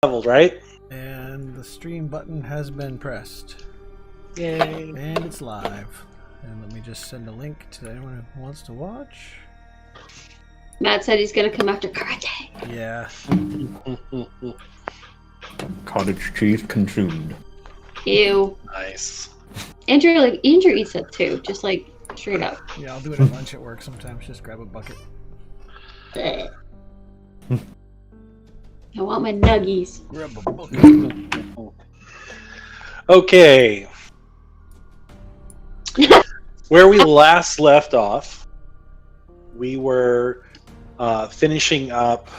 Leveled, right? And the stream button has been pressed. Yay. And it's live. And let me just send a link to anyone who wants to watch. Matt said he's gonna come after Karate. Yeah. Cottage cheese consumed. Ew. Nice. Andrew eats that too, just like straight up. Yeah, I'll do it at lunch at work sometimes. Just grab a bucket. Ugh. I want my nuggies. Grab a bucket. Okay. Where we last left off, we were finishing up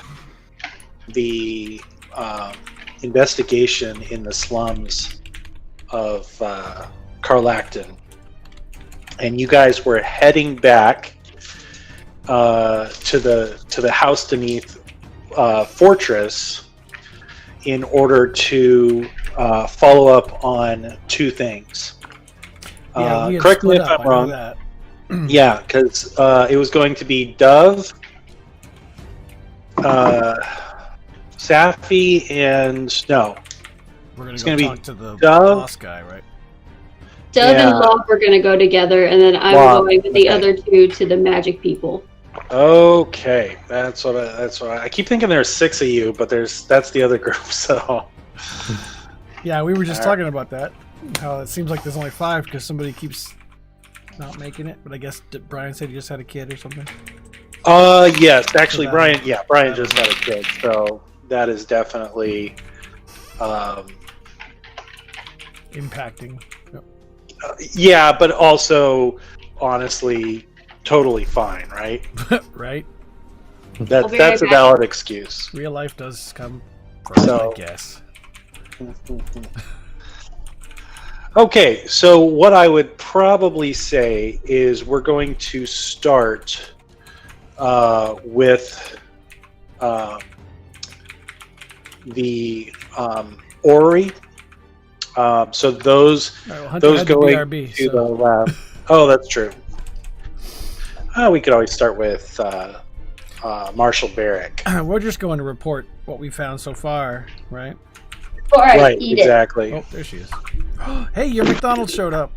the investigation in the slums of Carlacton. And you guys were heading back to the House Beneath fortress in order to follow up on two things. Yeah, we had correct me split if up, I'm I know wrong. that. Yeah, because it was going to be Dove, Safi, and no. We're gonna It's go gonna be talk to the Dove. boss guy, right? Dove Yeah. and Bob were gonna go together, and then I'm Bob, going with the okay. other two to the magic people. Okay, that's what I keep thinking. There's 6 of you, but that's the other group. So Yeah, we were just All right. talking about that. How it seems like there's only 5 because somebody keeps not making it. But I guess Brian said he just had a kid or something. yes, actually, So Brian. Yeah, Brian that just had a kid, so that is definitely. Impacting. Yep. Yeah, but also, honestly, totally fine, right? Right? That's be that's a right back. valid excuse. Real life does come first, So- I guess. Okay, so what I would probably say is we're going to start with the orrery. So those All right, well, Hunter those had the going BRB, to so the lab. Oh, that's true. We could always start with Marshall Barrick. we're just going to report what we found so far, right? Before I Right, eat exactly. Oh, there she is. Hey, your McDonald's showed up.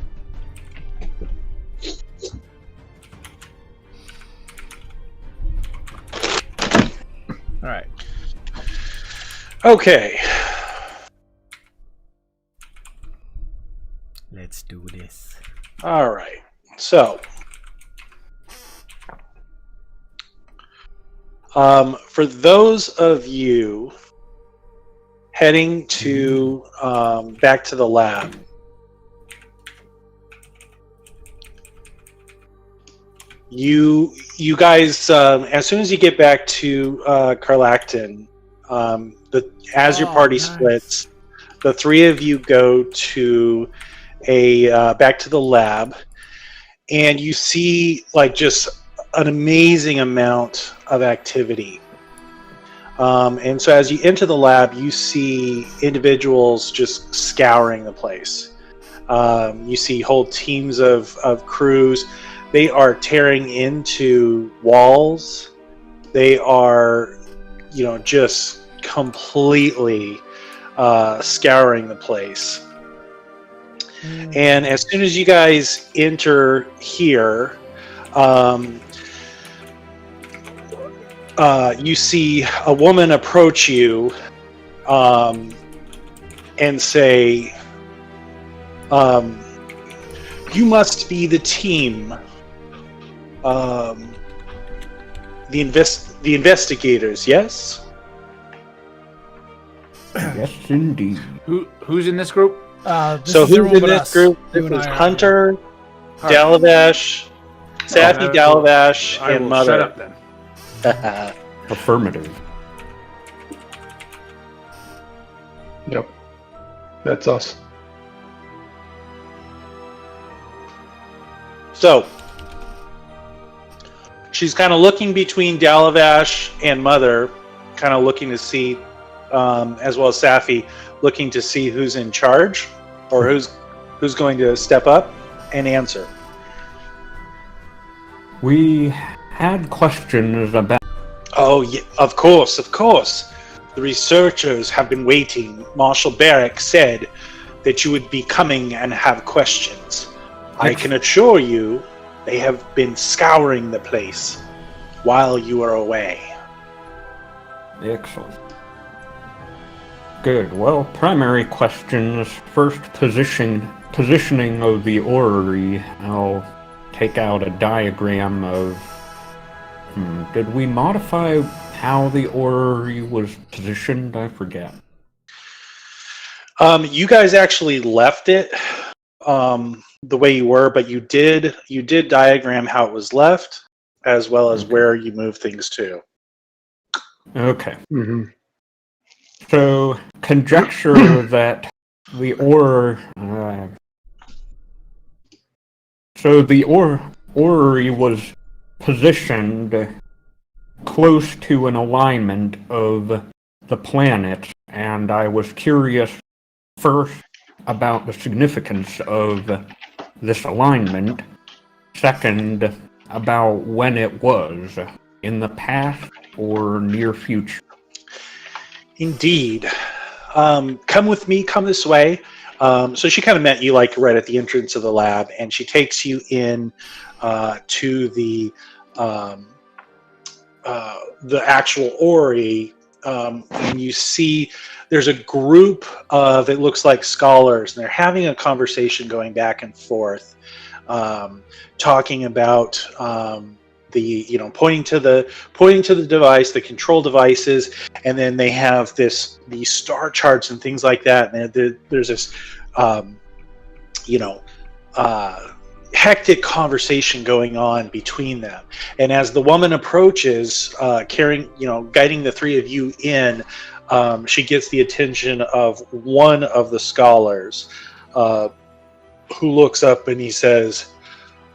All right. Okay. Let's do this. All right. So, for those of you heading to back to the lab, you guys, as soon as you get back to Carlacton, as your Oh, party nice. splits, the 3 of you go to back to the lab, and you see like just an amazing amount of activity. And so as you enter the lab, you see individuals just scouring the place. You see whole teams of crews. They are tearing into walls. They are, just completely scouring the place. And as soon as you guys enter here, you see a woman approach you and say, you must be the team, the investigators, yes? Yes, indeed. Who's in this group? This So is who's everyone in but this us. group? You This and is I are Hunter, All right. Dalavash, Safi Dalavash, I and will Mother. shut up then. Affirmative. Yep. That's us. So she's kind of looking between Dalavash and Mother, kind of looking to see, as well as Safi, looking to see who's in charge or who's going to step up and answer. We had questions about. Oh, yeah, of course. The researchers have been waiting. Marshal Barrick said that you would be coming and have questions. I can assure you they have been scouring the place while you are away. Excellent. Good. Well, primary questions. First, positioning of the orrery. I'll take out a diagram of... did we modify how the orrery was positioned? I forget. You guys actually left it the way you were, but you did diagram how it was left, as well as where you move things to. Okay. Mm-hmm. So, conjecture that the orrery was positioned close to an alignment of the planet, and I was curious first about the significance of this alignment, second about when it was, in the past or near future. Indeed. Come with me, come this way. So she kind of met you like right at the entrance of the lab, and she takes you in to the actual orrery, and you see there's a group of, it looks like scholars, and they're having a conversation going back and forth, talking about pointing to the device, the control devices, and then they have these star charts and things like that. And there's this hectic conversation going on between them. And as the woman approaches, guiding the three of you in, she gets the attention of one of the scholars, who looks up and he says,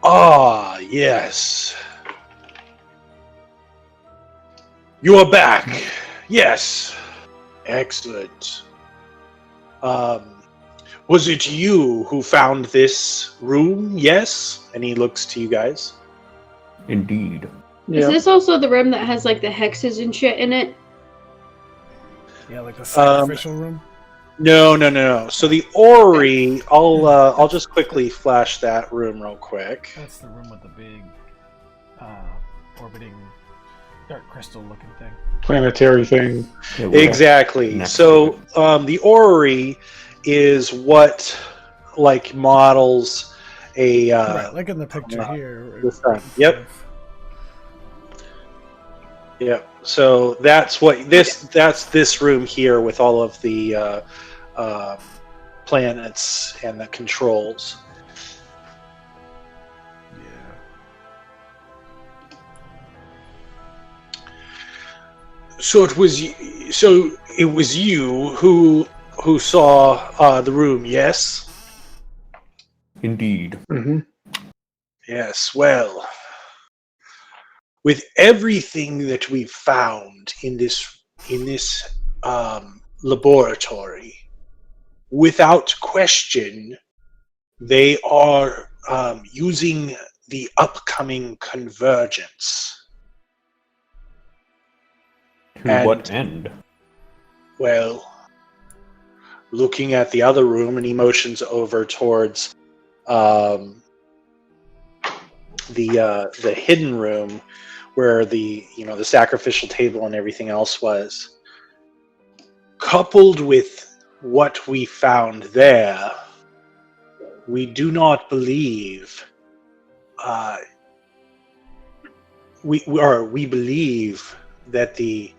"Ah, yes. You are back. Yes. Excellent. Was it you who found this room? Yes?" And he looks to you guys. Indeed. Is this also the room that has like the hexes and shit in it? Yeah, like the sacrificial room. No. So the orrery, I'll just quickly flash that room real quick. That's the room with the big orbiting dark crystal looking thing. Planetary thing. Exactly. So the orrery is what like models a right, like in the picture here. the sun. Yep. Yep. So that's what that's this room here with all of the planets and the controls. So it was you who saw the room, yes? Indeed. Mm-hmm. Yes. Well, with everything that we've found in this laboratory, without question, they are using the upcoming convergence. To what end? Well, looking at the other room, and he motions over towards the hidden room where the sacrificial table and everything else was. Coupled with what we found there, we do not believe we believe that the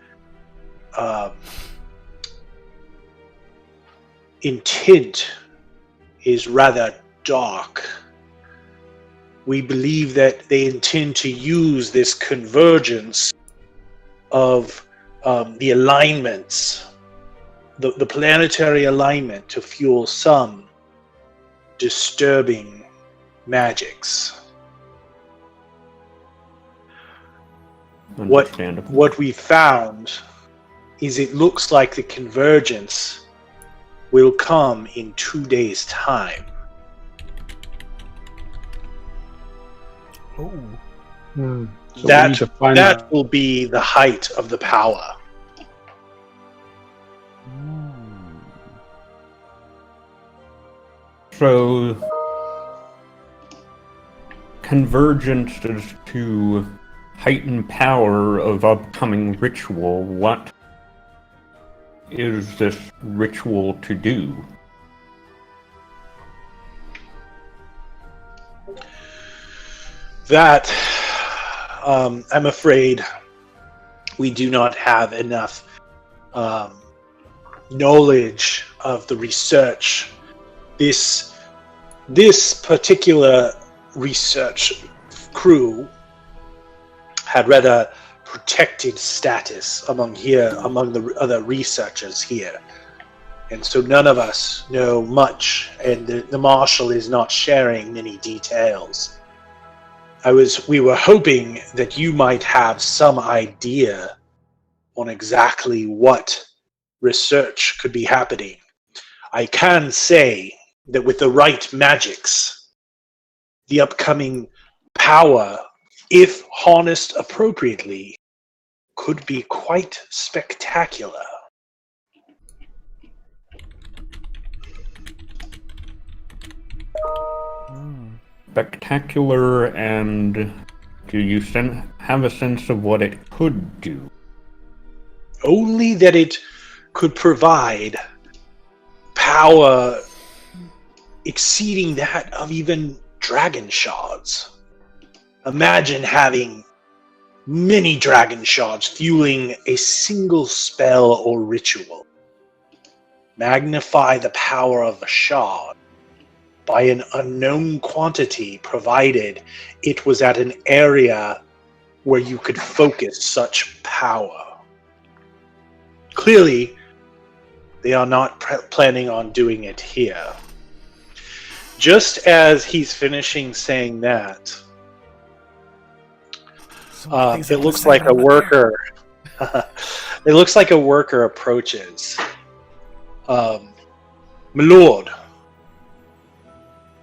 intent is rather dark. We believe that they intend to use this convergence of the alignments, the planetary alignment, to fuel some disturbing magics. Understandable. What we found is it looks like the convergence will come in 2 days' time. Oh. So we need to find that will be the height of the power. So, convergence is to heighten power of upcoming ritual. What is this ritual to do? That, I'm afraid, we do not have enough knowledge of the research. This particular research crew had rather protected status among the other researchers here, and so none of us know much, and the marshal is not sharing many details. We were hoping that you might have some idea on exactly what research could be happening. I can say that with the right magics, the upcoming power, if harnessed appropriately, could be quite spectacular. Spectacular, and do you have a sense of what it could do? Only that it could provide power exceeding that of even dragon shards. Imagine having many dragon shards fueling a single spell or ritual. Magnify the power of a shard by an unknown quantity, provided it was at an area where you could focus such power. Clearly, they are not planning on doing it here. Just as he's finishing saying that, it looks like a worker. It looks like a worker approaches. My lord.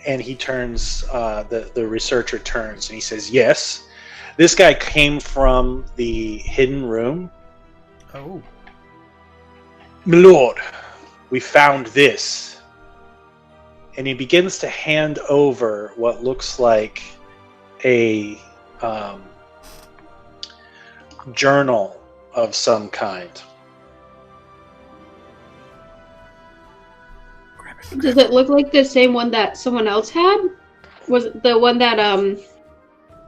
And he turns, the researcher turns and he says, yes, this guy came from the hidden room. Oh. My lord, we found this. And he begins to hand over what looks like a journal of some kind. Does it look like the same one that someone else had? Was it the one that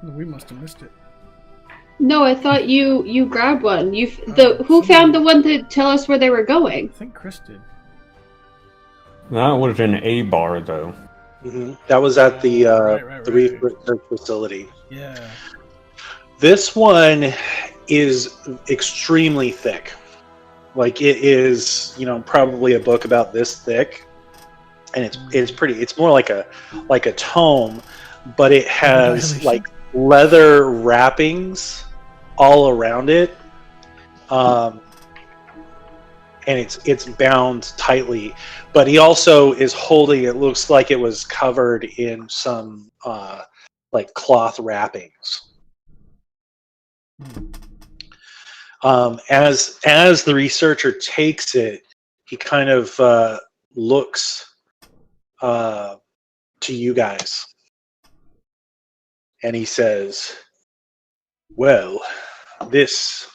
We must have missed it. No, I thought you grabbed one. Who found the one to tell us where they were going? I think Chris did. That was an A-bar, though. Mm-hmm. That was at the Right. research facility. Yeah. This one is extremely thick. Like, it is, probably a book about this thick. And it's pretty. It's more like a tome, but it has like leather wrappings all around it, and it's bound tightly. But he also is holding. It looks like it was covered in some like cloth wrappings. As the researcher takes it, he kind of looks to you guys, and he says, well, this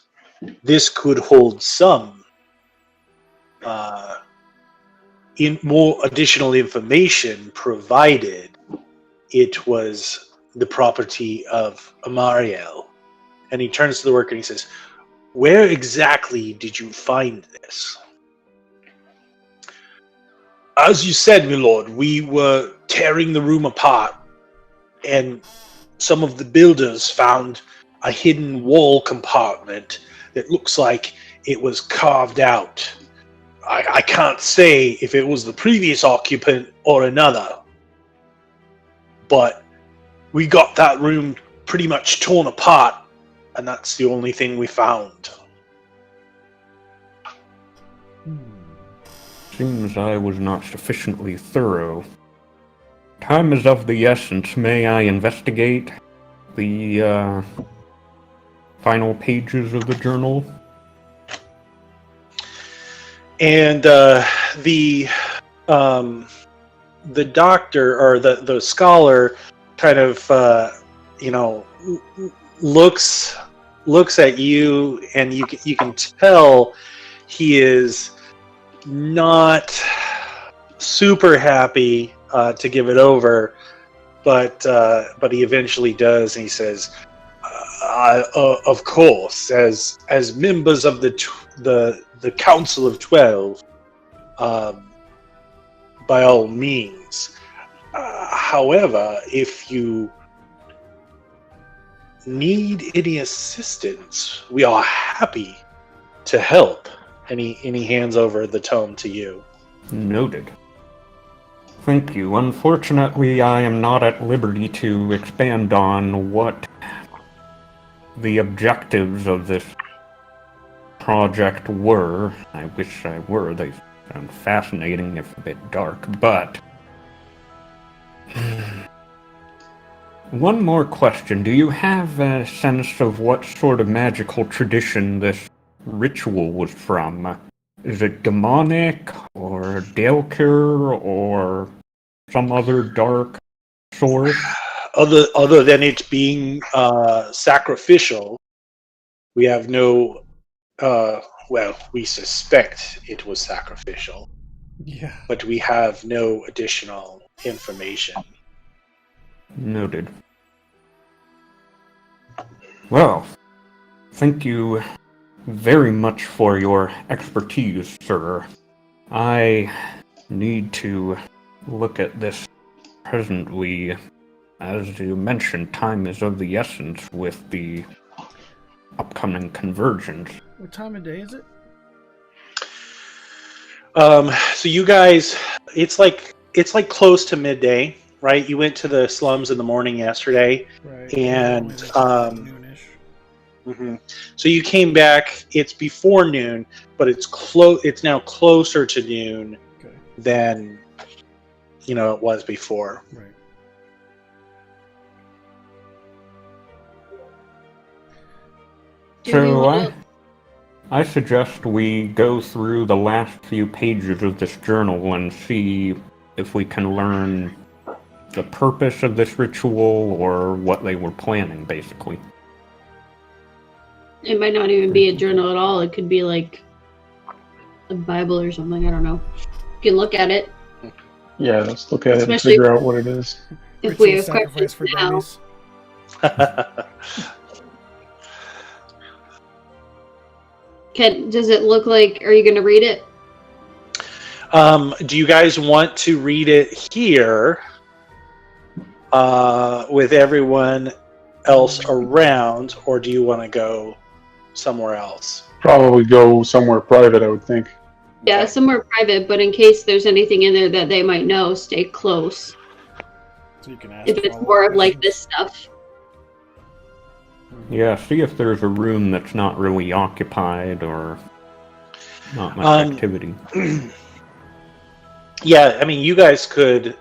could hold some more additional information, provided it was the property of Amariel. And he turns to the worker and he says, where exactly did you find this? As you said, my lord, we were tearing the room apart, and some of the builders found a hidden wall compartment that looks like it was carved out. I can't say if it was the previous occupant or another, but we got that room pretty much torn apart, and that's the only thing we found. Seems I was not sufficiently thorough. Time is of the essence. May I investigate the final pages of the journal? And the doctor or the scholar kind of looks at you, and you can tell he is not super happy to give it over, but he eventually does, and he says, "Of course, as members of the Council of 12, by all means. However, if you need any assistance, we are happy to help." And he hands over the tome to you. Noted. Thank you. Unfortunately, I am not at liberty to expand on what the objectives of this project were. I wish I were. They sound fascinating, if a bit dark, but... One more question. Do you have a sense of what sort of magical tradition this ritual was from? Is it demonic, or Daelkyr, or some other dark source? Other than it being sacrificial, we have no. We suspect it was sacrificial, Yeah. but we have no additional information. Noted. Well, thank you very much for your expertise, sir. I need to look at this presently. As you mentioned, time is of the essence with the upcoming convergence. What time of day is it? So you guys, it's like close to midday, right? You went to the slums in the morning yesterday, Right. and Noonish. mhm. So you came back. It's before noon, but it's It's now closer to noon Okay. than it was before. Right. Do we So wanna- I suggest we go through the last few pages of this journal and see if we can learn the purpose of this ritual or what they were planning, basically. It might not even be a journal at all. It could be like a Bible or something. I don't know. You can look at it Yeah, let's look at it and Especially- figure out what it is. if Ritual we have sacrifice questions for now. dummies. Does it look like? Are you going to read it? Do you guys want to read it here with everyone else around, or do you want to go somewhere else? Probably go somewhere private, I would think. Yeah, somewhere private. But in case there's anything in there that they might know, stay close. So you can ask If it's follow-up more of like questions. this stuff. Yeah, see if there's a room that's not really occupied or not much activity. Yeah, I mean, you guys could.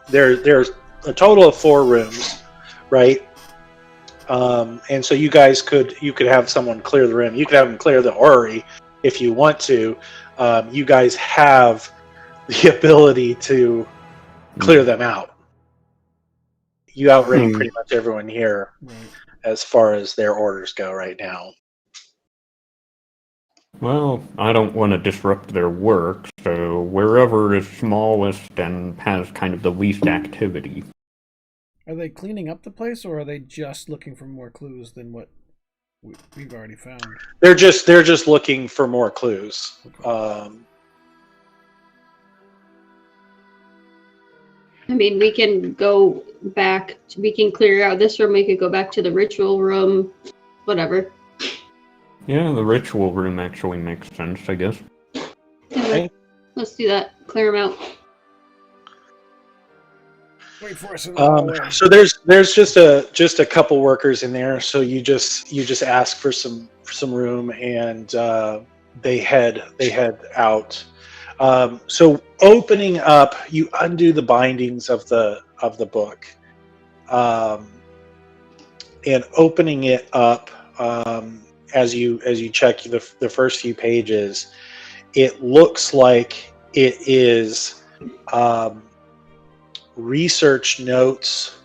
There's a total of 4 rooms, right? And so you guys could have someone clear the room. You could have them clear the orrery if you want to. You guys have the ability to clear them out. You outrank pretty much everyone here Right. as far as their orders go right now. Well, I don't want to disrupt their work, so wherever is smallest and has kind of the least activity. Are they cleaning up the place, or are they just looking for more clues than what we've already found? They're just looking for more clues. I mean, we can go back. We can clear out this room. We could go back to the ritual room. Whatever. Yeah, the ritual room actually makes sense, I guess. Okay. Let's do that. Clear them out. Wait for us in the hallway. So there's just a couple workers in there. So you just ask for some room, and they head out. So opening up, you undo the bindings of the book, and opening it up as you check the first few pages, it looks like it is research notes,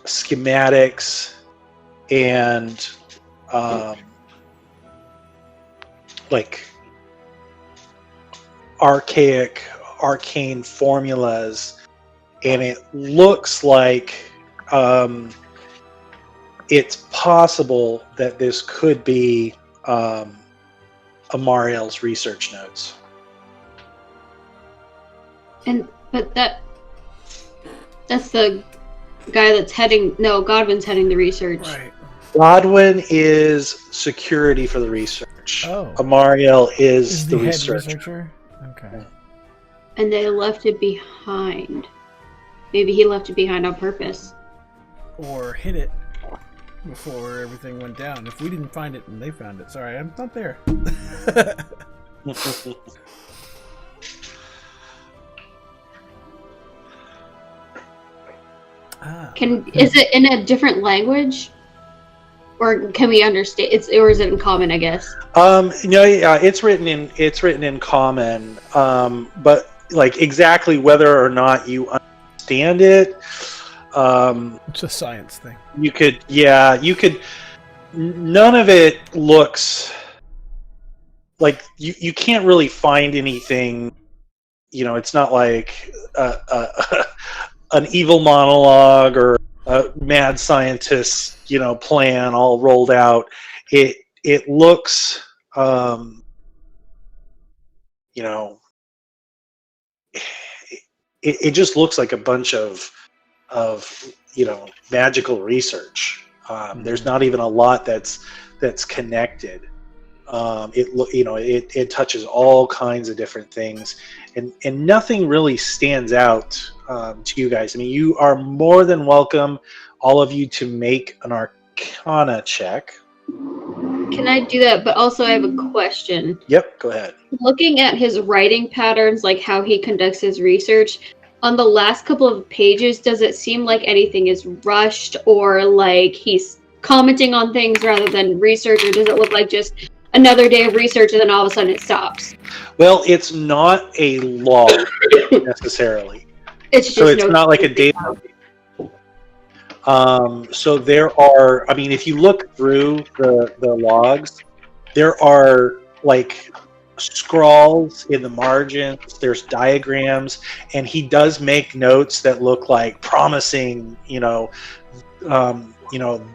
schematics, and like arcane formulas, and it looks like it's possible that this could be Amariel's research notes. But that's the guy that's heading. No, Godwin's heading the research. Right. Godwin is security for the research. Oh. Amariel is Is the the head researcher. researcher? Okay. And they left it behind. Maybe he left it behind on purpose. Or hit it before everything went down. If we didn't find it and they found it. Sorry, I'm not there. Is it in a different language? Or can we understand or is it in common, I guess? No, yeah, it's written in common. But like exactly whether or not you understand it, It's a science thing. you could. None of it looks like you can't really find anything. You know, it's not like an evil monologue or a mad scientist, plan all rolled out. It looks, it just looks like a bunch of magical research. There's not even a lot that's connected. It touches all kinds of different things, and nothing really stands out to you guys. I mean, you are more than welcome, all of you, to make an Arcana check. Can I do that? But also I have a question. Yep, go ahead. Looking at his writing patterns, like how he conducts his research, on the last couple of pages, does it seem like anything is rushed or like he's commenting on things rather than research, or does it look like just another day of research and then all of a sudden it stops? Well, it's not a log necessarily. It's just So it's not like a data. So there are, I mean, if you look through the logs, there are like scrawls in the margins, there's diagrams, and he does make notes that look like promising,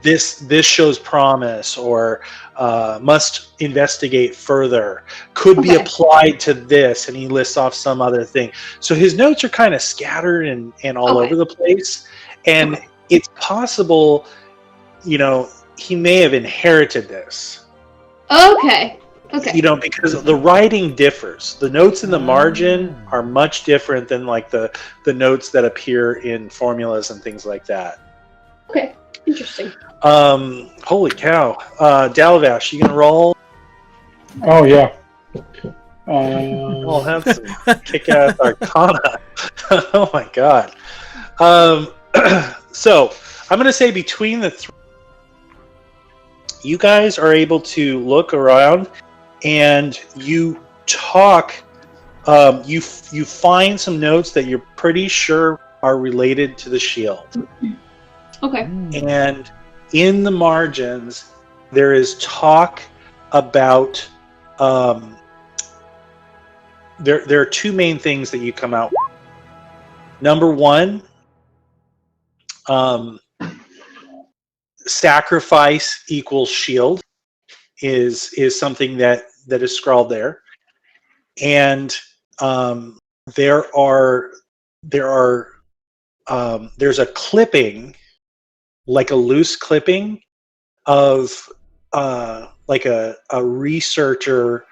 this shows promise, or must investigate further, could be applied to this, and he lists off some other thing. So his notes are kind of scattered and all over the place, and it's possible, he may have inherited this. Okay. Because the writing differs. The notes in the margin are much different than like the notes that appear in formulas and things like that. Okay. Interesting. Holy cow. Dalavash, you gonna roll? Oh yeah. We'll have some kick-ass Arcana. Oh my god. So I'm gonna say between the three, you guys are able to look around and you talk. You find some notes that you're pretty sure are related to the shield. Okay. And in the margins, there is talk about. There are two main things that you come out with. Number one, sacrifice equals shield is something that is scrawled there, and there's a clipping, like a loose clipping of like a researcher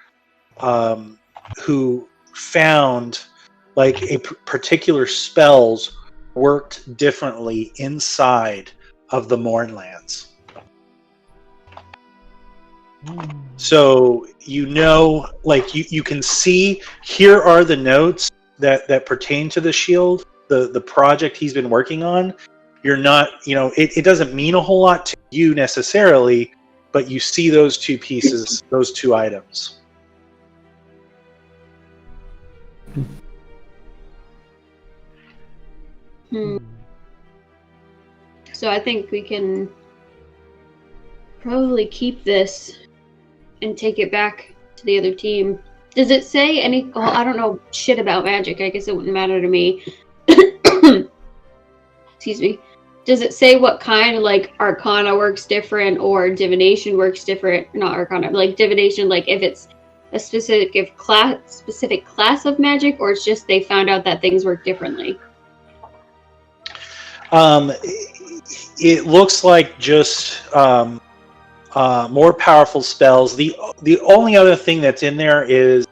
who found like a particular spells worked differently inside of the Mournlands. So like you can see here are the notes that pertain to the shield, the project he's been working on. You're not, it doesn't mean a whole lot to you necessarily, but you see those two pieces, those two items. So I think we can probably keep this and take it back to the other team. Does it say any... Well, I don't know shit about magic. I guess it wouldn't matter to me. Excuse me. Does it say what kind, like, Arcana works different or Divination works different? Not Arcana, like Divination, like if it's a specific class of magic, or it's just they found out that things work differently? It looks like just more powerful spells. The only other thing that's in there is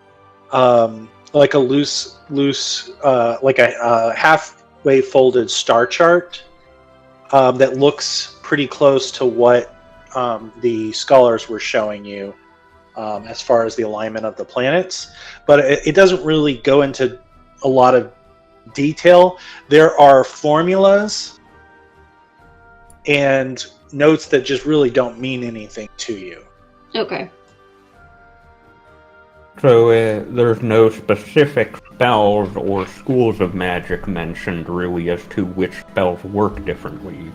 like a loose like a halfway folded star chart that looks pretty close to what the scholars were showing you as far as the alignment of the planets, but it doesn't really go into a lot of detail. There are formulas and notes that just really don't mean anything to you. Okay. So there's no specific spells or schools of magic mentioned really as to which spells work differently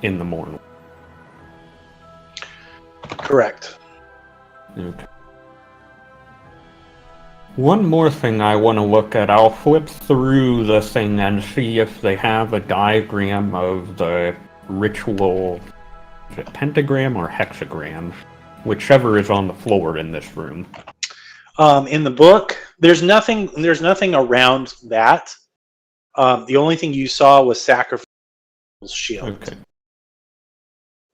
in the Morn. Correct. Okay. One more thing I want to look at. I'll flip through the thing and see if they have a diagram of the ritual. Is it pentagram or hexagram? Whichever is on the floor in this room. In the book, there's nothing around that. The only thing you saw was Sacrifice's shield. Okay.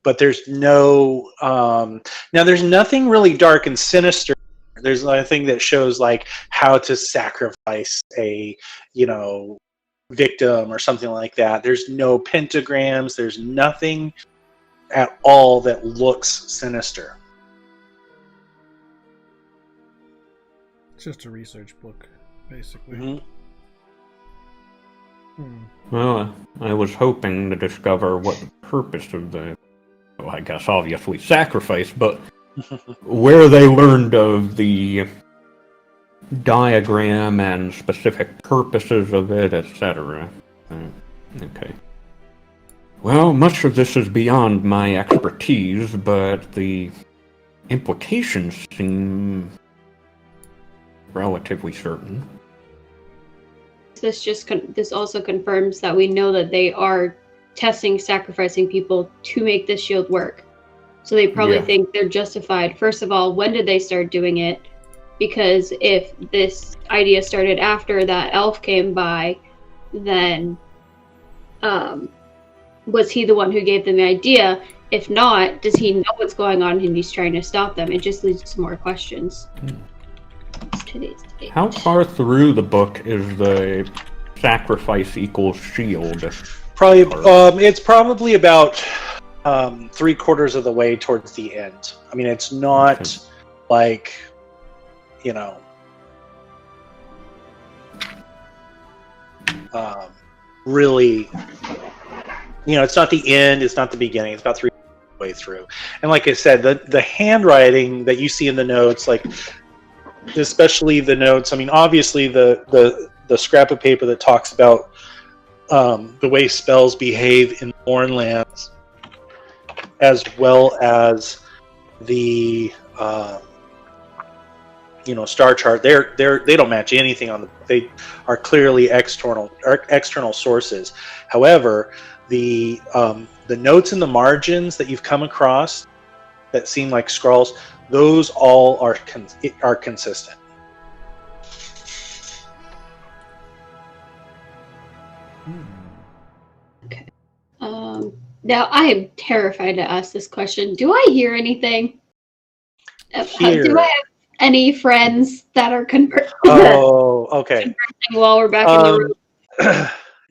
But there's no now there's nothing really dark and sinister. There's nothing that shows like how to sacrifice a victim or something like that. There's no pentagrams, there's nothing at all that looks sinister. It's just a research book, basically. Mm-hmm. Well, I was hoping to discover what the purpose of the, well, I guess obviously sacrifice, but where they learned of the diagram and specific purposes of it, etc. Okay. Well, much of this is beyond my expertise, but the implications seem relatively certain. This also confirms that we know that they are testing sacrificing people to make this shield work. So they probably think they're justified. First of all, when did they start doing it? Because if this idea started after that elf came by, then was he the one who gave them the idea? If not, does he know what's going on and he's trying to stop them? It just leads to more questions. Today's date. How far through the book is the sacrifice equals shield? Probably, it's probably about 3/4 of the way towards the end. I mean, it's not like, really, it's not the end, it's not the beginning, it's about 3/4 of the way through. And like I said, the handwriting that you see in the notes, like, especially the notes, I mean, obviously the scrap of paper that talks about the way spells behave in Mournlands, as well as the star chart, they don't match anything on they are clearly external sources. However, the notes in the margins that you've come across that seem like scrawls, those all are consistent. Okay. Now I am terrified to ask this question. Do I hear anything? Do I have any friends that are conversing Oh, okay. while we're back in the room?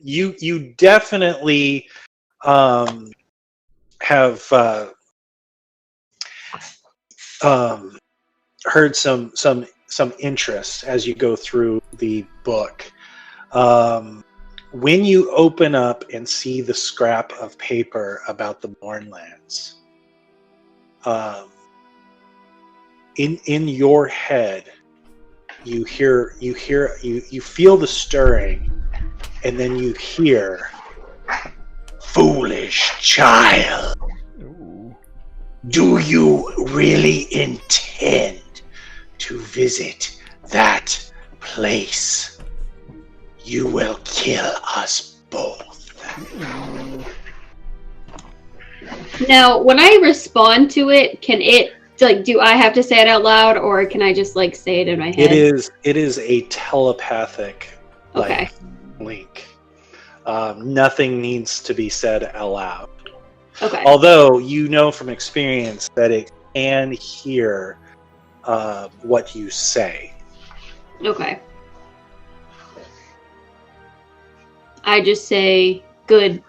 You definitely have heard some interest as you go through the book. When you open up and see the scrap of paper about the Mournlands, in your head, you feel the stirring, and then you hear foolish child. Ooh. Do you really intend to visit that place? You will kill us both. Now, when I respond to it, can it like? Do I have to say it out loud, or can I just like say it in my head? It is a telepathic Okay. link. Nothing needs to be said out loud. Okay. Although you know from experience that it can hear what you say. Okay. I just say, good.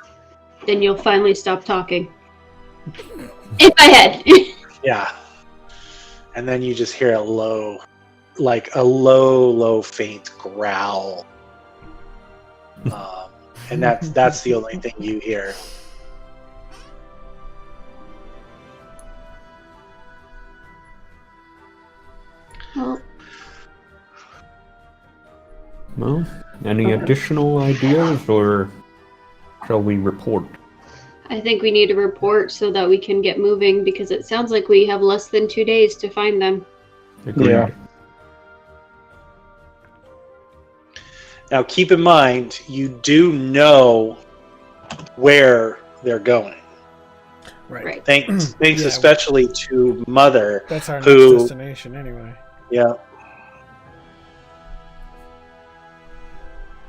Then you'll finally stop talking. In my head. Yeah. And then you just hear a low, like a low, faint growl. And that's the only thing you hear. Well, Well, any additional ideas, or shall we report? I think we need a report so that we can get moving because it sounds like we have less than 2 days to find them. Agreed. Yeah. Now keep in mind, you do know where they're going. Right. Thanks Yeah. especially to Mother. That's our Who- next destination, anyway. Yeah.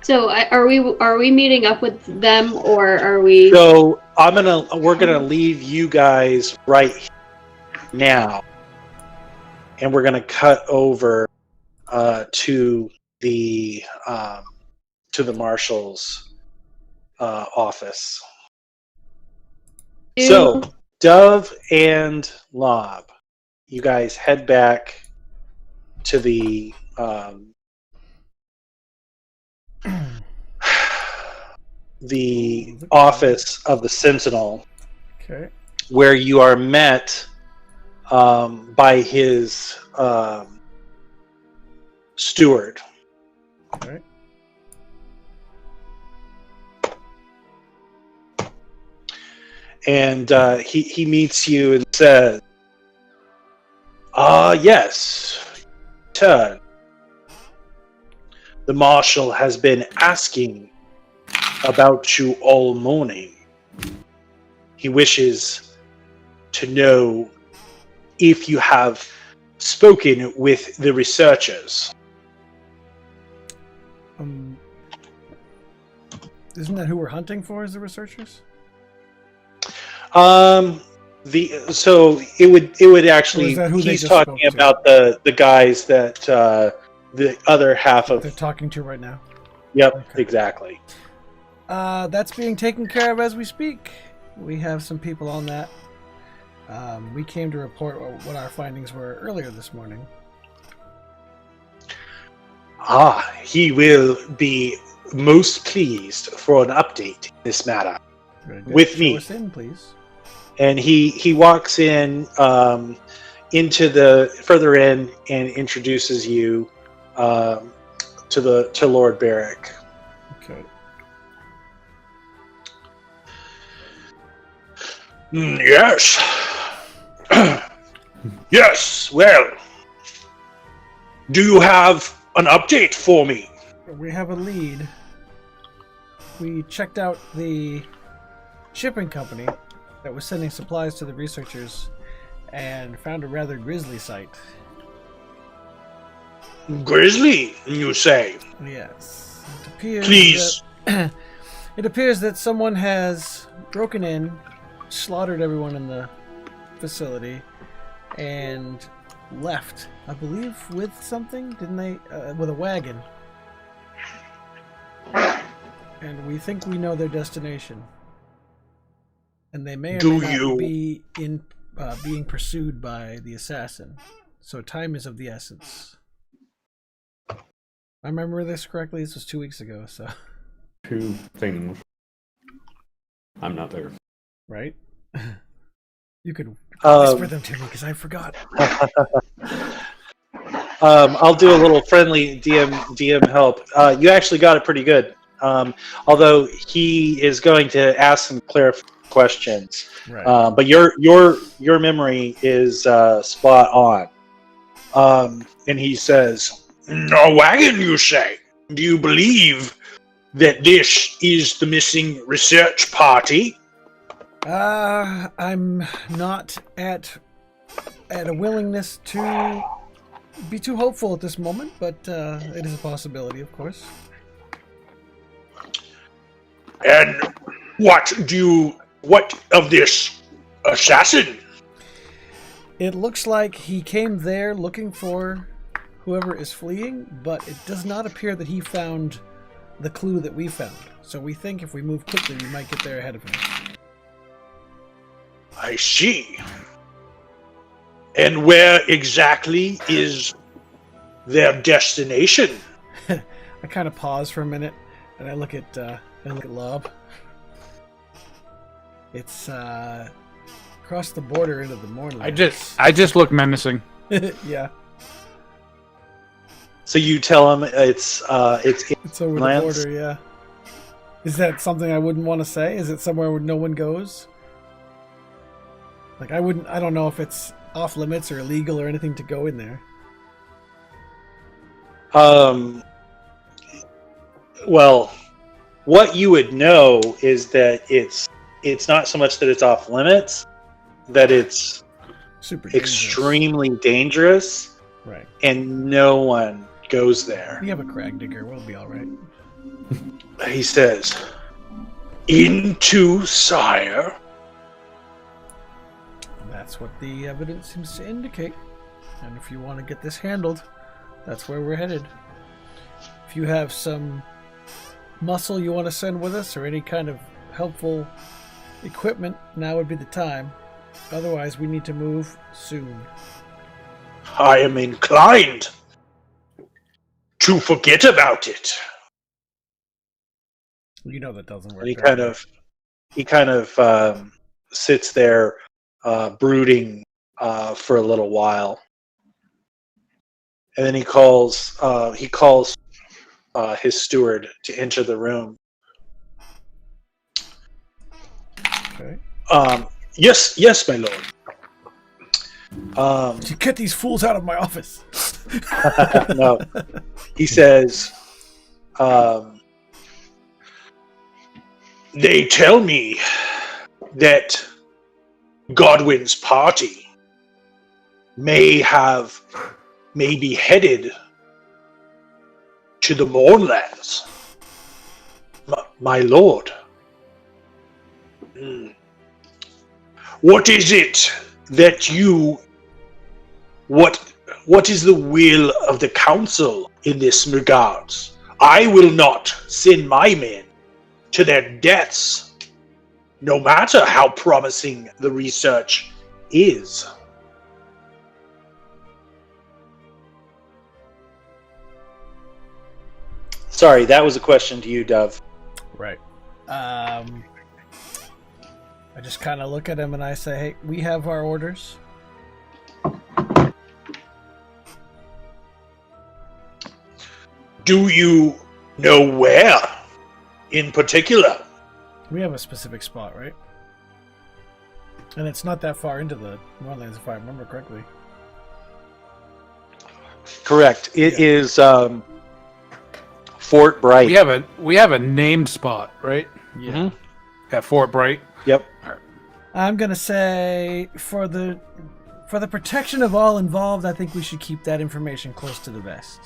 So are we meeting up with them or are we? So we're gonna leave you guys right here now, and we're gonna cut over to the marshal's office. So Dove and Lob, you guys head back to the office of the Sentinel, Okay. where you are met by his steward. Right. And he meets you and says, yes, turn. The Marshal has been asking about you all morning. He wishes to know if you have spoken with the researchers. Isn't that who we're hunting for? Is the researchers? So it would actually, Or is that who they he's just talking spoke to? about the guys that the other half They're of. talking to right now. Yep, Okay. exactly. That's being taken care of as we speak. We have some people on that. We came to report what our findings were earlier this morning. He will be most pleased for an update in this matter. Very good. With Show me. us in, please. And he walks in into the further in and introduces you to Lord Barrick. Okay. Yes. Yes. Well, do you have an update for me? We have a lead. We checked out the shipping company that was sending supplies to the researchers and found a rather grisly sight. Grizzly, you say? Yes. It appears Please. that it appears that someone has broken in, slaughtered everyone in the facility, and left. I believe with something, didn't they? With a wagon. And we think we know their destination. And they may or Do may you- not be in being pursued by the assassin. So time is of the essence. I remember this correctly. This was 2 weeks ago, so Two things. I'm not there. right? You could Um, whisper them to me because I forgot. I'll do a little friendly DM help. You actually got it pretty good. Although he is going to ask some clarifying questions. Right. But your memory is spot on. And he says, "A wagon, you say? Do you believe that this is the missing research party?" I'm not at a willingness to be too hopeful at this moment, but it is a possibility, of course. And what of this assassin? It looks like he came there looking for whoever is fleeing, but it does not appear that he found the clue that we found. So we think if we move quickly, we might get there ahead of him. I see. And where exactly is their destination? I kind of pause for a minute, and I look at Lob. It's across the border into the Mournlands. I just look menacing. Yeah, So you tell him it's it's over Lands? the border. Yeah. Is that something I wouldn't want to say? Is it somewhere where no one goes? Like I don't know if it's off limits or illegal or anything to go in there. Well, what you would know is that it's not so much that it's off limits, that it's Super dangerous. extremely dangerous, Right. and no one goes there. We have a crag digger. We'll be all right. He says, "Into, sire." And that's what the evidence seems to indicate. And if you want to get this handled, that's where we're headed. If you have some muscle you want to send with us or any kind of helpful equipment, now would be the time. Otherwise, we need to move soon. I am inclined to forget about it. You know that doesn't work. And he kind of sits there brooding for a little while, and then he calls his steward to enter the room. Okay. Yes, my lord. You get these fools out of my office. No, he says, they tell me that Godwin's party may be headed to the Mournlands. My lord. What is it that what is the will of the council in this regards? I will not send my men to their deaths, no matter how promising the research is. Sorry, that was a question to you, Dove. Right. I just kind of look at him and I say, hey, we have our orders. Do you know where in particular? We have a specific spot, right? And it's not that far into the Mournlands, if I remember correctly. Correct. It is Fort Bright. We have a named spot, right? Yeah. At Fort Bright. Yep. I'm gonna say for the protection of all involved, I think we should keep that information close to the vest.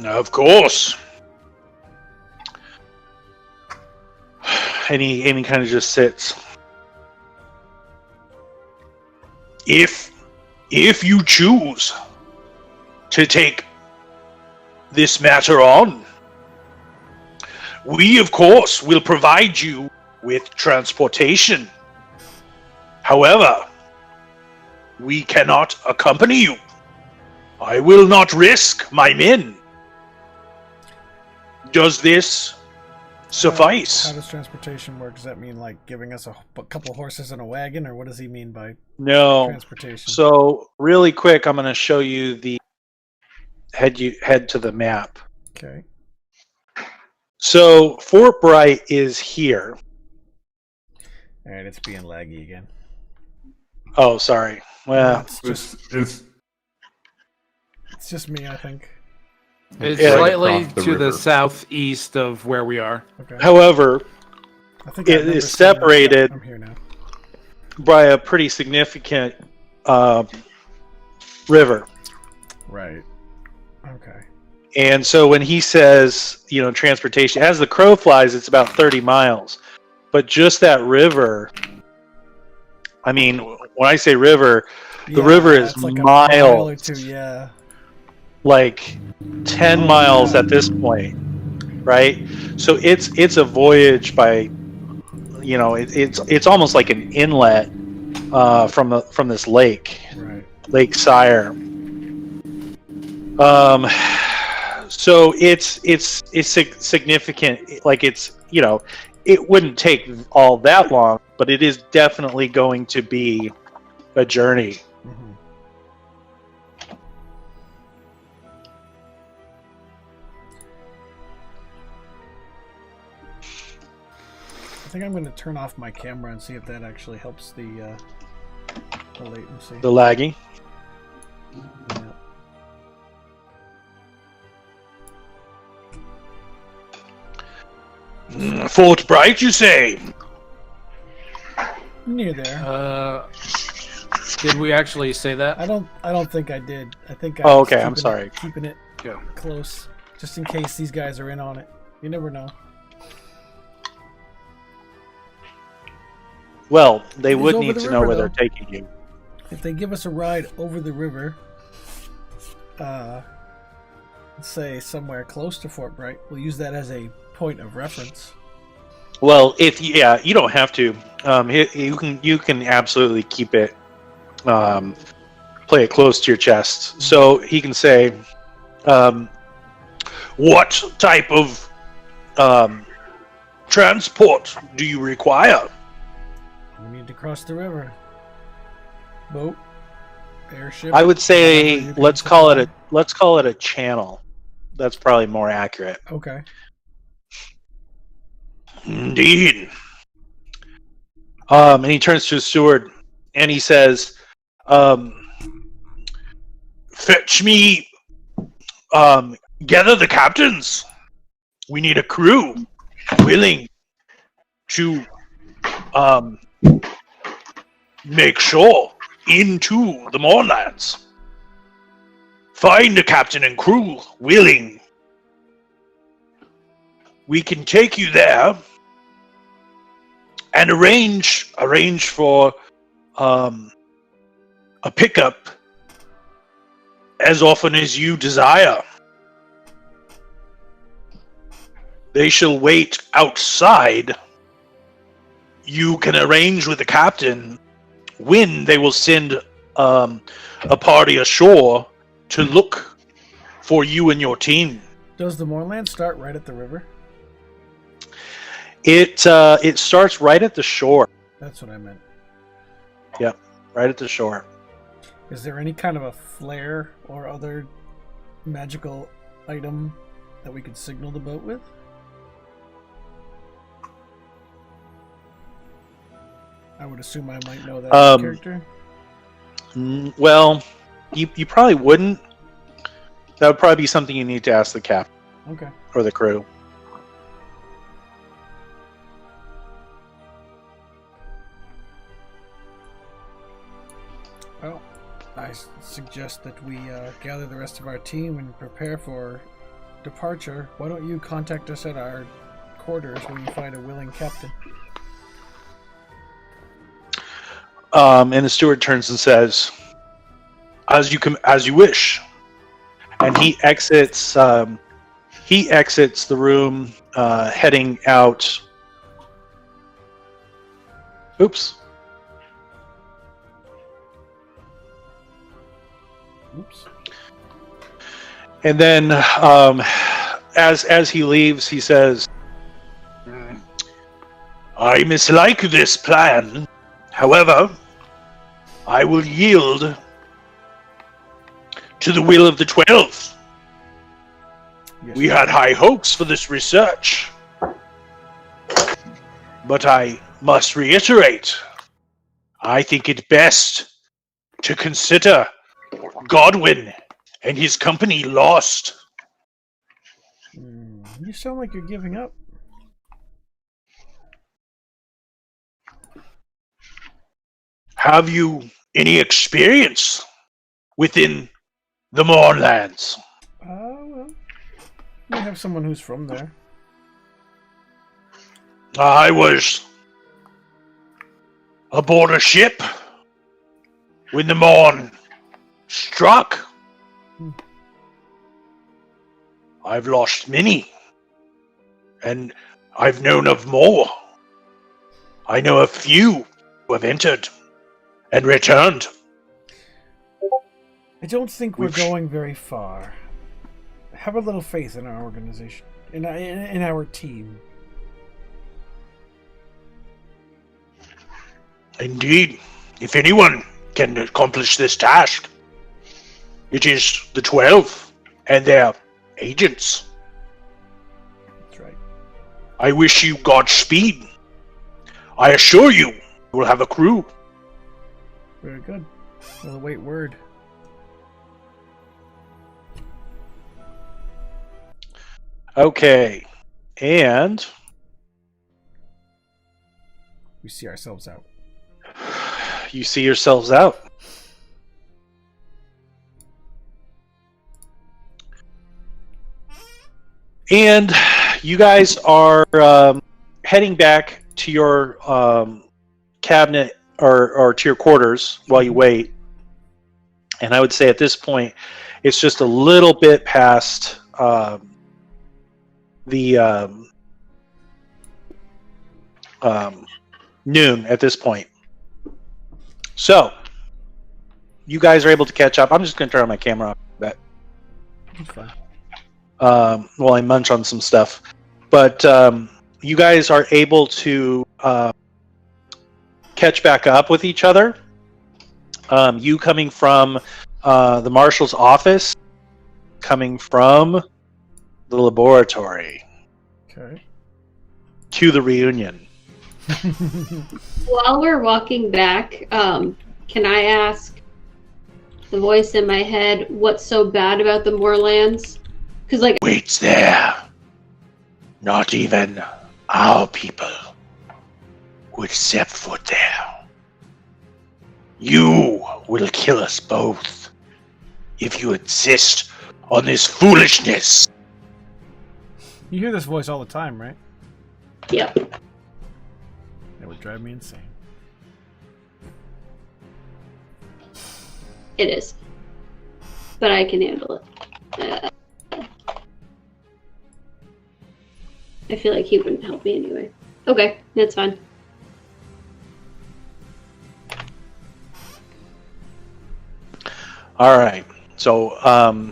Of course. And he kind of just sits. If you choose to take this matter on, we of course will provide you with transportation. However, we cannot accompany you. I will not risk my men. Does this suffice? How does transportation work? Does that mean like giving us a couple horses and a wagon, or what does he mean by No. transportation? So really quick, I'm going to show you the head to the map. Okay. So Fort Bright is here. All right, it's being laggy again. Oh, sorry. Well, It's just me, I think. It's Yeah. slightly Across the to the river. southeast of where we are. Okay. however, I think I it remember is seeing that. separated. I'm here now. by a pretty significant river. Right. Okay. And so when he says, transportation, as the crow flies, it's about 30 miles. But just that river, I mean, when I say river, the river is it's like a mile or miles, two, yeah. like 10 miles at this point, right? So it's a voyage by, it's almost like an inlet from this lake. Right. Lake Sire. So it's significant. Like it wouldn't take all that long, but it is definitely going to be a journey. Mm-hmm. I think I'm going to turn off my camera and see if that actually helps the latency. The lagging. Yeah. Fort Bright, you say? Near there. Did we actually say that? I don't think I did. I think I Oh, was okay, I'm sorry. keeping it Yeah. close, just in case these guys are in on it. You never know. Well, they It's would over need the to know river, where they're though. taking you. If they give us a ride over the river, let's say somewhere close to Fort Bright, we'll use that as a point of reference. Well, you don't have to. You can absolutely keep it, play it close to your chest. So he can say, "What type of transport do you require?" We need to cross the river. Boat, airship. I would say whatever you can let's call supply. it a channel. That's probably more accurate. Okay. Indeed. And he turns to his steward and he says, "Fetch me, gather the captains. We need a crew willing to make shore into the Moorlands. Find a captain and crew willing. We can take you there and arrange for a pickup as often as you desire. They shall wait outside. You can arrange with the captain when they will send a party ashore to look for you and your team." Does the Moorland start right at the river? It starts right at the shore. That's what I meant. Yep, right at the shore. Is there any kind of a flare or other magical item that we could signal the boat with? I would assume I might know that character. Well, you probably wouldn't. That would probably be something you need to ask the captain Okay. or the crew. Well, I suggest that we gather the rest of our team and prepare for departure. Why don't you contact us at our quarters when you find a willing captain? And the steward turns and says, as you wish." And he exits the room, heading out. Oops. Oops. And then, as he leaves, he says, "I mislike this plan. However, I will yield to the will of the 12. Yes, We sir. had high hopes for this research. But I must reiterate, I think it best to consider Godwin and his company lost. You sound like you're giving up. Have you any experience within the Mournlands? Well, we have someone who's from there. I was aboard a ship when the Morn struck. I've lost many, and I've known of more. I know a few who have entered and returned. I don't think we're We've- going very far. Have a little faith in our organization, in our team. Indeed, if anyone can accomplish this task, it is the 12 and their agents. That's right. I wish you Godspeed. I assure you, you will have a crew. Very good. We'll await word. Okay, and We see ourselves out. you see yourselves out. And you guys are heading back to your cabinet or to your quarters while you wait. And I would say at this point, it's just a little bit past the noon at this point. So, you guys are able to catch up. I'm just going to turn on my camera off a bit That's fine. while I munch on some stuff. But you guys are able to catch back up with each other. You coming from the marshal's office, coming from the laboratory Okay. to the reunion. While we're walking back, can I ask the voice in my head what's so bad about the Moorlands? Because, like, Wait there. Not even our people would set foot there. You will kill us both if you insist on this foolishness. You hear this voice all the time, right? yep, That would drive me insane. it is. But I can handle it. I feel like he wouldn't help me anyway. Okay, that's fine. All right. So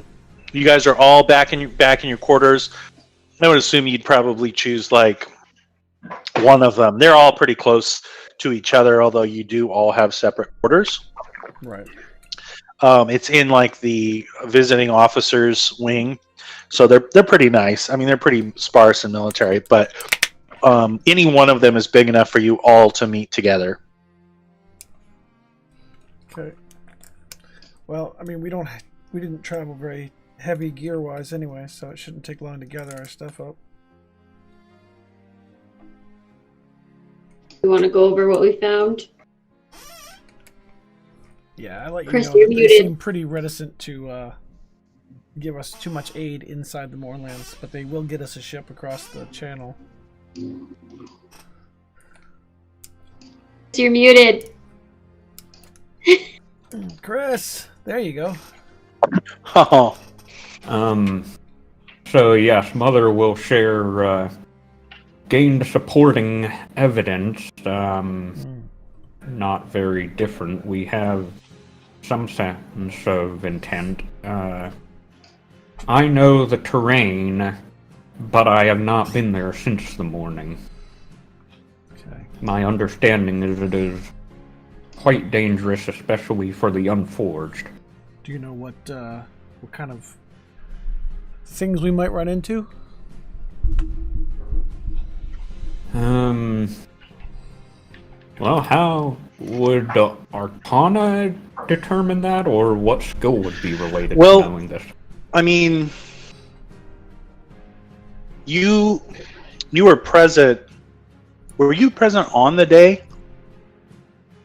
you guys are all back in your quarters. I would assume you'd probably choose like one of them. They're all pretty close to each other, although you do all have separate quarters. Right. It's in like the visiting officers wing, so they're pretty nice. I mean, they're pretty sparse and military, but any one of them is big enough for you all to meet together. Okay. Well, I mean, we didn't travel very heavy gear-wise anyway, so it shouldn't take long to gather our stuff up. You want to go over what we found? Yeah, I let you Chris, know you're that they muted. seem pretty reticent to give us too much aid inside the Moorlands, but they will get us a ship across the channel. You're muted. Chris, there you go. Oh, So yes, Mother will share gained supporting evidence. Not very different. We have some sense of intent. I know the terrain, but I have not been there since the morning. Okay. My understanding is it is quite dangerous, especially for the unforged. Do you know what kind of things we might run into? Well, how would Arcana determine that, or what skill would be related Well, to knowing this? I mean, you were present. Were you present on the day?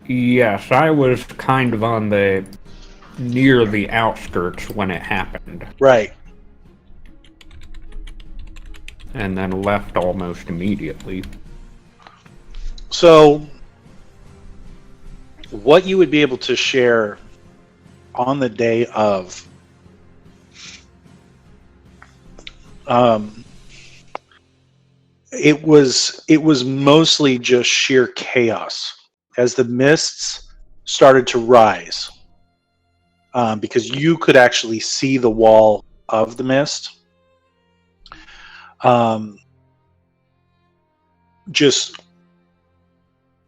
Yes, I was kind of on the near the outskirts when it happened, Right. and then left almost immediately. So, what you would be able to share on the day of, it was mostly just sheer chaos as the mists started to rise, because you could actually see the wall of the mist. Just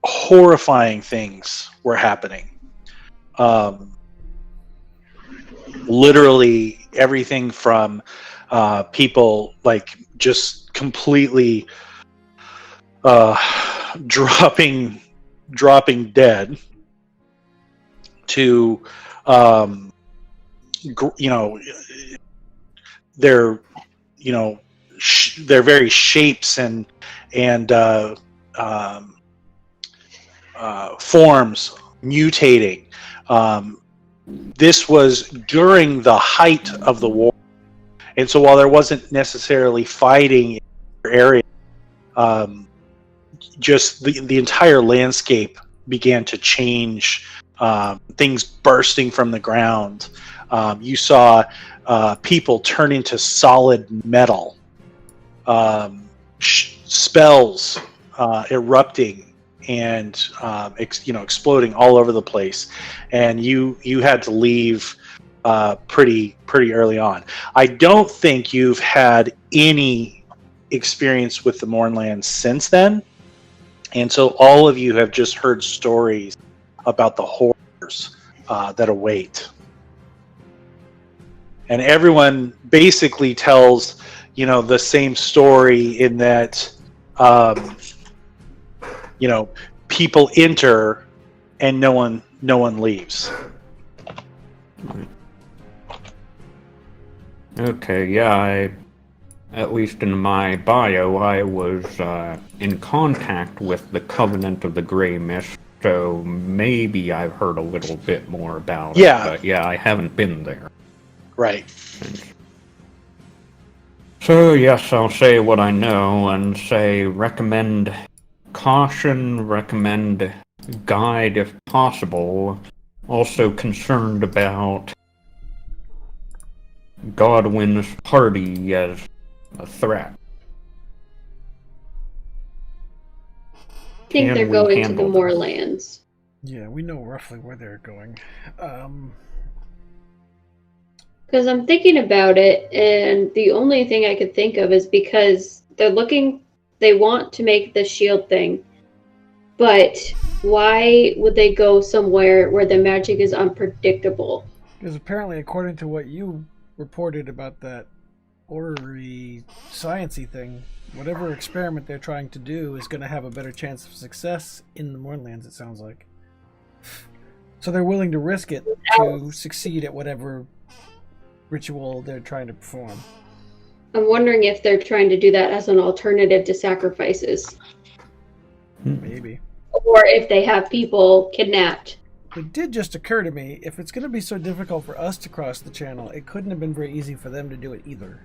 horrifying things were happening. Literally everything from people like just completely dropping dead to their their very shapes and forms mutating. This was during the height of the war, and so while there wasn't necessarily fighting in the area, just the entire landscape began to change. Things bursting from the ground. You saw people turn into solid metal. Spells erupting and exploding all over the place, and you had to leave pretty early on. I don't think you've had any experience with the Mournlands since then, and so all of you have just heard stories about the horrors that await. And everyone basically tells, the same story in that, people enter and no one leaves. Okay, yeah, at least in my bio, I was in contact with the Covenant of the Grey Mist, so maybe I've heard a little bit more about it. But yeah, I haven't been there. Right. So yes, I'll say what I know and say recommend caution, recommend guide if possible. Also concerned about Godwin's party as a threat. I think they're going to the Moorlands. Yeah, we know roughly where they're going. Because I'm thinking about it, and the only thing I could think of is because they want to make the shield thing, but why would they go somewhere where the magic is unpredictable? Because apparently, according to what you reported about that orrery sciencey thing, whatever experiment they're trying to do is going to have a better chance of success in the Mournlands, it sounds like. So they're willing to risk it to succeed at whatever ritual they're trying to perform. I'm wondering if they're trying to do that as an alternative to sacrifices. Maybe. Or if they have people kidnapped. It did just occur to me, if it's going to be so difficult for us to cross the channel, it couldn't have been very easy for them to do it either.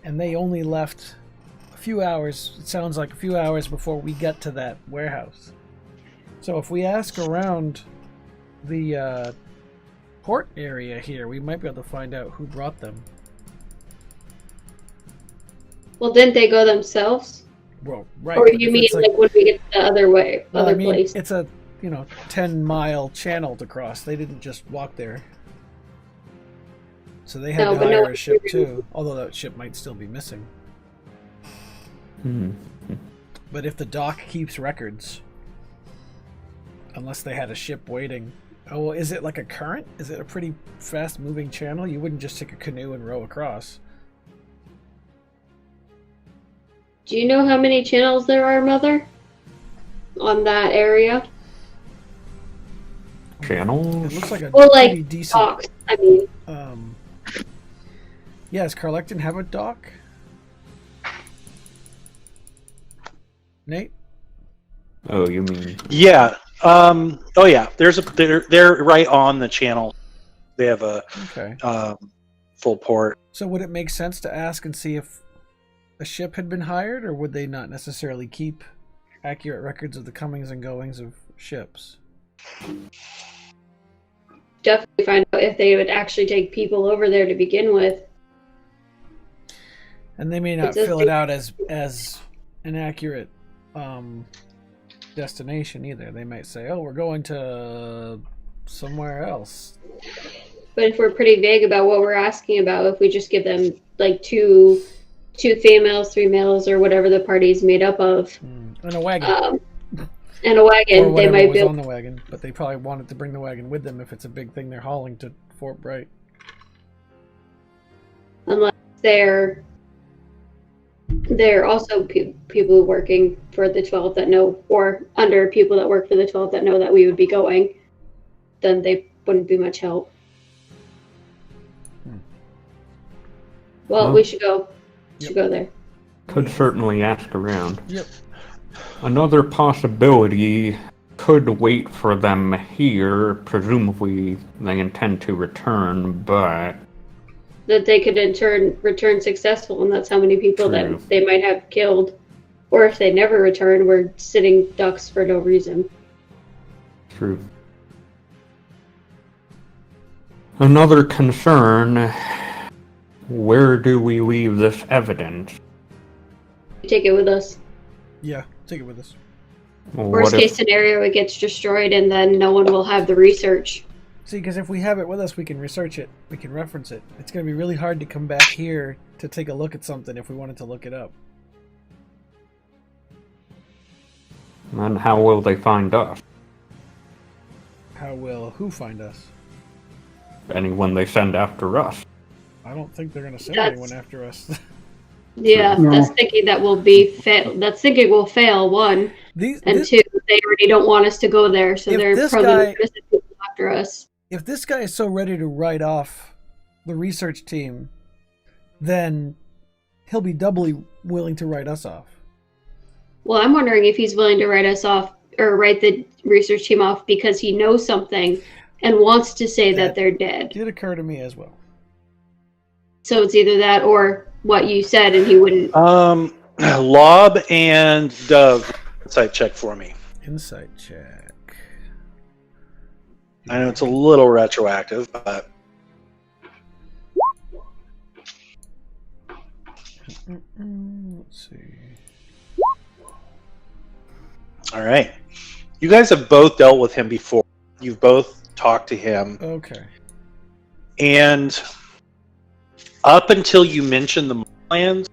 And they only left a few hours, it sounds like a few hours before we got to that warehouse. So if we ask around the port area here, we might be able to find out who brought them. Well, didn't they go themselves? Well, right. Or you mean like when we get the other way, well, other place? It's a 10-mile channel to cross. They didn't just walk there. So they had to hire a ship too, although that ship might still be missing. But if the dock keeps records, unless they had a ship waiting. Oh, well, is it like a current? Is it a pretty fast-moving channel? You wouldn't just take a canoe and row across. Do you know how many channels there are, Mother? on that area. Channels? It looks like a Well, pretty like decent. docks. I mean, Yeah, does Carlecton have a dock? Nate? Oh, you mean... Yeah. Oh yeah. They're right on the channel. They have a Okay. full port. So would it make sense to ask and see if a ship had been hired, or would they not necessarily keep accurate records of the comings and goings of ships? definitely find out if they would actually take people over there to begin with. And they may not It does fill it take- out as an accurate destination either. They might say, "Oh, we're going to somewhere else." But if we're pretty vague about what we're asking about, if we just give them like two females, 3 males, or whatever the party's made up of, And a wagon, and a or wagon, they whatever might was be on the wagon. But they probably wanted to bring the wagon with them if it's a big thing they're hauling to Fort Bright. unless they're also people working for the 12 that know, or under people that work for the 12 that know that we would be going, then they wouldn't be much help. Well, Well- we should go. Should go there. Could certainly ask around. Yep. Another possibility could wait for them here. Presumably they intend to return, but That they could in turn return successful, and that's how many people True. that they might have killed. Or if they never return, we're sitting ducks for no reason. true. Another concern, where do we leave this evidence? Take it with us. Yeah, take it with us. Worst What case if, scenario, it gets destroyed, and then no one will have the research. See, because if we have it with us, we can research it. We can reference it. It's going to be really hard to come back here to take a look at something if we wanted to look it up. then how will they find us? How will who find us? Anyone they send after us. I don't think they're going to send That's- anyone after us. Yeah, No. that's thinking that will be fail. That's thinking we'll fail. 1 These, and this, 2, they already don't want us to go there, so If they're this probably guy- going to send people after us. if this guy is so ready to write off the research team, then he'll be doubly willing to write us off. Well, I'm wondering if he's willing to write us off or write the research team off because he knows something and wants to say that That- they're dead. Did occur to me as well. So it's either that or what you said, and he wouldn't. Lob and Dove, insight check for me. Insight check. I know it's a little retroactive, but Let's see. all right. You guys have both dealt with him before. You've both talked to him, Okay. and up until you mentioned the plans,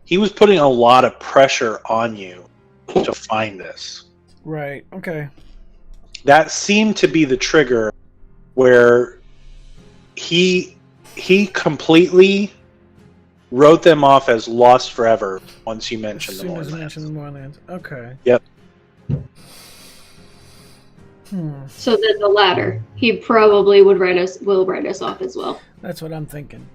he was putting a lot of pressure on you to find this. Right. Okay. That seemed to be the trigger where he completely wrote them off as lost forever once you As mentioned the soon as you Moorlands. mentioned the Moorlands. Okay. Yep. So then the latter, he probably will write us off as well. That's what I'm thinking.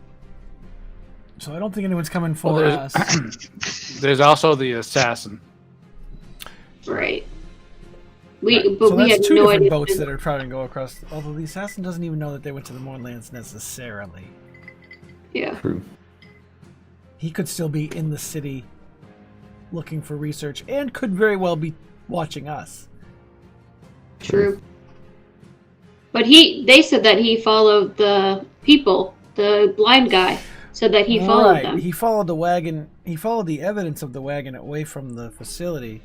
So I don't think anyone's coming for Well, us. There's also the assassin. Right. Right. But So we that's had two no different idea. boats that are trying to go across. Although the assassin doesn't even know that they went to the Moorlands necessarily. Yeah. True. He could still be in the city looking for research and could very well be watching us. True. But they said that he followed the people, the blind guy, said that he followed Right. them. He followed the wagon. He followed the evidence of the wagon away from the facility.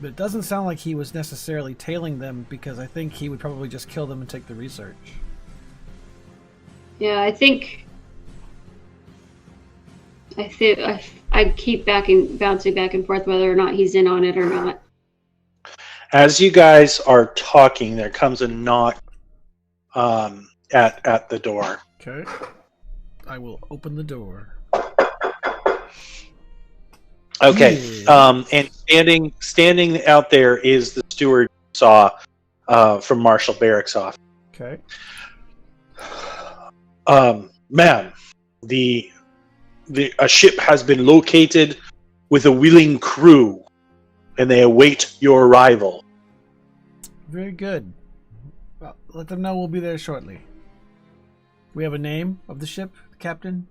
But it doesn't sound like he was necessarily tailing them, because I think he would probably just kill them and take the research. Yeah, I think I keep bouncing back and forth whether or not he's in on it or not. As you guys are talking, there comes a knock at the door. Okay. I will open the door. Okay, Yeah. and standing out there is the steward you saw from Marshal Barrick's office. Okay. Ma'am, a ship has been located with a willing crew, and they await your arrival. Very good. Well, let them know we'll be there shortly. We have a name of the ship, the captain.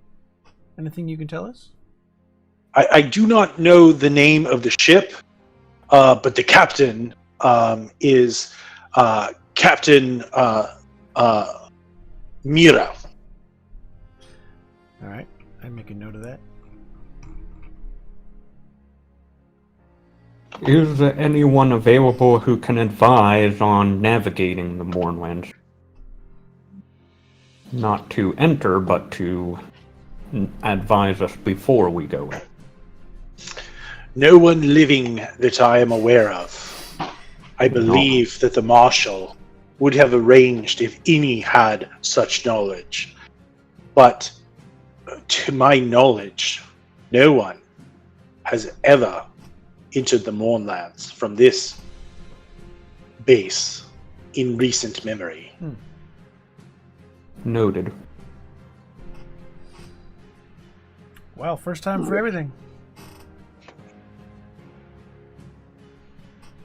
Anything you can tell us? I do not know the name of the ship, but the captain is Captain Mira. All right. I make a note of that. Is anyone available who can advise on navigating the Mournlands? Not to enter, but to advise us before we go in. No one living that I am aware of. I believe that the Marshal would have arranged if any had such knowledge. But to my knowledge, no one has ever entered the Mournlands from this base in recent memory. Noted. Well, first time for everything.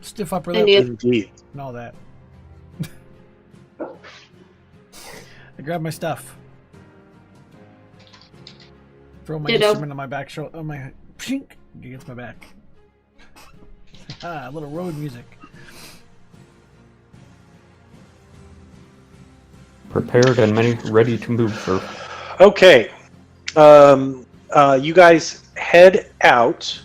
Stiff upper lip Indeed. and all that. I grab my stuff. Throw my Ditto. instrument on my back shoulder. On my pshink against my back. A little road music. Prepared and ready to move, sir. Okay. You guys head out.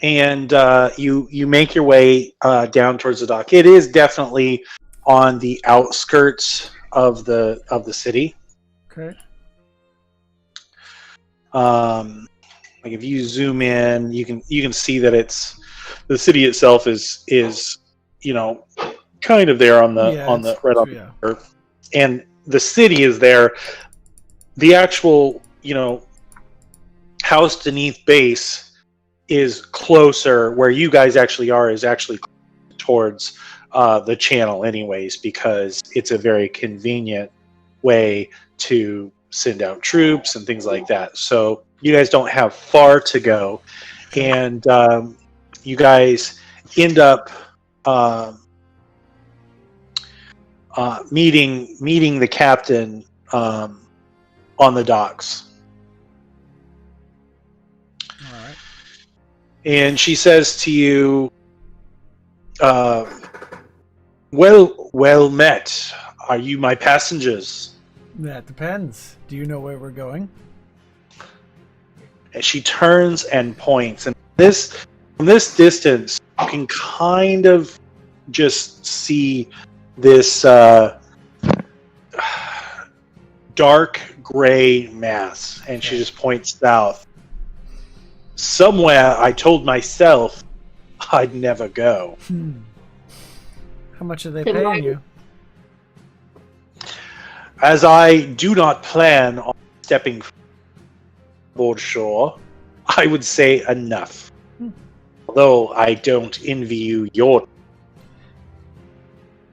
And you make your way down towards the dock. It is definitely on the outskirts of the city. Okay. Like if you zoom in, you can see that it's the city itself is kind of there on the right on the earth, and the city is there. The actual house beneath base is closer. Where you guys actually are is actually towards the channel, anyways, because it's a very convenient way to send out troops and things like that. So you guys don't have far to go, and you guys end up meeting the captain on the docks. All right. And she says to you, well met. Are you my passengers? That depends. Do you know where we're going? And she turns and points. And from this distance, you can kind of just see this dark gray mass. And she just points south. Somewhere I told myself I'd never go. How much are they paying you? As I do not plan on stepping aboard shore, I would say enough. Although I don't envy you your...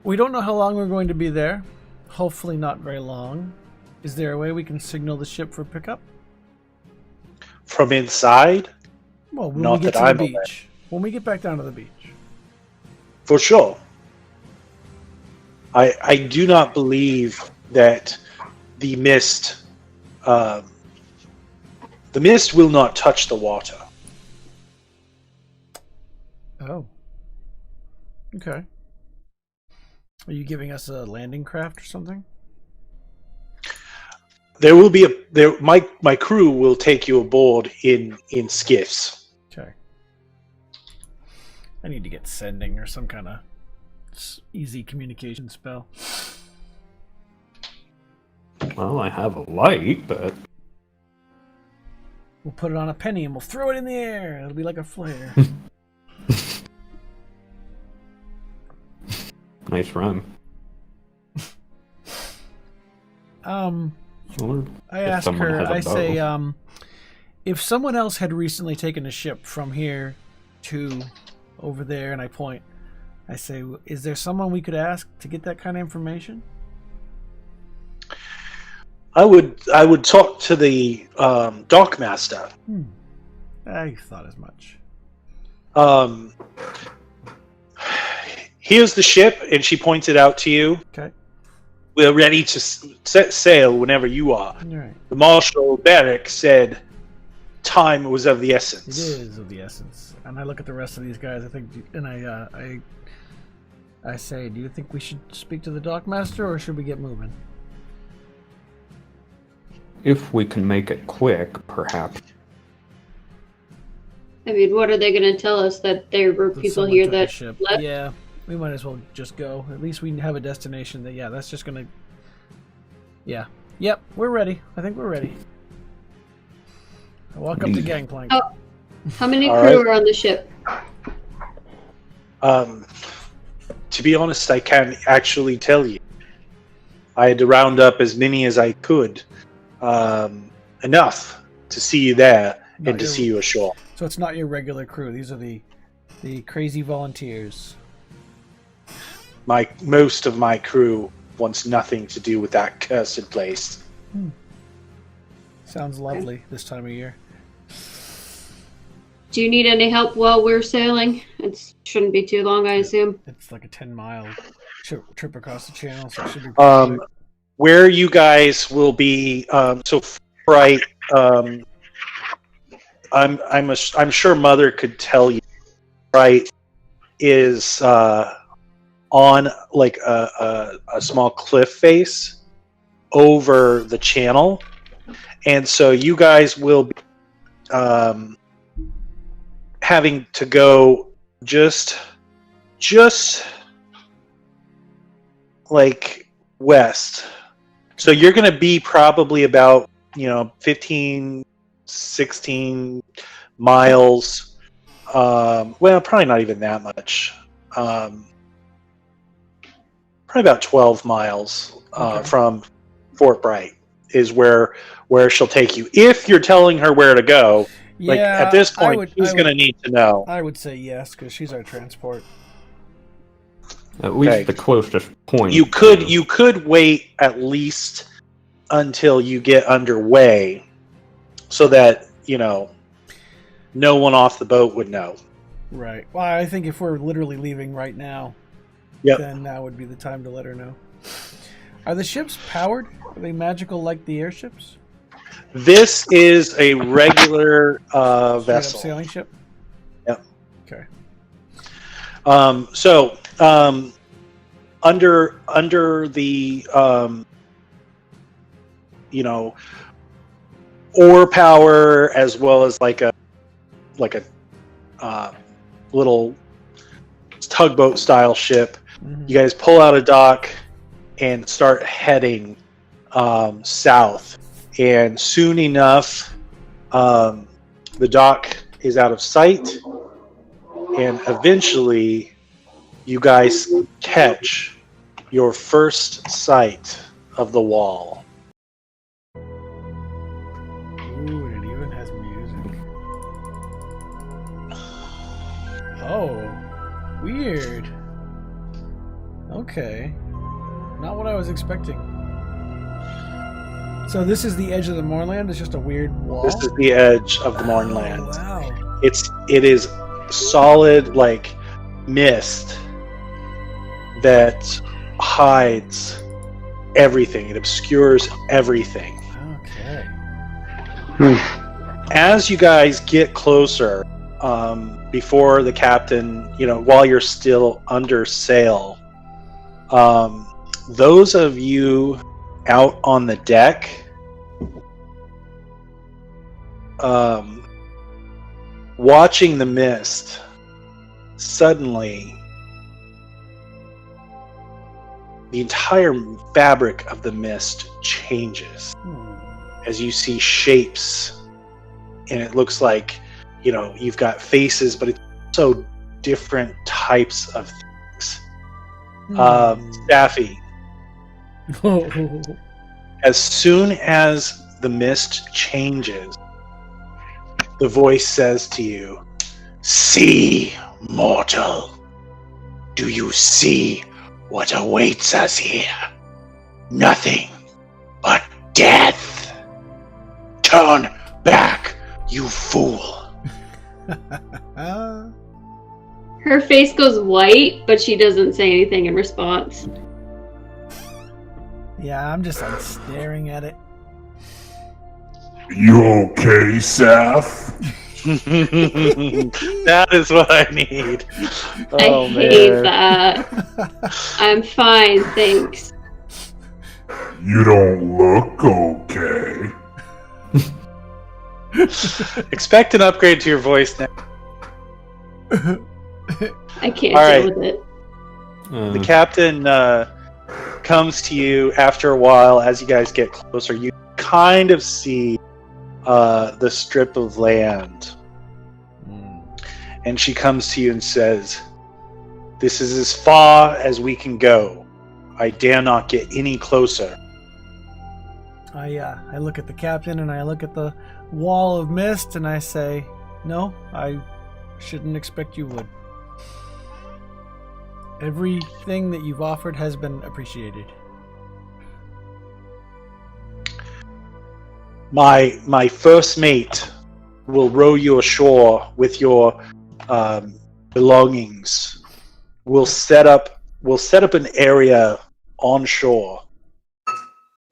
We don't know how long we're going to be there. Hopefully not very long. Is there a way we can signal the ship for pickup? From inside? Well, when Not we get that to I'm the aware. beach. When we get back down to the beach. For sure. I do not believe that the mist will not touch the water. Oh. Okay. Are you giving us a landing craft or something? There will be my crew will take you aboard in skiffs. Okay. I need to get sending or some kind of easy communication spell. Well, I have a light, but We'll put it on a penny and we'll throw it in the air. It'll be like a flare. nice rhyme. I If ask someone her, has a I say, bow. if someone else had recently taken a ship from here to over there, and I say, is there someone we could ask to get that kind of information? I would talk to the dockmaster. I thought as much. Here's the ship, and she points it out to you. Okay. We're ready to set sail whenever you are. All right. The Marshal Barrick said time was of the It essence. is of the essence. And I look at the rest of these guys. I think, and I say, do you think we should speak to the dockmaster, or should we get moving? If we can make it quick, perhaps. I mean, what are they going to tell us? That there were people Someone here took a that ship. left? Yeah, we might as well just go. At least we have a destination that, that's just gonna. Yeah. Yep, we're ready. I think we're ready. I walk up to Gangplank. Oh. How many All crew right. are on the ship? To be honest, I can't actually tell you. I had to round up as many as I could. Enough to see you there and to see you ashore. So it's not your regular crew. These are the crazy volunteers. Most of my crew wants nothing to do with that cursed place. Sounds lovely this time of year. Do you need any help while we're sailing? It shouldn't be too long, I assume. It's like a 10-mile trip across the channel, so it should be Um, where you guys will be, so right. I'm sure Mother could tell you. Right, is on like a small cliff face over the channel, and so you guys will be having to go just like west. So you're going to be probably about 15, 16 miles. Well, probably not even that much. Probably about 12 miles Okay. from Fort Bright is where she'll take you. If you're telling her where to go, like at this point, she's going to need to know. I would say yes, because she's our transport. At least Okay. the closest point. You could wait at least until you get underway, so that no one off the boat would know. Right. Well, I think if we're literally leaving right now, Yep. then now would be the time to let her know. Are the ships powered? Are they magical like the airships? This is a regular Straight up vessel. sailing ship? Yep. Okay. So under the oar power, as well as like a little tugboat style ship, Mhm. you guys pull out a dock and start heading south, and soon enough the dock is out of sight, and eventually you guys catch your first sight of the wall. Ooh, and it even has music. Oh, weird. Okay. Not what I was expecting. So this is the edge of the Moorland? It's just a weird wall? This is the edge of the Mournland. Wow. It is solid like mist that hides everything. It obscures everything. Okay. As you guys get closer, before the captain, while you're still under sail, those of you out on the deck, watching the mist, suddenly the entire fabric of the mist changes as you see shapes, and it looks like you've got faces, but it's also different types of things. Staffy, as soon as the mist changes, the voice says to you, "See, mortal. Do you see what awaits us here? Nothing but death. Turn back, you fool." Her face goes white, but she doesn't say anything in response. Yeah, I'm just like staring at it. You okay, Seth? That is what I need. Oh, I hate man. that. I'm fine, thanks. You don't look okay. Expect an upgrade to your voice now. I can't All deal right. with it. The captain comes to you after a while. As you guys get closer, you kind of see the strip of land. And she comes to you and says, "This is as far as we can go. I dare not get any closer." I look at the captain and I look at the wall of mist and I say, "No, I shouldn't expect you would. Everything that you've offered has been appreciated." My first mate will row you ashore with your belongings. We'll set up an area on shore,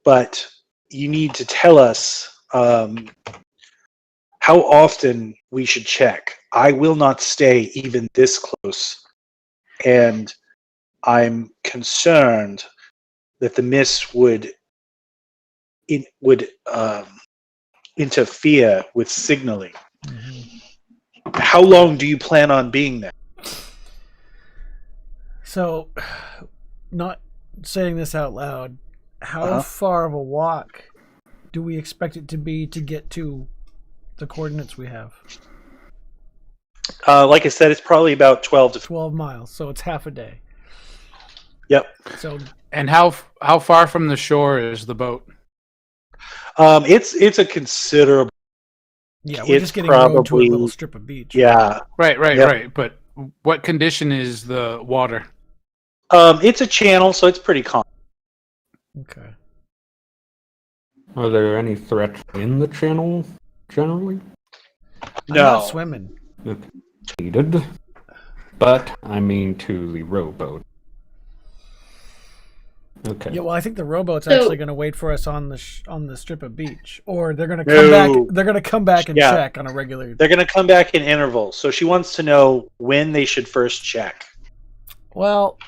but you need to tell us how often we should check. I will not stay even this close, and I'm concerned that the mist would interfere with signaling. How long do you plan on being there? So, not saying this out loud, how far of a walk do we expect it to be to get to the coordinates we have? Like I said, it's probably about 12 to 12 miles, so it's half a day. Yep. So, And how far from the shore is the boat? It's a considerable. yeah, we're It's just getting rowed to a probably- little strip of beach. Yeah. Right. Yep. But what condition is the water? It's a channel, so it's pretty calm. Okay. Are there any threats in the channel generally? I'm No. not swimming. Needed. But I mean to the rowboat. Okay. Yeah, well, I think the rowboat's So- actually going to wait for us on the strip of beach, or they're going to come back. No. They're going to come back and Yeah. check on a regular. They're going to come back in intervals, so she wants to know when they should first check. Well,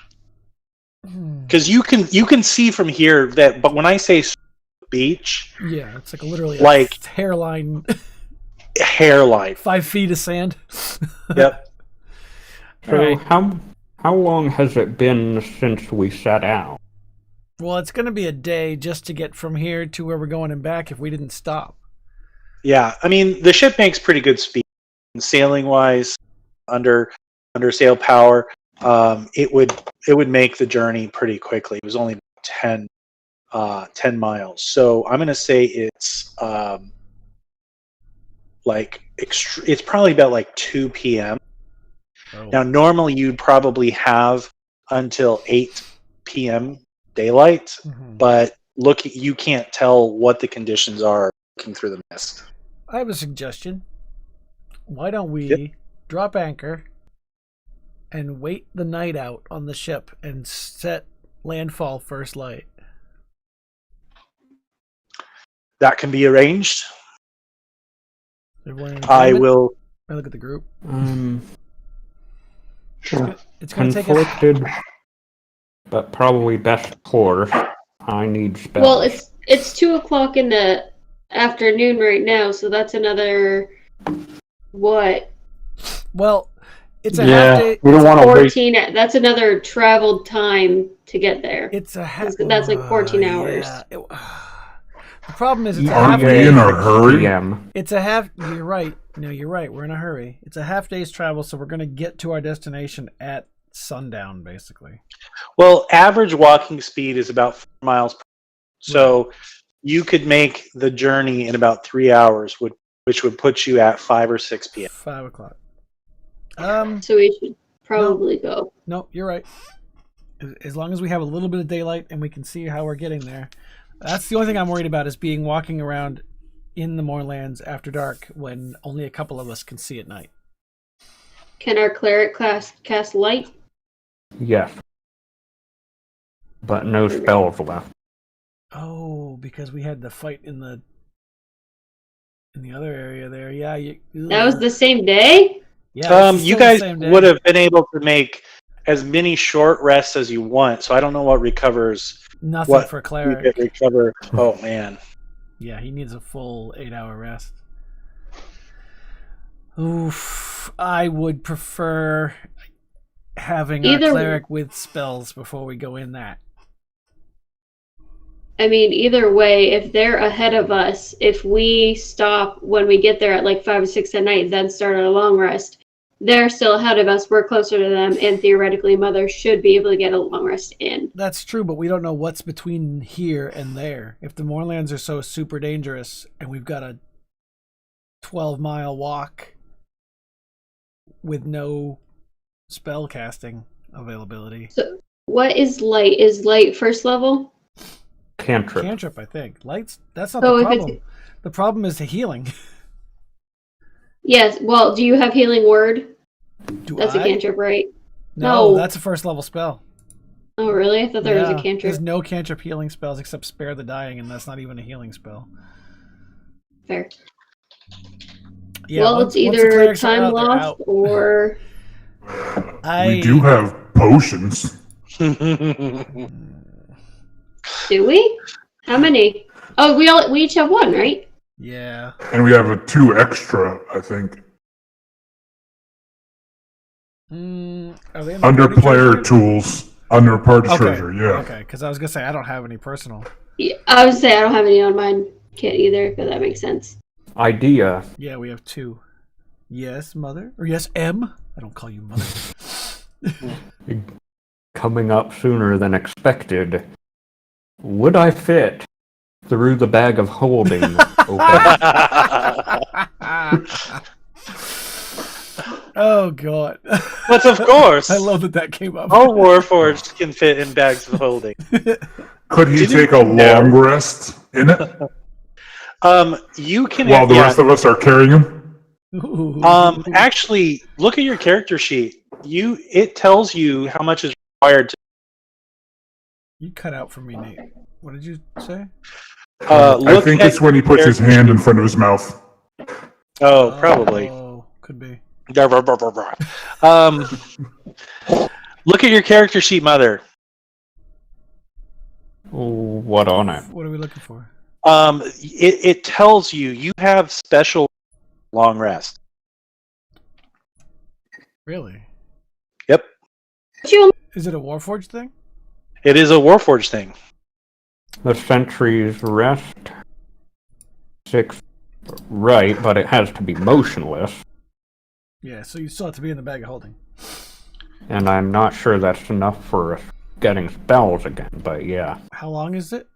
Because you can see from here that, but when I say beach, yeah, it's like literally Like- a hairline, hairline. 5 feet of sand. Yep. So Alright. how long has it been since we set out? Well, it's going to be a day just to get from here to where we're going and back if we didn't stop. Yeah, I mean the ship makes pretty good speed, sailing wise, under sail power. It would make the journey pretty quickly. It was only 10 miles, so I'm gonna say it's it's probably about like 2 p.m. Oh. Now normally you'd probably have until 8 p.m. daylight, Mhm. but look, you can't tell what the conditions are looking through the mist. I have a suggestion. Why don't we Yep. drop anchor and wait the night out on the ship and set landfall first light? That can be arranged. Everyone in I agreement? will. I look at the group. Sure. It's going to take us. Conflicted, but probably best course. I need spells. Well, it's 2:00 in the afternoon right now, so that's another what? Well, it's a Yeah, half day. we don't want to waste. 14. That's another traveled time to get there. It's a half. That's like 14 hours. The problem is it's a Are half we day. in a hurry? PM. It's a half. You're right. No, you're right. We're in a hurry. It's a half day's travel, so we're going to get to our destination at sundown, basically. Well, average walking speed is about 4 miles per hour. So you could make the journey in about 3 hours, which would put you at 5 or 6 p.m. 5 o'clock. So we should probably go. No, you're right. As long as we have a little bit of daylight and we can see how we're getting there. That's the only thing I'm worried about is walking around in the Moorlands after dark when only a couple of us can see at night. Can our cleric cast light? Yes. But no spells left. Oh, because we had the fight in the other area there. Yeah, That was the same day? Yeah, You guys would have been able to make as many short rests as you want, so I don't know what recovers. nothing What for you cleric. get recover. Oh man. Yeah, he needs a full 8-hour rest. Oof. I would prefer having our Either- cleric with spells before we go in that. I mean, either way, if they're ahead of us, if we stop when we get there at like 5 or 6 at night, then start our long rest, they're still ahead of us, we're closer to them, and theoretically Mother should be able to get a long rest in. That's true, but we don't know what's between here and there. If the Moorlands are so super dangerous and we've got a 12-mile walk with no spell casting availability. So what is light? Is light first level? Cantrip. Cantrip, I think. Lights, that's not Oh, the if it's- problem. The problem is the healing. Yes, well, do you have healing word? Do That's a I? cantrip, right? No, No. that's a first level spell. Oh, really? I thought there was a Yeah, cantrip. There's no cantrip healing spells except Spare the Dying, and that's not even a healing spell. Fair. Yeah, well, once- it's once the either clerics are time out, they're lost out. or We do have potions. do we? How many? Oh, we each have one, right? Yeah. And we have 2 extra, I think. Are they in the Under party player treasure? tools. Under party Okay. treasure, yeah. Okay, because I was gonna say I don't have any personal. Yeah, I would say I don't have any on mine kit either, but that makes sense. Idea. Yeah, we have 2. Yes, mother, or yes, M. I don't call you mother. Coming up sooner than expected. Would I fit through the bag of holding? Oh god. But of course. I love that came up. All Warforged can fit in bags of holding. Could he Did you- take a long rest in it You can while the yeah. rest of us are carrying him? Ooh. Actually, look at your character sheet. It tells you how much is required to. You cut out for me, Nate. What did you say? I Look think at it's when he puts his hand in front of his mouth. Oh, probably. Oh, could be. Look at your character sheet, Mother. What on it? What are we looking for? It tells you have special long rest. Really? Yep, Is it a Warforged thing? it is a Warforged thing. The sentry's rest. 6. Right, but it has to be motionless. Yeah, so you still have to be in the bag of holding. And I'm not sure that's enough for us getting spells again, but yeah. How long is it?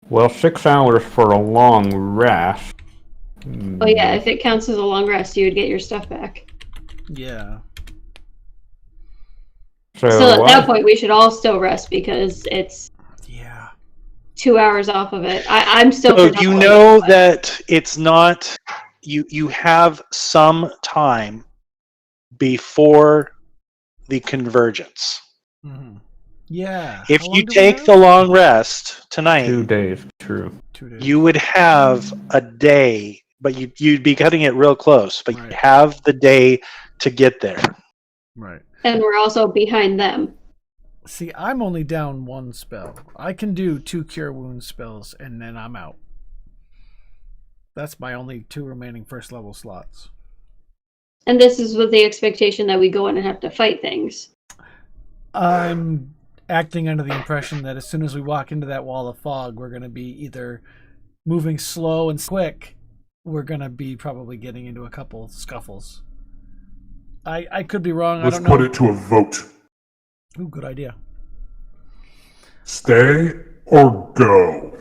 Well, 6 hours for a long rest. Oh yeah, if it counts as a long rest, you would get your stuff back. Yeah. So, So at that point, we should all still rest because it's Yeah. 2 hours off of it. I'm still. So for you double know it, but- that it's not. You have some time before the convergence. Mm-hmm. Yeah. If How long you do we take have? the long rest tonight, 2 days, true. 2 days. you would have a day, but you'd be cutting it real close. But Right. you'd have the day to get there. Right. And we're also behind them. See, I'm only down 1 spell. I can do 2 cure wounds spells, and then I'm out. That's my only 2 remaining first level slots. And this is with the expectation that we go in and have to fight things. I'm acting under the impression that as soon as we walk into that wall of fog, we're going to be either moving slow and quick, we're going to be probably getting into a couple scuffles. I could be wrong. Let's I don't know. put it to a vote. Ooh, good idea. Stay or go?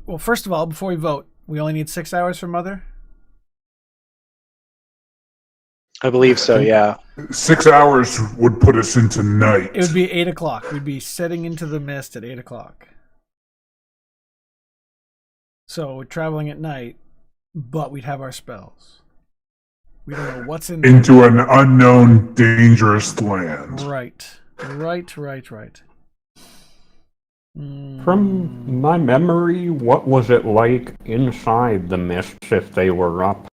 Well, first of all, before we vote, we only need 6 hours for Mother. I believe so, yeah. 6 hours would put us into night. It would be 8 o'clock. We'd be setting into the mist at 8 o'clock. So we're traveling at night, but we'd have our spells. We don't know what's in there. Into an unknown, dangerous land. Right. From my memory, what was it like inside the mists if they were up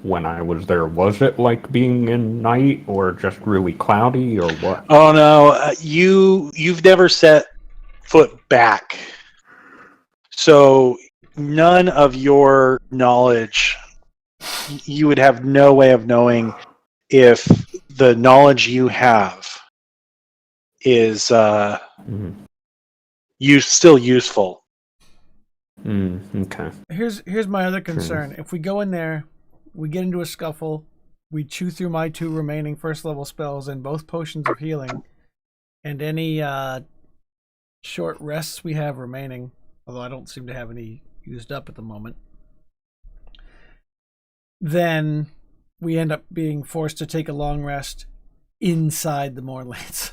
when I was there? Was it like being in night or just really cloudy or what? Oh no, you've never set foot back, so none of your knowledge. You would have no way of knowing if the knowledge you have is still useful. Okay. Here's my other concern. If we go in there, we get into a scuffle, we chew through my 2 remaining first level spells and both potions of healing, and any short rests we have remaining, although I don't seem to have any used up at the moment, then we end up being forced to take a long rest inside the Moorlands.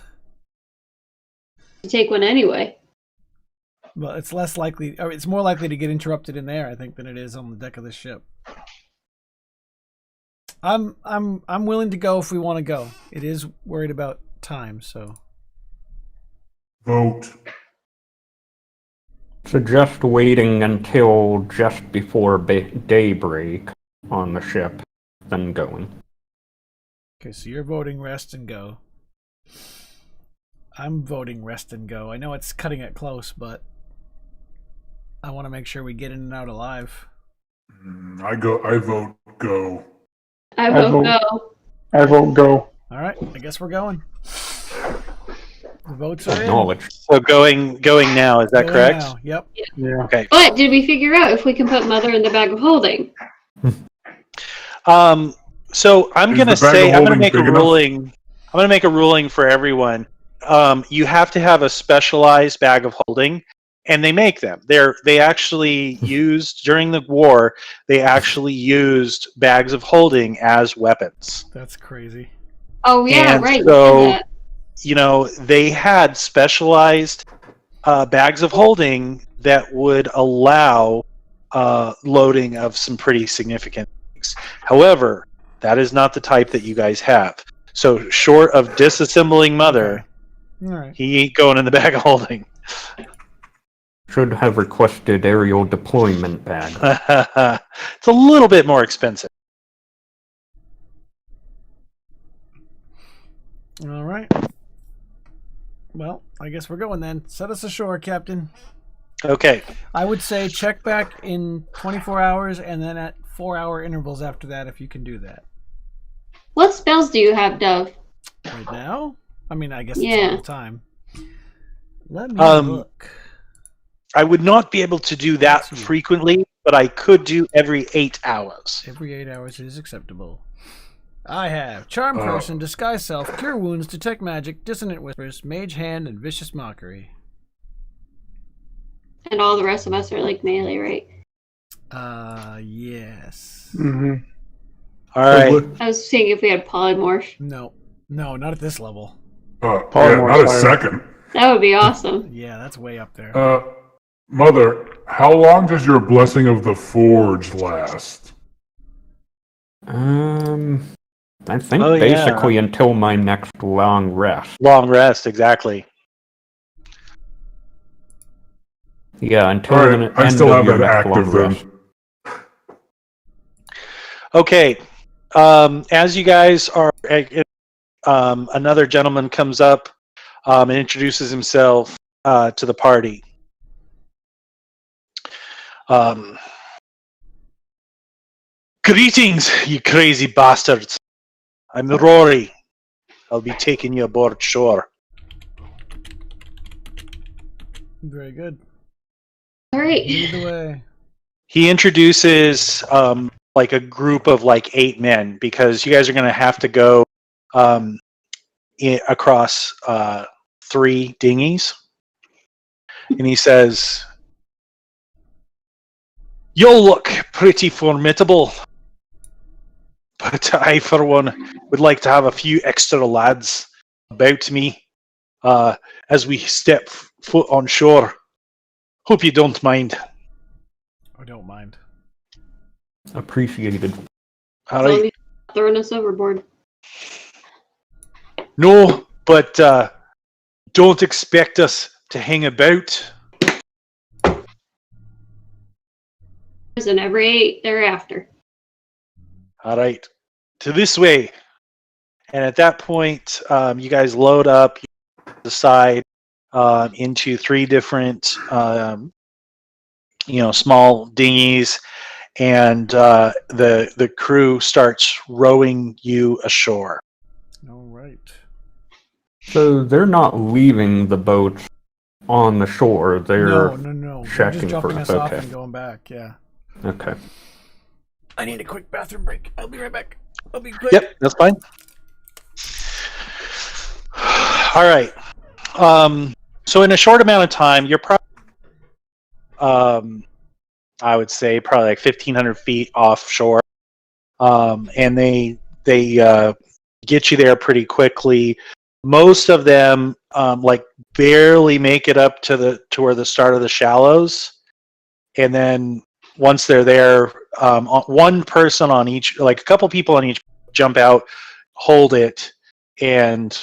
You take one anyway. Well, it's less likely, or it's more likely to get interrupted in there, I think, than it is on the deck of this ship. I'm willing to go if we want to go. It is worried about time, so. Vote. Suggest waiting until just before daybreak on the ship, then going. Okay, so you're voting rest and go. I'm voting rest and go. I know it's cutting it close, but I want to make sure we get in and out alive. I vote go. I vote vote go. go. I vote go. All right, I guess we're going. The votes are in. Knowledge. So going now, is that Going correct? now. Yep. Yeah. Okay. But did we figure out if we can put Mother in the bag of holding? So I'm Is gonna the bag say of I'm gonna holding make a big enough? ruling. I'm gonna make a ruling for everyone. You have to have a specialized bag of holding, and they make them. They actually used during the war. They actually used bags of holding as weapons. That's crazy. Oh yeah, And right. you so- said that. You know, they had specialized bags of holding that would allow loading of some pretty significant things. However, that is not the type that you guys have. So short of disassembling Mother, All right. he ain't going in the bag of holding. Should have requested aerial deployment bag. It's a little bit more expensive. All right. Well, I guess we're going then. Set us ashore, Captain. Okay. I would say check back in 24 hours and then at 4-hour intervals after that if you can do that. What spells do you have, Dove? Right now? I mean, I guess it's Yeah. all the time. Let me look. I would not be able to do that Let's see. frequently, but I could do every 8 hours. Every 8 hours is acceptable. I have Charm Person, Disguise Self, Cure Wounds, Detect Magic, Dissonant Whispers, Mage Hand, and Vicious Mockery. And all the rest of us are like melee, right? Yes. Mm-hmm. All right. I was seeing if we had polymorph. No, not at this level. Polymorph Not a fire. second. That would be awesome. Yeah, that's way up there. Mother, how long does your blessing of the forge last? I think Oh, yeah. basically until my next long rest. Long rest, exactly. Yeah, until All the right, I end still of have your that next long active rest. then. Okay. As you guys are, another gentleman comes up and introduces himself to the party. Greetings, you crazy bastards. I'm Rory. I'll be taking you aboard shore. Very good. All right. Lead the way. He introduces like a group of like 8 men because you guys are going to have to go across 3 dinghies. And he says, You'll look pretty formidable. But I, for one, would like to have a few extra lads about me as we step foot on shore. Hope you don't mind. I don't mind. Appreciated. All So right. you're throwing us overboard. No, but don't expect us to hang about. And every 8 thereafter. All right. To this way. And at that point, you guys load up, you decide into 3 different, small dinghies, and the crew starts rowing you ashore. All right. So they're not leaving the boat on the shore. They're No. They're checking just jumping for us off okay. and going back. Yeah. Okay. I need a quick bathroom break. I'll be right back. I'll be quick. Yep, that's fine. All right. So in a short amount of time, you're probably, I would say, probably like 1,500 feet offshore, and they get you there pretty quickly. Most of them barely make it up to where the start of the shallows, and then once they're there, one person on each, like a couple people on each, jump out, hold it, and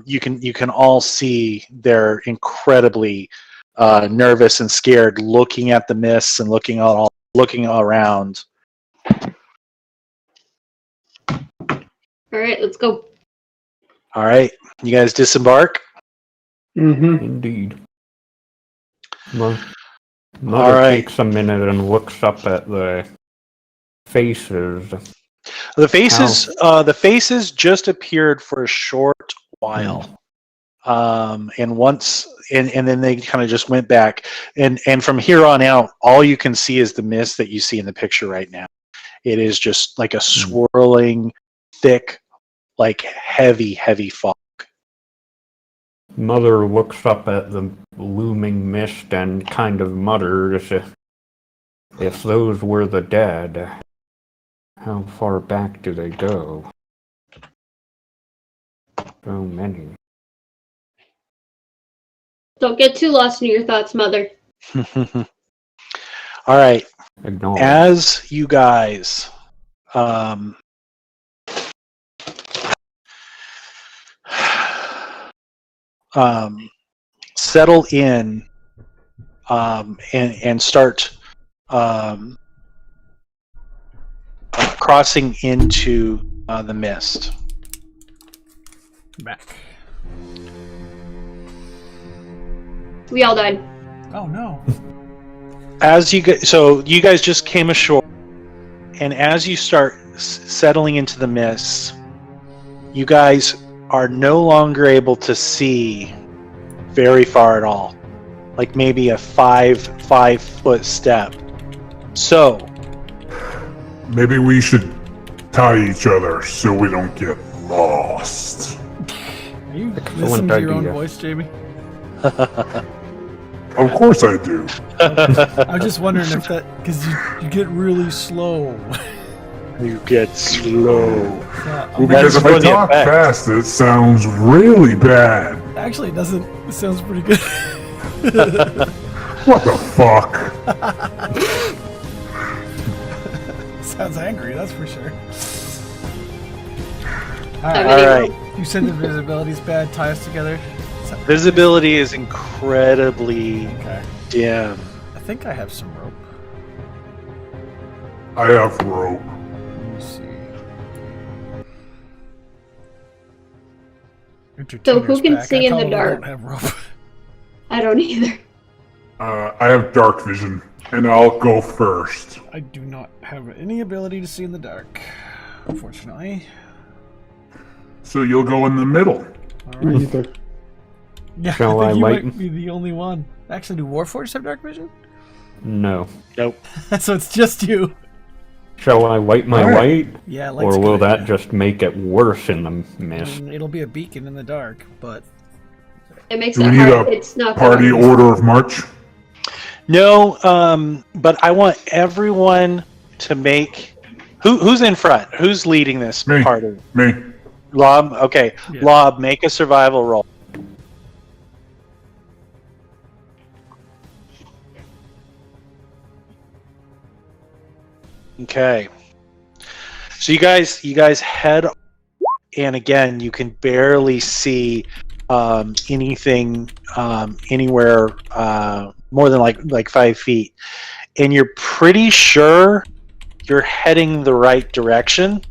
you can all see they're incredibly nervous and scared, looking at the mists and looking all around. All right, let's go. All right, you guys disembark. Mm-hmm. Indeed. Mother All right. takes a minute and looks up at the faces. The faces just appeared for a short while, and once, and then they kind of just went back, and from here on out, all you can see is the mist that you see in the picture right now. It is just like a swirling, thick, like heavy fog. Mother looks up at the looming mist and kind of mutters, if those were the dead, how far back do they go? So many. Don't get too lost in your thoughts, Mother. All right. Acknowledge. As you guys settle in and start crossing into the mist. Back. We all died. Oh no. As you you guys just came ashore, and as you start settling into the mist, you guys are no longer able to see very far at all, like maybe a 5-foot step. So Maybe we should tie each other so we don't get lost. Are you Excellent listening to your own idea. voice, Jamie? Of course I do. I was just wondering if that, because you get really slow. you get slow. Well, because if I for the talk effect. fast, it sounds really bad. Actually, it doesn't. It sounds pretty good. What the fuck? Sounds angry, that's for sure. I Alright, mean, All right. you said the visibility's bad, tie us together. Visibility is incredibly Okay. dim. I think I have some rope. I have rope. Let me see. So who Entertainer's can back. see I in the probably dark? don't have rope. I don't either. I have dark vision, and I'll go first. I do not have any ability to see in the dark, unfortunately. So you'll go in the middle. Me either. Yeah, Shall I I think you light? might be the only one. Actually, do Warforged have dark vision? No. Nope. So it's just you. Shall I light my Alright. light? Yeah, Or will that just make it worse in the mist? It'll be a beacon in the dark, but It makes Do it we need hard. a It's not Party gonna- order of march. No, but I want everyone to make. Who's in front? Who's leading this Me. party? Me. Lob. Okay, Yeah. Lob, make a survival roll. Okay. So you guys head, and again, you can barely see anything anywhere more than like 5 feet, and you're pretty sure you're heading the right direction,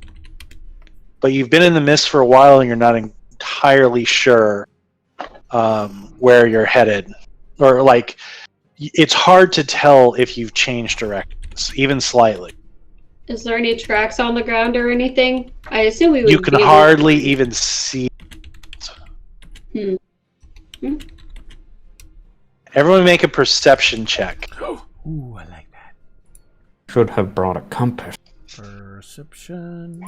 but you've been in the mist for a while and you're not entirely sure where you're headed, or like it's hard to tell if you've changed directions even slightly. Is there any tracks on the ground or anything? I assume we would. You can be able- hardly even see. Hmm. Hmm. Everyone make a perception check. Ooh, I like that. Should have brought a compass. Perception.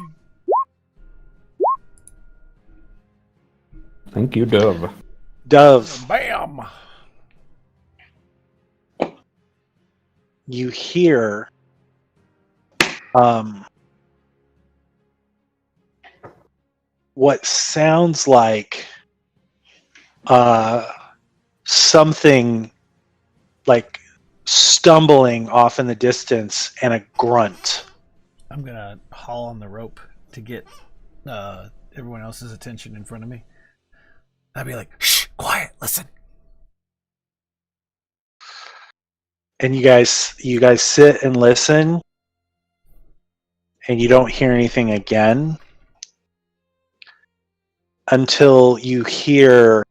Thank you, Dove. Dove, Bam! you hear what sounds like something like stumbling off in the distance and a grunt. I'm gonna haul on the rope to get everyone else's attention in front of me. I'd be like, shh, quiet, listen. And you guys sit and listen, and you don't hear anything again until you hear,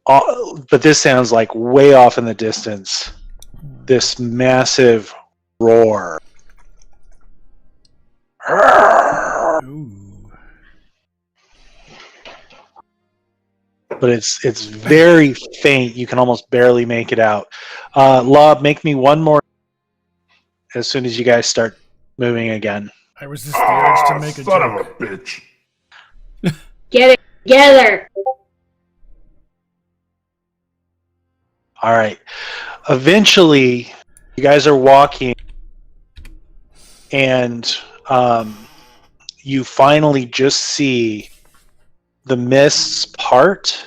but this sounds like way off in the distance, this massive roar. Ooh. But it's very faint. You can almost barely make it out. Lob, make me one more as soon as you guys start moving again. I resist the urge to Ah, make a son joke. of a bitch. Get it together. All right. Eventually, you guys are walking, and you finally just see the mists part,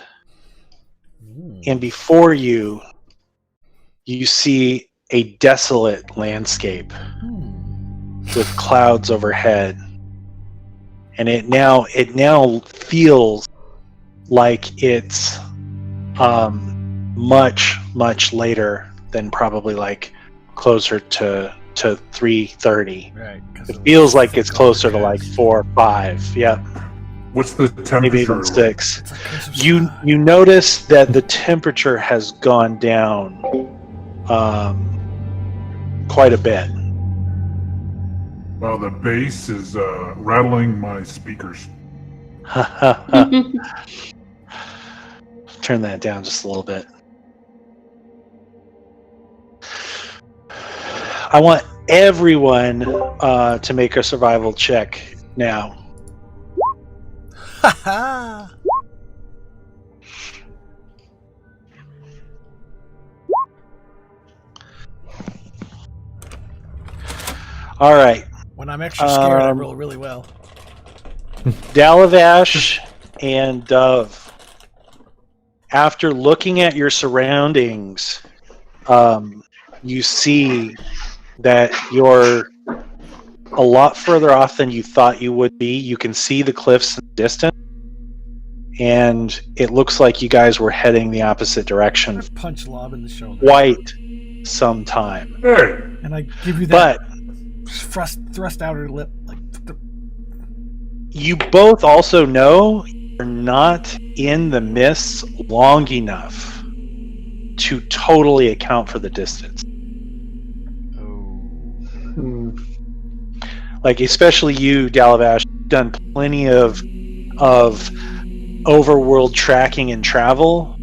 and before you, you see a desolate landscape with clouds overhead, and it now feels like it's much later than probably like closer to 3:30. Right. It feels like it's closer to like 4 or 5. Yep, What's the temperature? maybe even 6. It's like Curse of You Strahd. you notice that the temperature has gone down quite a bit. Well, the bass is rattling my speakers. Turn that down just a little bit. I want everyone to make a survival check now. Ha ha! All right. When I'm extra scared, I Um, roll really well. Dalavash and Dove, after looking at your surroundings, you see that you're a lot further off than you thought you would be. You can see the cliffs in the distance, and it looks like you guys were heading the opposite direction for Punch Lob in the shoulder. quite some time. Hey, And I give you that But thrust outer lip. Like, you both also know you're not in the mists long enough to totally account for the distance. Hmm. Like, especially you, Dalavash, done plenty of overworld tracking and travel,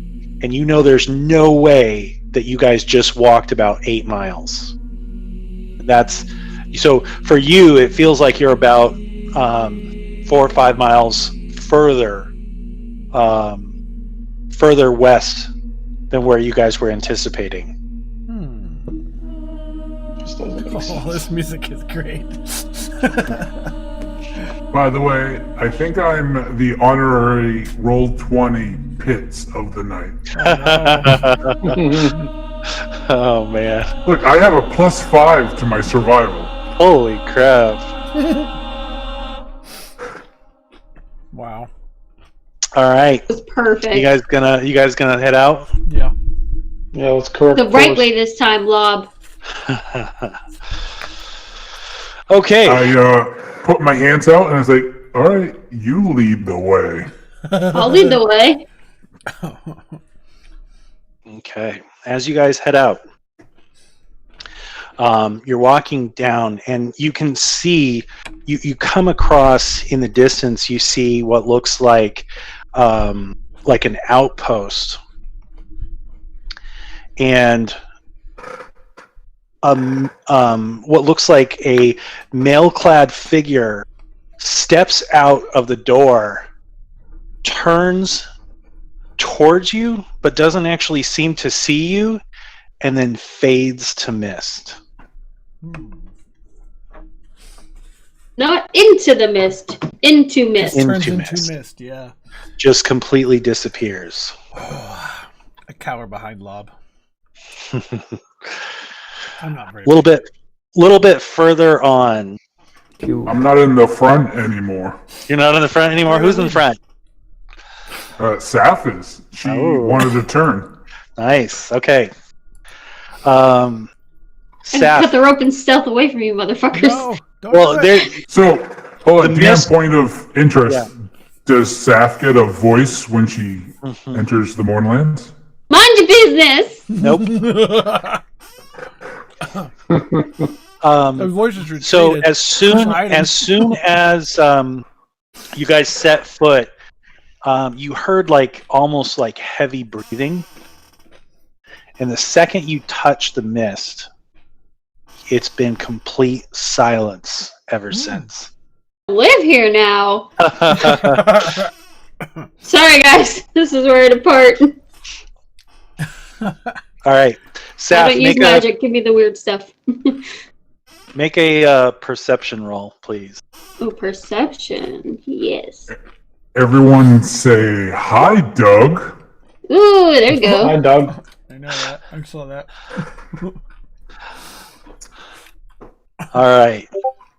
and you know there's no way that you guys just walked about 8 miles. That's so for you. It feels like you're about 4 or 5 miles further west than where you guys were anticipating. Just doesn't make Oh, sense. this music is great. By the way, I think I'm the honorary Roll20 Pits of the night. Oh man! Look, I have a +5 to my survival. Holy crap! Wow. All right, It was perfect. you guys gonna head out? Yeah. Yeah, let's correct The right course. way this time, Lob. Okay. I put my hands out and I was like, all right, you lead the way. I'll lead the way. Okay. As you guys head out, you're walking down, and you can see you come across in the distance. You see what looks like an outpost, and what looks like a mail-clad figure steps out of the door, turns towards you, but doesn't actually seem to see you, and then fades to mist. Not into the mist. Into mist. Into Turns into mist. mist, yeah. Just completely disappears. I cower behind Lob. I'm not very Little bit further on. I'm not in the front anymore. You're not in the front anymore. Who's in front? Saf is. She Oh. wanted to turn. Nice. Okay. And Saf. cut the rope and stealth away from you, motherfuckers. No, don't Well, do there. it. So, hold on, The DM mist- point of interest. Yeah. Does Saf get a voice when she enters the Mornlands? Mind your business. Nope. The voice is retreated. So as soon Hiding. as you guys set foot, you heard almost like heavy breathing, and the second you touch the mist, it's been complete silence ever since. I live here now. Sorry, guys. This is where I depart. All right, I Saf, don't use magic. Give me the weird stuff. make a perception roll, please. Oh, perception. Yes. Everyone say hi, Doug. Ooh, there you Hi, go. Doug. I know that. I saw that. All right.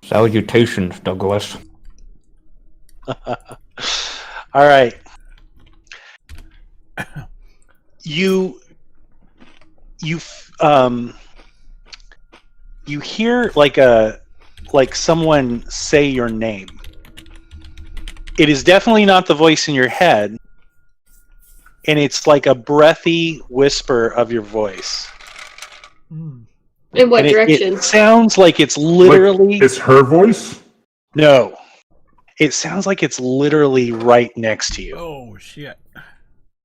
Salutations, Douglas. All right. You hear like someone say your name. It is definitely not the voice in your head, and it's like a breathy whisper of your voice. In what And direction? it sounds like it's literally It's her voice? no. It sounds like it's literally right next to you. Oh shit.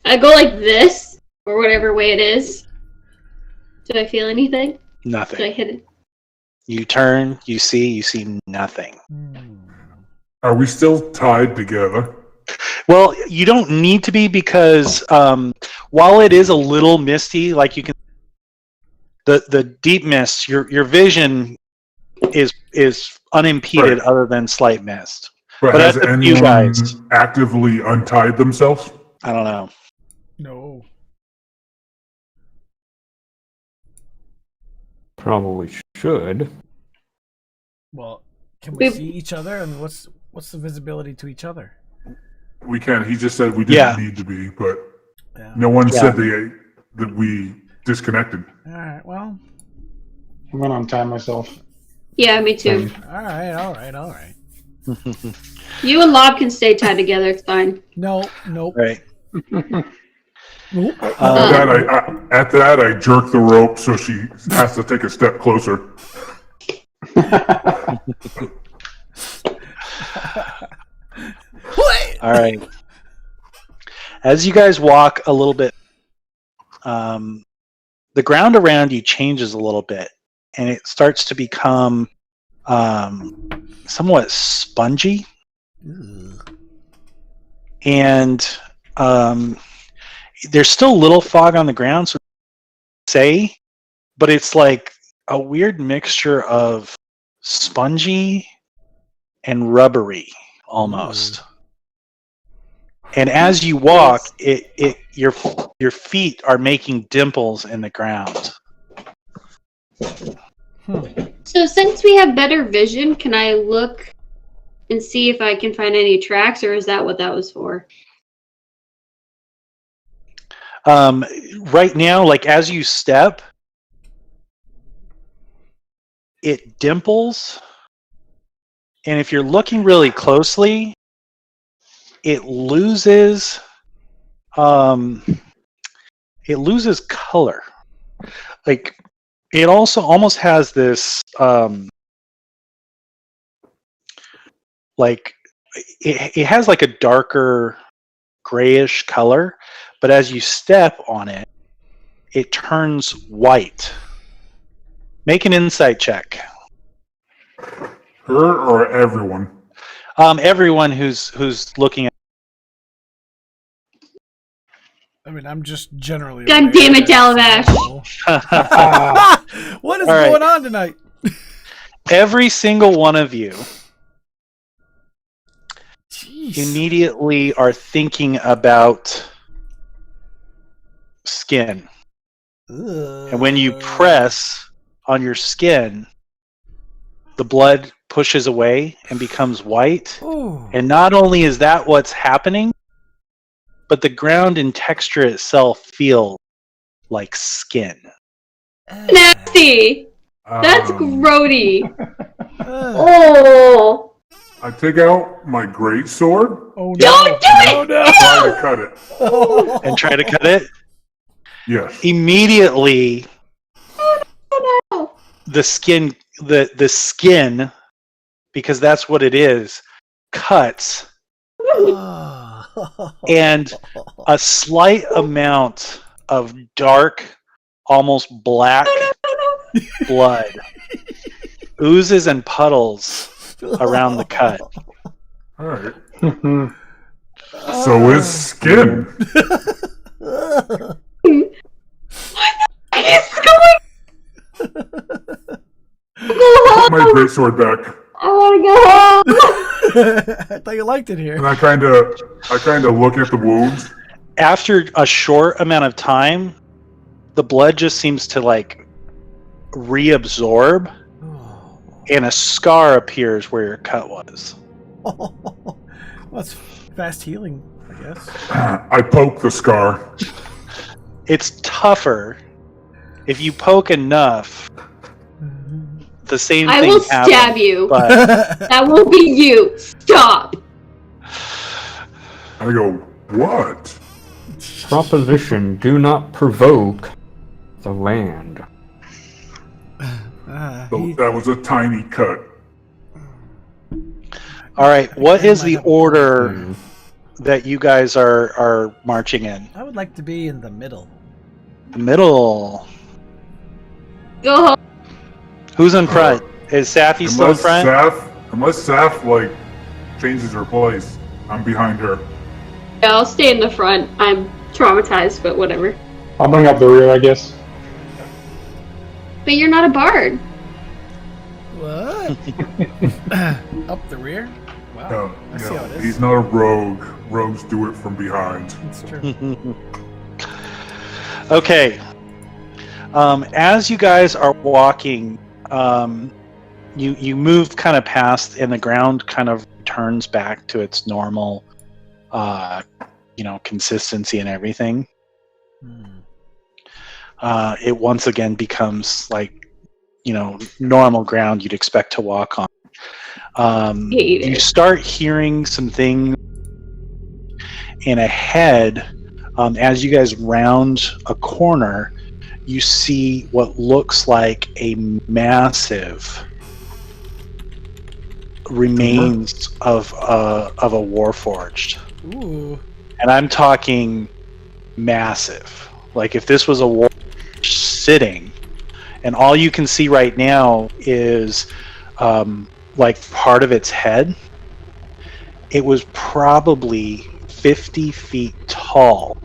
I go like this, or whatever way it is. Did I feel anything? Did I Nothing. hit it? You turn, you see nothing. Are we still tied together? Well, you don't need to be because while it is a little misty, like you can, the deep mist, your vision is unimpeded, Right. other than slight mist. But But has that's up to you anyone guys. actively untied themselves? I don't know. No. Probably should. Well, can we We- see each other? And what's the visibility to each other? We can. He just said we didn't Yeah. need to be, but Yeah. no one Yeah. said that we disconnected. All right. Well. I'm gonna untie myself. Yeah, me too. All right. You and Lob can stay tied together. It's fine. No. Nope. Right. Nope. At that, I jerk the rope so she has to take a step closer. All right. As you guys walk a little bit, the ground around you changes a little bit, and it starts to become somewhat spongy. And there's still a little fog on the ground, so say, but it's like a weird mixture of spongy and rubbery almost. And as you walk, your feet are making dimples in the ground. So since we have better vision, can I look and see if I can find any tracks, or is that what that was for? Right now, like as you step, it dimples, and if you're looking really closely, it loses color. Like it also almost has this like it has like a darker grayish color, but as you step on it, it turns white. Make an insight check. Her or everyone? Everyone who's looking at. I mean, I'm just generally. God aware damn it, that Dalabash. What is All right. going on tonight? Every single one of you Jeez. immediately are thinking about skin. And when you press on your skin, the blood pushes away and becomes white. Ooh. And not only is that what's happening, but the ground and texture itself feel like skin. Nasty! That's grody. Oh. Oh! I take out my great sword, Oh no! Don't do it! Oh no! try to cut it. And try to cut it. Yes. Immediately, No. the skin, the skin, because that's what it is, cuts, and a slight amount of dark, almost black blood oozes and puddles around the cut. All right. So is skin. He's going. Put my great sword back, I want to go home. I thought you liked it and here. I kind of look at the wounds. After a short amount of time, the blood just seems to like reabsorb, and a scar appears where your cut was. Well, that's fast healing, I guess. I poke the scar. It's tougher. If you poke enough, the same I thing will happens. stab you. But That will be you. Stop. I go, what? Proposition: do not provoke the land. That was a tiny cut. all right, what is the order that you guys are marching in? I would like to be in the middle. The middle. Go home. Who's in front? Is Safi still in front? Unless Saf like changes her place, I'm behind her. Yeah, I'll stay in the front. I'm traumatized, but whatever. I'll bring up the rear, I guess. But you're not a bard. What? Up the rear? Wow. I see how it is. He's not a rogue. Rogues do it from behind. It's true. Okay. As you guys are walking, you move kind of past, and the ground kind of returns back to its normal, consistency and everything. It once again becomes like, normal ground you'd expect to walk on. Hate You it. start hearing some things, and ahead, as you guys round a corner, you see what looks like a massive remains of a warforged. Ooh. And I'm talking massive. Like if this was a war sitting, and all you can see right now is like part of its head. It was probably 50 feet tall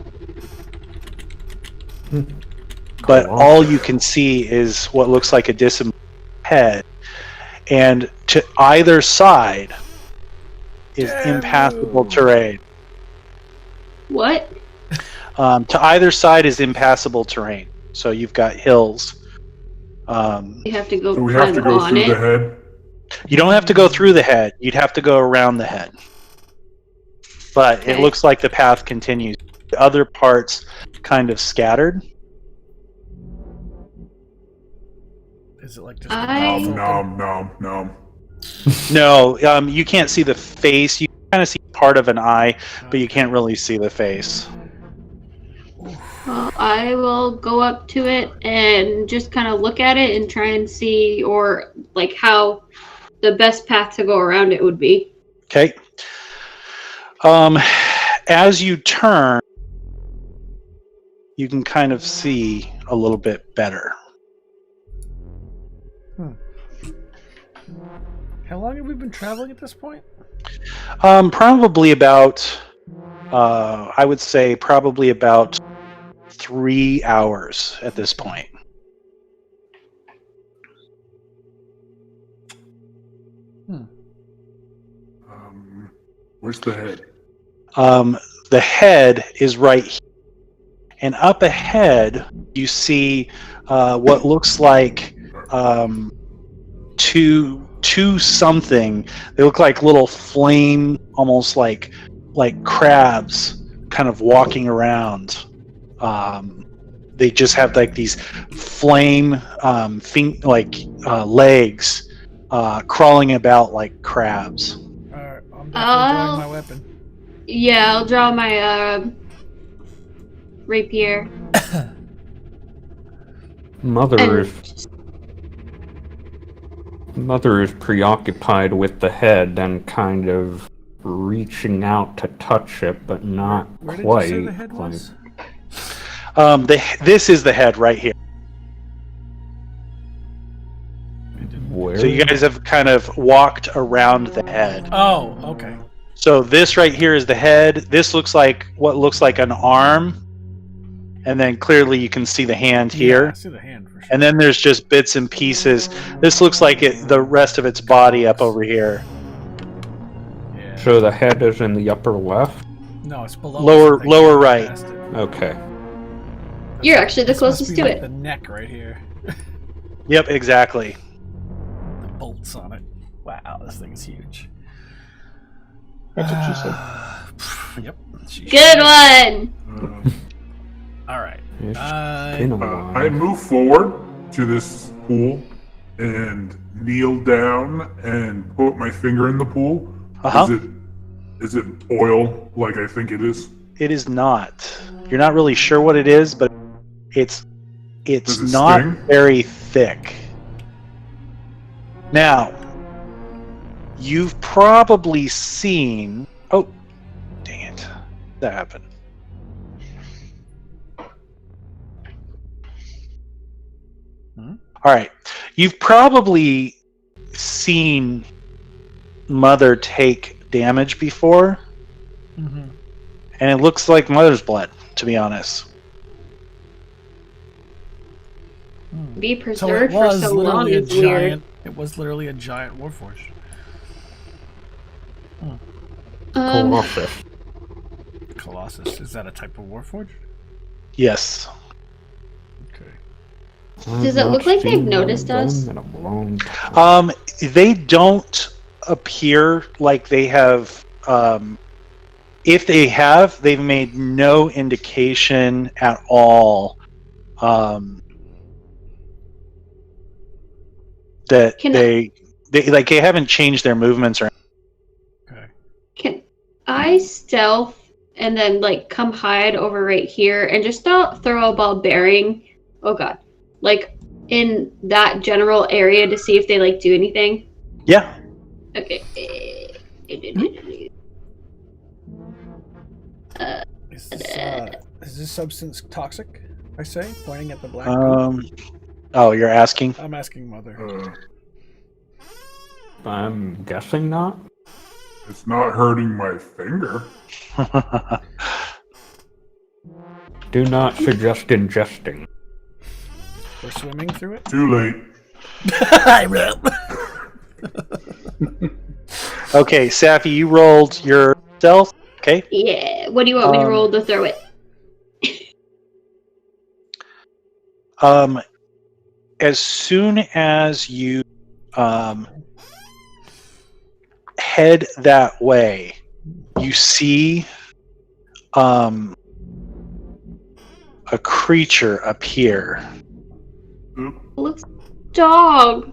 But all you can see is what looks like a disembodied head, and to either side is impassable terrain. What? To either side is impassable terrain. So you've got hills. You have to go Do we have to go on through it. the head? You don't have to go through the head. You'd have to go around the head. But it Okay. looks like the path continues. The other parts kind of scattered. Is it like just I- Nom, nom, nom. No, you can't see the face. You kind of see part of an eye, but you can't really see the face. Well, I will go up to it and just kind of look at it and try and see, or like how the best path to go around it would be. Okay. As you turn, you can kind of see a little bit better. How long have we been traveling at this point? Probably about, I would say, probably about 3 hours at this point. Where's the head? The head is right here. And up ahead, you see what looks like two something. They look like little flame, almost like crabs, kind of walking around. They just have like these flame legs crawling about like crabs. Alright, I'm definitely drawing my weapon. Yeah, I'll draw my rapier. Mother And is preoccupied with the head and kind of reaching out to touch it, but not Where quite. did you say the head was? This is the head right here. Where? So you guys have kind of walked around the head. Oh, okay. So this right here is the head. This looks like what looks like an arm. And then clearly you can see the hand Yeah, here. I see the hand for sure. And then there's just bits and pieces. This looks like the rest of its body up over here. Yeah. So the head is in the upper left? No, it's below. Lower- us, I think. lower right. Past it. Okay. you're actually the This must closest be to like it. the neck right here. Yep, exactly. The bolts on it. Wow, this thing's huge. That's what she said. Yep. Good one. All right. It's I been a I while. move forward to this pool and kneel down and put my finger in the pool. Uh-huh. Is it oil like I think it is? It is not. You're not really sure what it is, but it's Does it not sting? very thick. Now, you've probably seen. Oh, dang it! That happened. All right, you've probably seen Mother take damage before, Mhm. and it looks like Mother's blood, to be honest. Be So it preserved for was so long literally a is weird. giant. It was literally a giant warforged. Colossus. Colossus. Is that a type of warforged? Yes. Okay. Does it I've look not like they've seen noticed one of us? them in a long time. They don't appear like they have. If they have, they've made no indication at all that Can they haven't changed their movements or. Okay. Can I stealth and then like come hide over right here and just throw a ball bearing? Oh god, like in that general area to see if they like do anything. Yeah. Okay. Is this substance toxic? I say, pointing at the black. Oh, you're asking. I'm asking Mother. I'm guessing not. It's not hurting my finger. Do not suggest ingesting. We're swimming through it. Too late. Okay, Safi, you rolled your stealth. Okay. Yeah. What do you want me to roll to throw it? As soon as you head that way, you see a creature appear. Looks dog.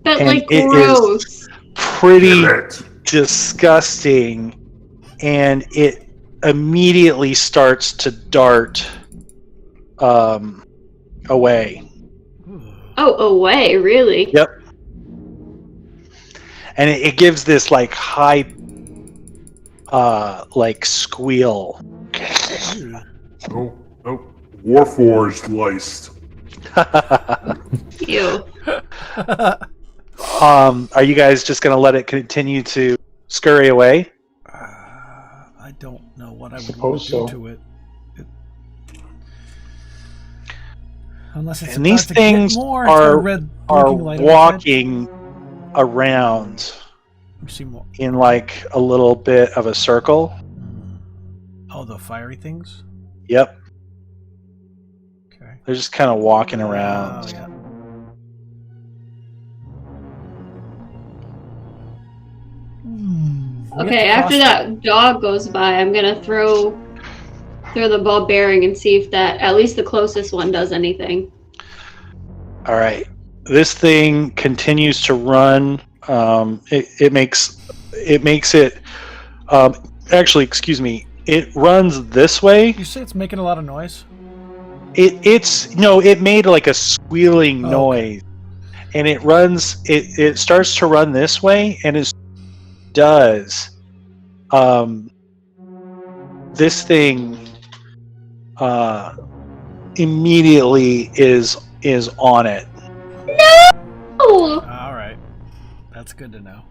But And like it is- gross. Pretty Kill it. disgusting, and it immediately starts to dart away. Oh, away, really? Yep. And it gives this like high like squeal. Oh, Warforged liced. Ew. Are you guys just gonna let it continue to scurry away? I don't know what I would want Suppose to do so. to it. Unless it's And about these to things get more. are red are blinking light on its head. walking around We see more. in like a little bit of a circle. Oh, the fiery things. Yep, Okay. they're just kind of walking around. Oh, yeah. We Okay, have after to cross that dog goes by, I'm gonna throw the ball bearing and see if that at least the closest one does anything. All right, this thing continues to run. It makes it. Actually, excuse me. It runs this way. You say it's making a lot of noise? It made like a squealing Oh, noise, and it runs. It starts to run this way, and it does. This thing immediately is on it. Oh, All right. That's good to know.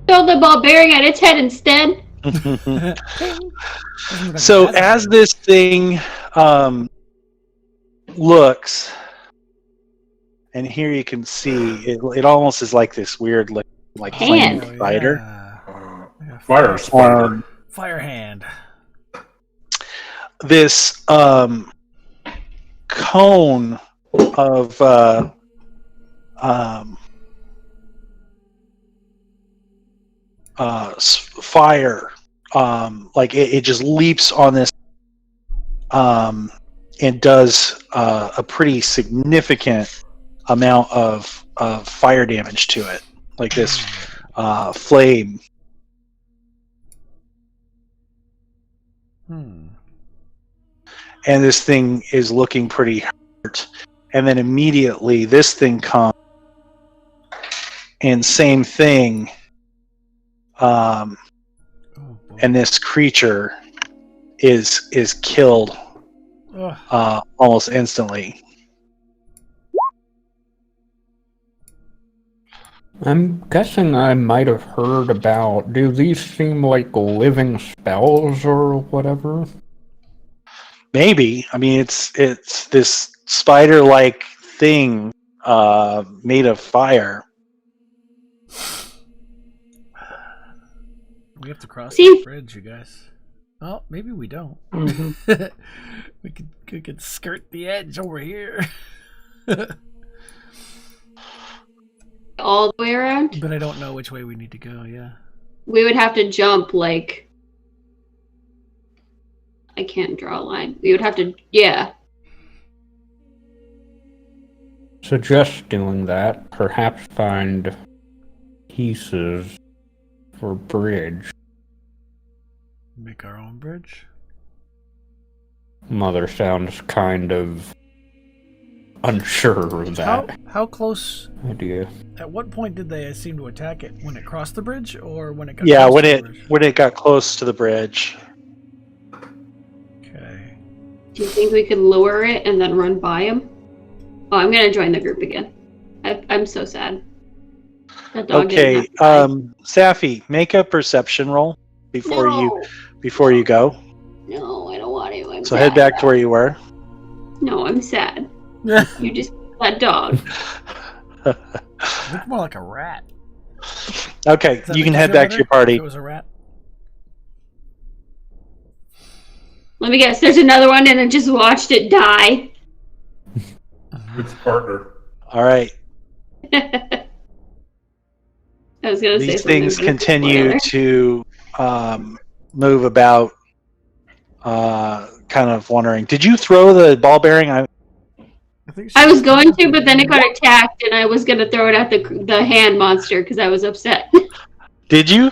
throw the ball bearing at its head instead. So as this thing looks, and here you can see it almost is like this weird like Hand. flaming spider. Yeah. Fire spider. Fire hand. This cone of fire, like it just leaps on this and does a pretty significant amount of fire damage to it, like this flame. And this thing is looking pretty hurt. And then immediately this thing comes, and same thing. Oh, boy. And this creature is killed Ugh. almost instantly. I'm guessing I might have heard about. Do these seem like living spells or whatever? Maybe. I mean, it's this spider-like thing made of fire. We have to cross See? the bridge, you guys. Oh, maybe we don't. Mhm. we could skirt the edge over here. All the way around. But I don't know which way we need to go, yeah. We would have to jump like. I can't draw a line. We would have to, yeah. Suggest doing that. Perhaps find pieces for bridge. Make our own bridge. Mother sounds kind of unsure of that How close? idea. At what point did they seem to attack it? When it crossed the bridge, or when it got Yeah, close when to the it bridge? when it got close to the bridge. Okay. Do you think we could lure it and then run by him? Oh, I'm gonna join the group again. I'm so sad. That dog didn't Okay, have to die. Safi, make a perception roll, before No. you go. No, I don't want to. I'm So sad. head back to where you were. No, I'm sad. You just that dog. Look more like a rat. Okay, Does that you can make head feel back to better your party. if it was a rat. Let me guess. There's another one, and I just watched it die. It's partner. All right. I was gonna say These something, things but it's a continue spoiler. to move about, kind of wondering. Did you throw the ball bearing? I think I was going to, but then it got attacked, and I was gonna throw it at the hand monster because I was upset. Did you?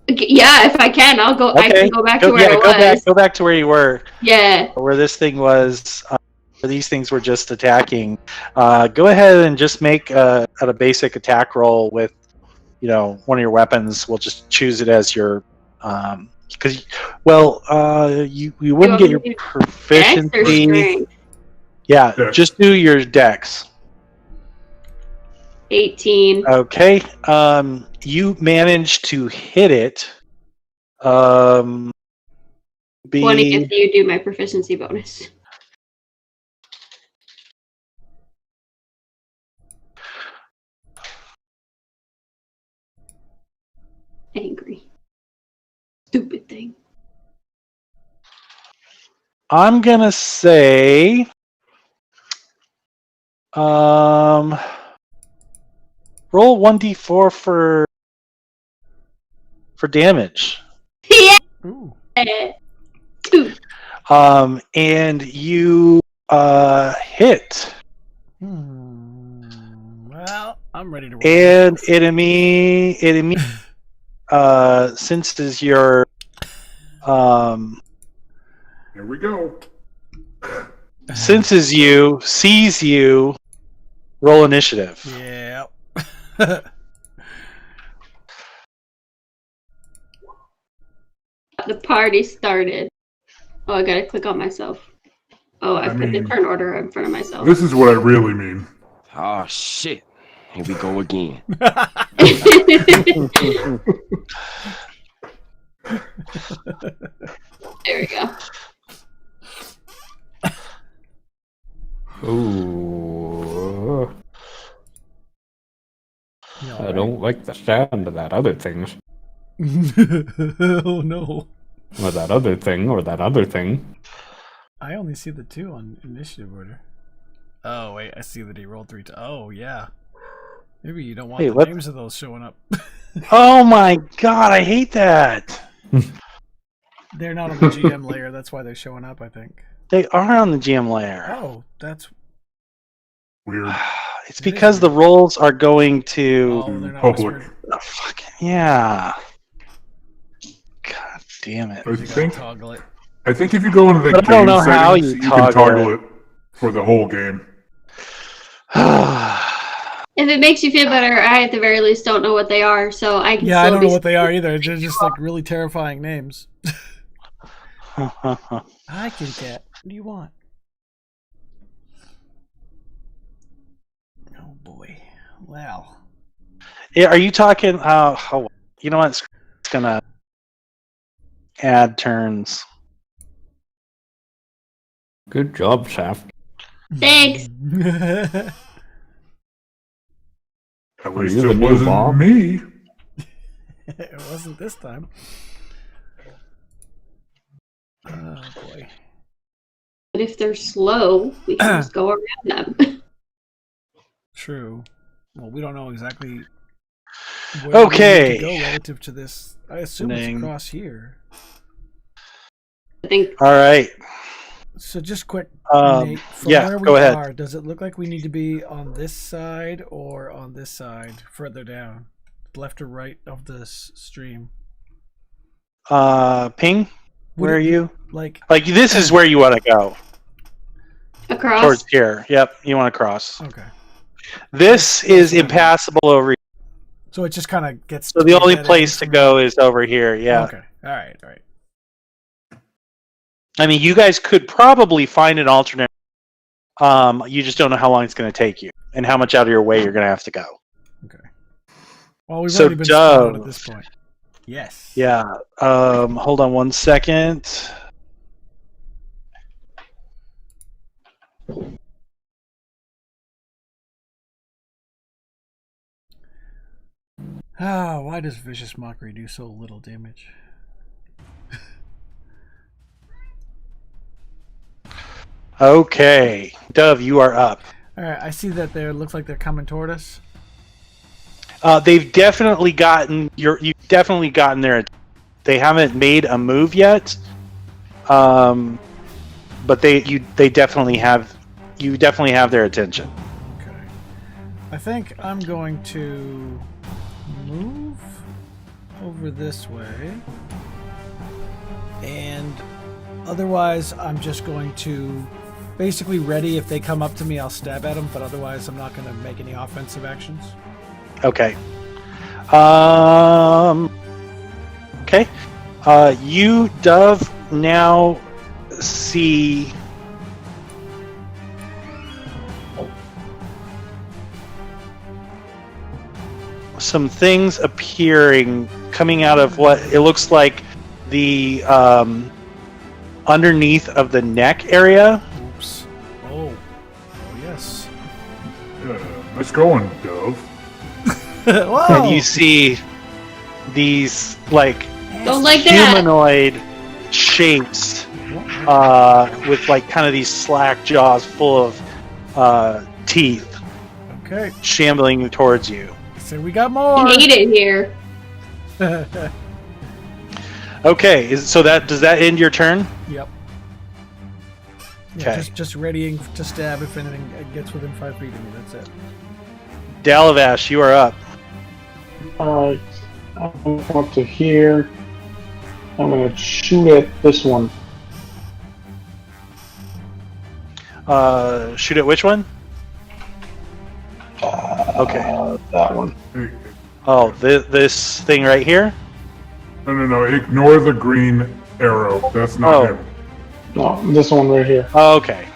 Yeah, if I can, I'll go. I can go back to where I was. Go back to where you were. Yeah. Where this thing was. Where these things were just attacking. Go ahead and just make a basic attack roll with, one of your weapons. We'll just choose it as your, because, you wouldn't get your Dex or proficiency. strength? Yeah, Dex. just do your dex. 18. Okay. You managed to hit it. 20 if you do my proficiency bonus. Angry. Stupid thing. I'm gonna say, roll 1d4 for damage. Yeah. Ooh. Two. And you hit, Well, I'm ready to roll. and it senses your Here we go. senses you, sees you. Roll initiative. Yeah. The party started. Oh, I gotta click on myself. Oh, I put the mean- turn order in front of myself. This is what I really mean. Oh shit. Here we go again. There we go. Ooh. You all I right? don't like the sound of that other thing. Oh no. Or that other thing, or that other thing. I only see the 2 on initiative order. Oh wait, I see that he rolled 3 Oh yeah. Maybe you don't want Wait, the what? names of those showing up. Oh my god, I hate that. They're not on the GM layer, that's why they're showing up, I think. They are on the GM layer. Oh, that's Weird. It's because the rolls are going to. oh, they're not Public. whispered. Oh, fucking yeah. God damn it. I You gotta think toggle it. if you go into the But I don't game know how settings, you you can toggle toggle it for the whole game. If it makes you feel better, I at the very least don't know what they are, so I can Yeah, I still don't be know what they are either. They're just like really terrifying names. Oh, Hi, kitty cat. What do you want? Oh boy. Wow. yeah, are you talking? Oh, you know what? It's gonna add turns. Good job, Shaft. Thanks. At Are least you the it new wasn't Bob? me. It wasn't this time. Oh boy. But if they're slow, we can just go around them. True. Well, we don't know exactly where Okay. we need to go relative to this. I assume it's Dang. across here. I think All right. So just quick, Um, Nate, from yeah, where we go ahead. are, does it look like we need to be on this side or on this side, further down, left or right of this stream? Ping. Would Where are it- you? Like, Like this is where you want to go. across. Towards here. Yep. You want to cross. okay. This is impassable over. So it just kind of gets. So the only dead place to end go is over here. Yeah. Okay. All right. All right. I mean, you guys could probably find an alternate. You just don't know how long it's going to take you, and how much out of your way you're going to have to go. Okay. Well, we've So already been spotted at Dove. this point. Yes. Yeah. Hold on one second. Ah, why does Vicious Mockery do so little damage? Okay, Dove, you are up. All right, I see that there looks like they're coming toward us. They've definitely gotten you've definitely gotten their. They haven't made a move yet, but they definitely have. You definitely have their attention. Okay. I think I'm going to move over this way, and otherwise I'm just going to basically ready. If they come up to me, I'll stab at them, but otherwise I'm not going to make any offensive actions. Okay. Okay. You, Dove, now see some things appearing, coming out of what it looks like the underneath of the neck area. Oops. Oh yes. Nice going, Dove. Whoa! And you see these like Don't like that. humanoid shapes with like kind of these slack jaws full of teeth Okay. shambling towards you. So we got more. I hate it here. Okay, so does that end your turn? Yep. Yeah, Okay. just readying to stab if anything gets within 5 feet of me. That's it. Dalavash, you are up. Alright. I'm gonna come up to here. I'm gonna shoot at this one. Shoot at which one? Okay. That one. Hey, Oh, this thing right here? no. Ignore the green arrow. That's not Oh. him. No, this one right here. Oh, okay.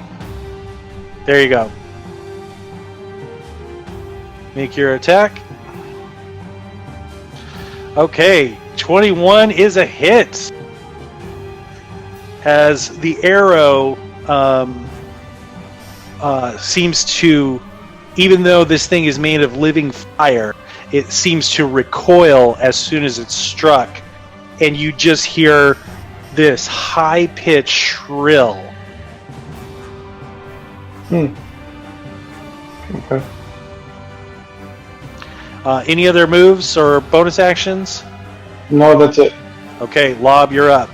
There you go. Make your attack. Okay, 21 is a hit. As the arrow seems to, even though this thing is made of living fire, it seems to recoil as soon as it's struck. And you just hear this high-pitched shrill. Okay. Any other moves or bonus actions? No, that's it. Okay, Lob, you're up.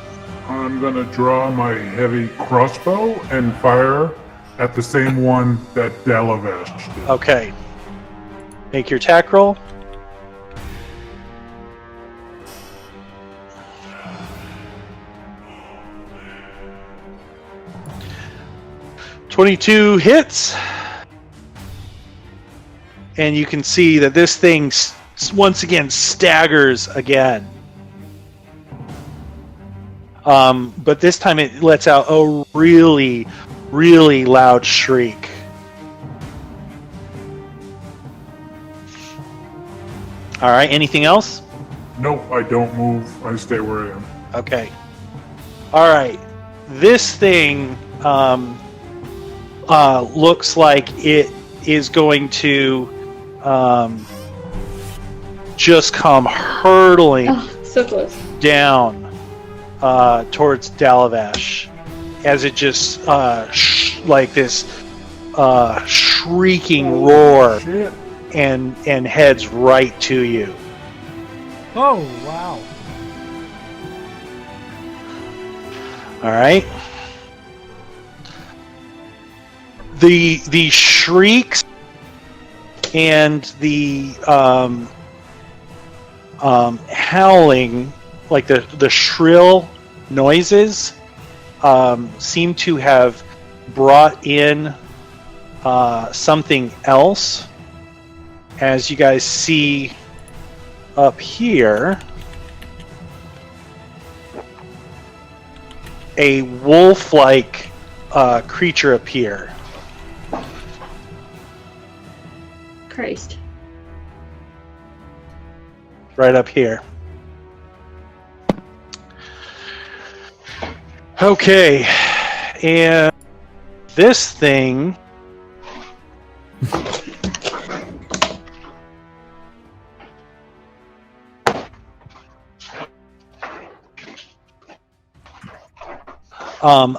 I'm gonna draw my heavy crossbow and fire at the same one that Dalavash did. Okay. Make your attack roll. .22 hits. And you can see that this thing once again staggers again. But this time it lets out a really, really loud shriek. All right, anything else? Nope, I don't move. I stay where I am. Okay. All right. This thing looks like it is going to just come hurtling Oh, so close. down towards Dalavash as it just like this shrieking roar Shit. and heads right to you. Oh wow! All right. The shrieks and the howling, like the shrill noises, seem to have brought in something else. As you guys see up here, a wolf-like creature appear. Christ. Right up here. Okay, and this thing.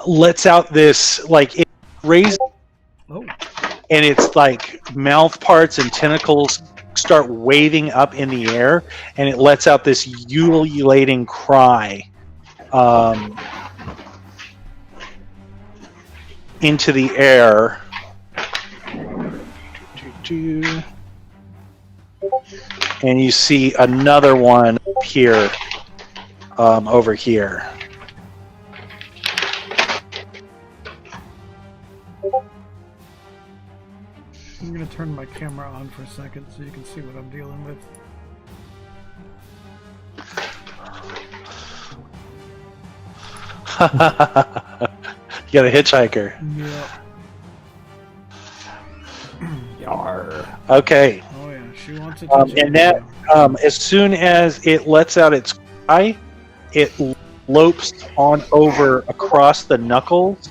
Lets out this, like, it raises, Oh, and it's like mouth parts and tentacles start waving up in the air, and it lets out this ululating cry into the air. And you see another one appear over here. I'm gonna turn my camera on for a second so you can see what I'm dealing with. You got a hitchhiker. Yeah. Yar. Okay. Oh yeah, she wants it. And that, as soon as it lets out its cry, it lopes on over across the knuckles.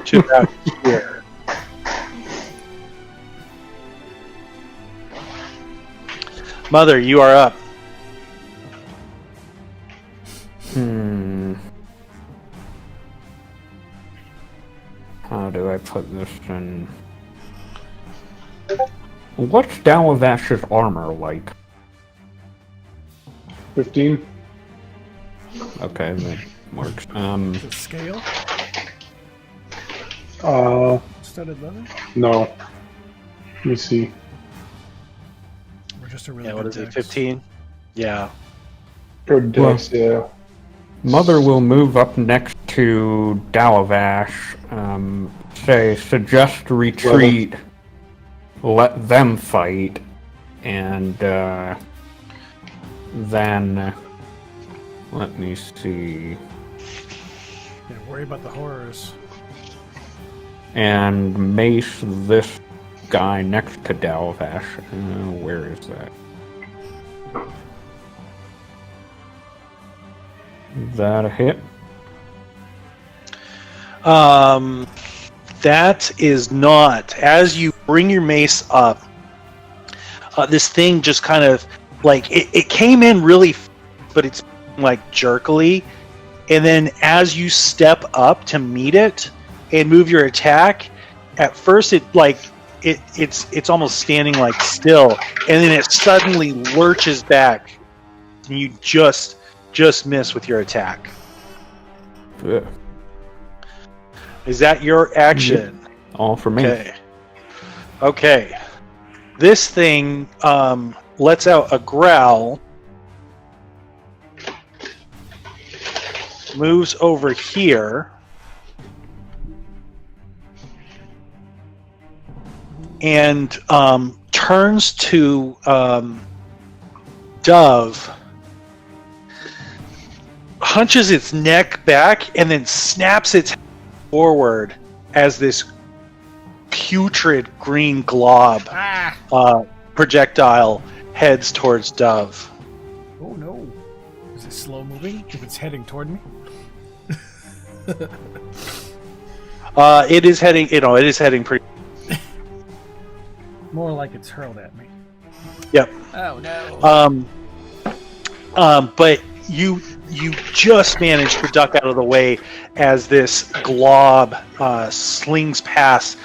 To about here. Mother, you are up. How do I put this in? What's Dalavash's armor like? 15. Okay, that works. Is it scale? Studded leather? No. Let me see. Or just a really Yeah, what good is it, dex? 15? Yeah. Or dex, yeah. Mother will move up next to Dalavash. Suggest retreat. Let them fight, and then let me see. Yeah, worry about the horrors. And mace this guy next to Dalavash. Where is that? Is that a hit? That is not. As you bring your mace up, this thing just kind of, like, it came in really, but it's like jerkily, and then as you step up to meet it and move your attack, at first it's almost standing like still, and then it suddenly lurches back, and you just miss with your attack. Yeah. Is that your action? All for me. Okay. This thing lets out a growl, moves over here, and turns to Dove, hunches its neck back, and then snaps its head forward as this putrid green glob projectile heads towards Dove. Oh no. Is it slow moving if it's heading toward me? It is heading, it is heading pretty. More like it's hurled at me. Yep. Oh no. But you just managed to duck out of the way as this glob slings past,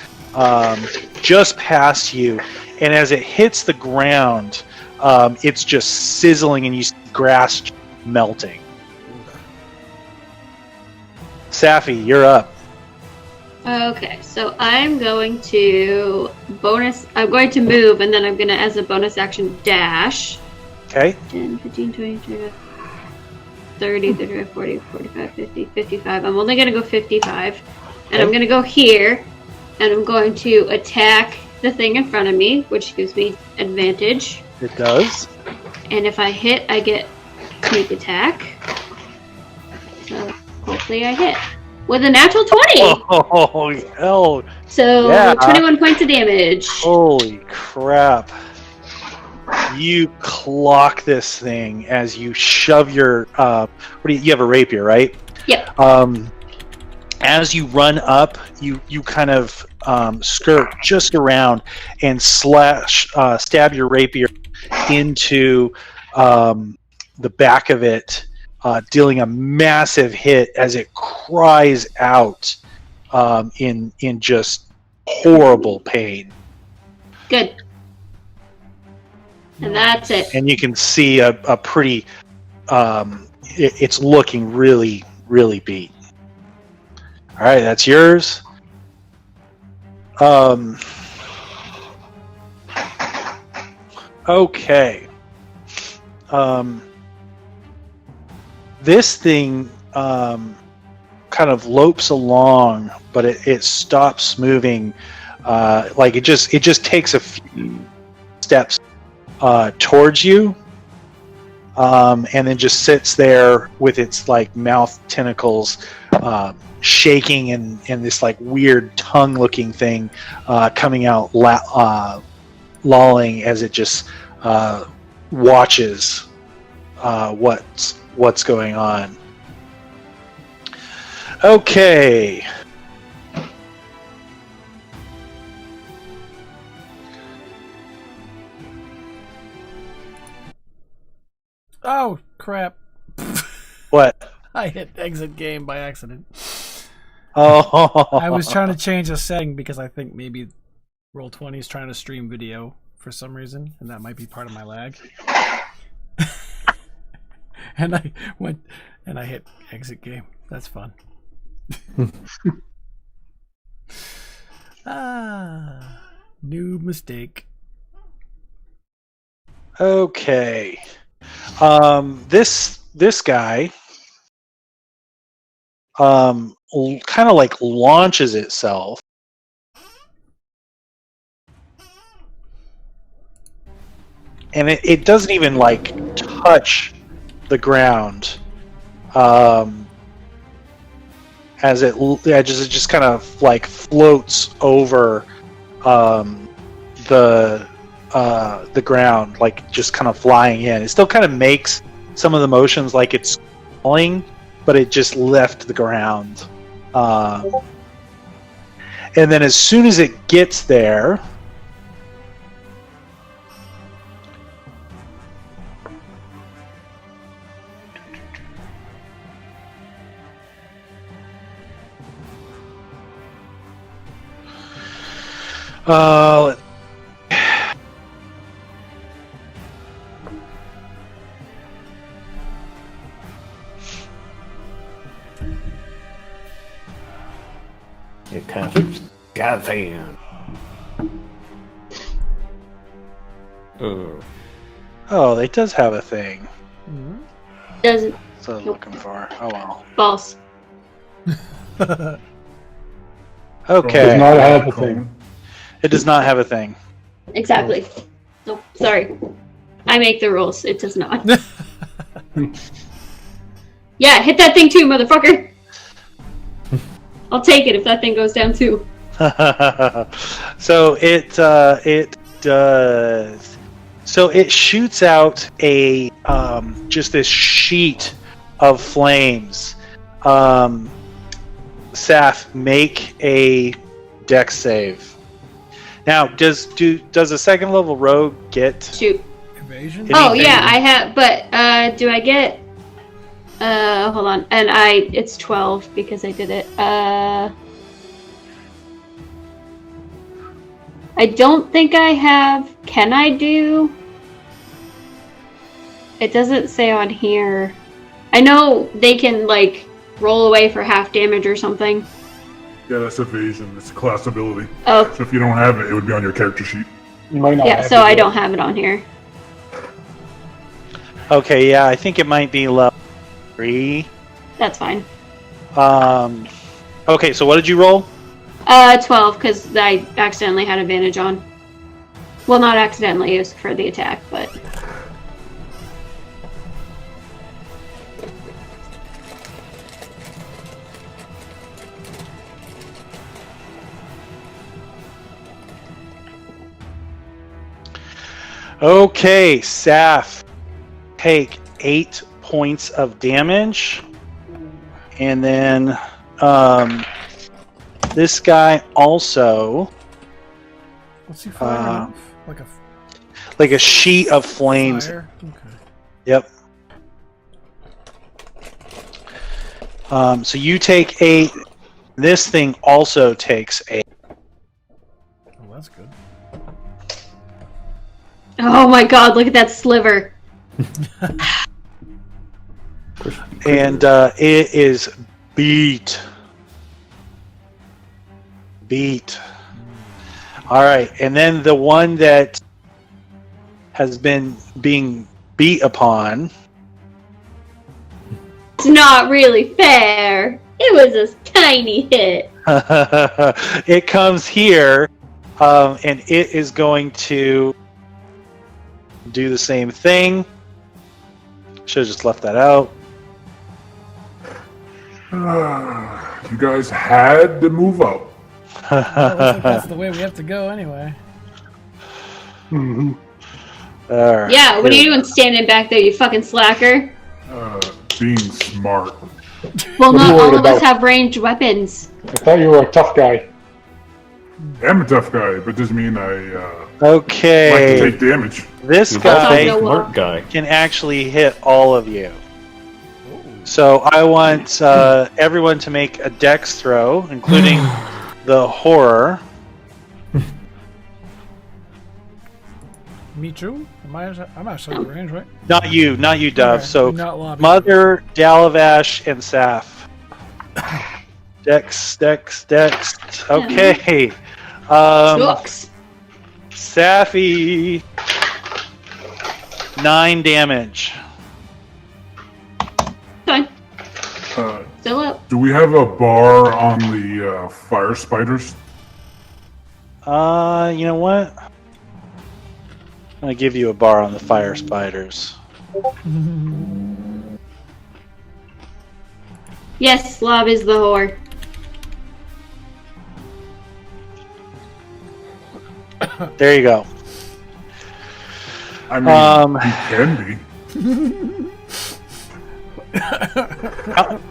just past you, and as it hits the ground, it's just sizzling, and you see grass melting. Safi, you're up. Okay, so I'm going to move, and then I'm going to, as a bonus action, dash. Okay. 10, 15, 20, 25, 30, 35, 40, 45, 50, 55. I'm only going to go 55. And I'm going to go here, and I'm going to attack the thing in front of me, which gives me advantage. It does. And if I hit, I get sneak attack. So hopefully I hit. with a natural 20. Oh, hell. So Yeah. 21 points of damage. Holy crap. You clock this thing as you shove your you have a rapier, right? Yep. As you run up, you kind of skirt just around and stab your rapier into the back of it, dealing a massive hit as it cries out in just horrible pain. Good. And that's it. And you can see a pretty it's looking really, really beat. All right, that's yours. Okay. This thing kind of lopes along, but it stops moving. Like it just takes a few steps towards you, and then just sits there with its like mouth tentacles shaking and this like weird tongue-looking thing coming out, lolling as it just watches what's going on. Okay. Oh, crap. What? I hit exit game by accident. Oh. I was trying to change a setting because I think maybe Roll20 is trying to stream video for some reason, and that might be part of my lag. And I went and I hit exit game. That's fun. New mistake. Okay. This guy kind of like launches itself and it doesn't even like touch the ground as it just kind of like floats over the ground, like just kind of flying in. It still kind of makes some of the motions like it's falling, but it just left the ground. And then as soon as it gets there, Because it's Gazan. oh, it does have a thing. Doesn't. That's what I was looking for. Oh well. False. Okay. Does not have a thing. It does not have a thing. Exactly. Nope. Sorry. I make the rules. It does not. Yeah, hit that thing too, motherfucker. I'll take it if that thing goes down too. So it does. So it shoots out a just this sheet of flames. Saf, make a dex save. Now, does a second level rogue get Shoot. Evasion? Oh yeah, I have. But do I get? Hold on. And it's 12 because I did it. I don't think I have. Can I do? It doesn't say on here. I know they can like roll away for half damage or something. Yeah, that's evasion. It's a class ability. Oh, So if you don't have it, it would be on your character sheet. You might not yeah. have So it I yet. don't have it on here. Okay, yeah, I think it might be level 3. That's fine. Okay, so what did you roll? 12 because I accidentally had advantage on. Well, not accidentally. It was for the attack, but. Okay, Saf, take 8 points of damage, and then this guy also, What's he firing off? like a sheet of flames. Fire? Okay. Yep. So you take 8. This thing also takes 8. Oh, that's good. Oh my god, look at that sliver. And it is beat. All right, and then the one that has been being beat upon. It's not really fair. It was a tiny hit. It comes here, and it is going to do the same thing. Should have just left that out. You guys had to move up. Well, looks like that's the way we have to go anyway. Mm-hmm. All right. Yeah, what are you doing standing back there, you fucking slacker? Being smart. Well, What are not you all worried of us about? have ranged weapons. I thought you were a tough guy. I'm a tough guy, but doesn't mean I like to Okay. take damage. This He's also guy no- smart guy. can actually hit all of you. So I want everyone to make a dex throw, including the horror. Me too? I'm actually in range, right? Not you, Dove. Okay, So not lobby. Mother, Dalavash, and Saf. Dex. Okay. Shucks. Safi. 9 damage. Fine. Uh, Still up. do we have a bar on the fire spiders? You know what? I'm gonna give you a bar on the fire spiders. Yes, Lob is the whore. There you go. I mean, he can be.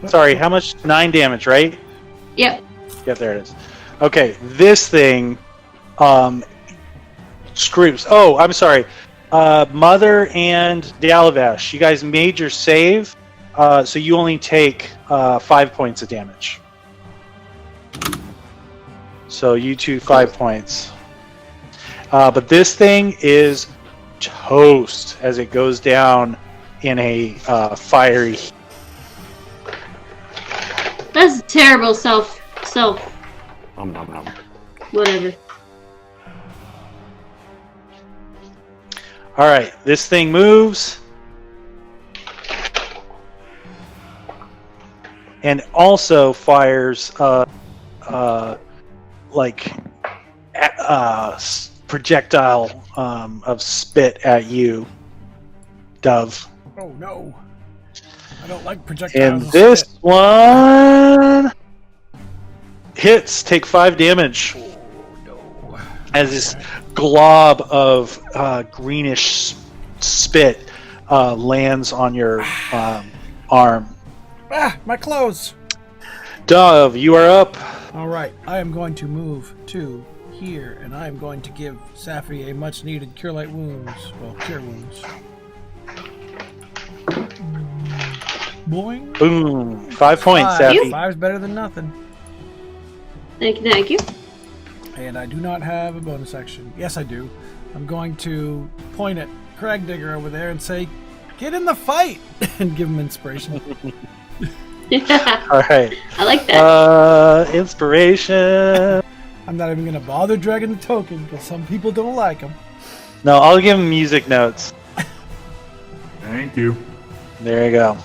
Sorry, how much? 9 damage, right? Yep. Yeah, there it is. Okay, this thing screams. Oh, I'm sorry. Mother and Dalavash, you guys made your save, so you only take 5 points of damage. So you two 5 points. But this thing is toast as it goes down in a fiery. That's a terrible self. Nom nom nom. Whatever. All right, this thing moves. And also fires projectile of spit at you, Dove. Oh no. I don't like projectiles. And of this spit. one hits, take 5 damage. Oh no. As this glob of greenish spit lands on your arm. Ah, my clothes. Dove, you are up. All right, I am going to move to here, and I am going to give Safi a much-needed Cure Light Wounds. Well, Cure Wounds. Boing. Boom. 5 points, Five. Safi. Five's better than nothing. Thank you. And I do not have a bonus action. Yes, I do. I'm going to point at Crag Digger over there and say, "Get in the fight!" and give him inspiration. All right. I like that. Inspiration. I'm not even going to bother dragging the token because some people don't like him. No, I'll give him music notes. Thank you. There you go.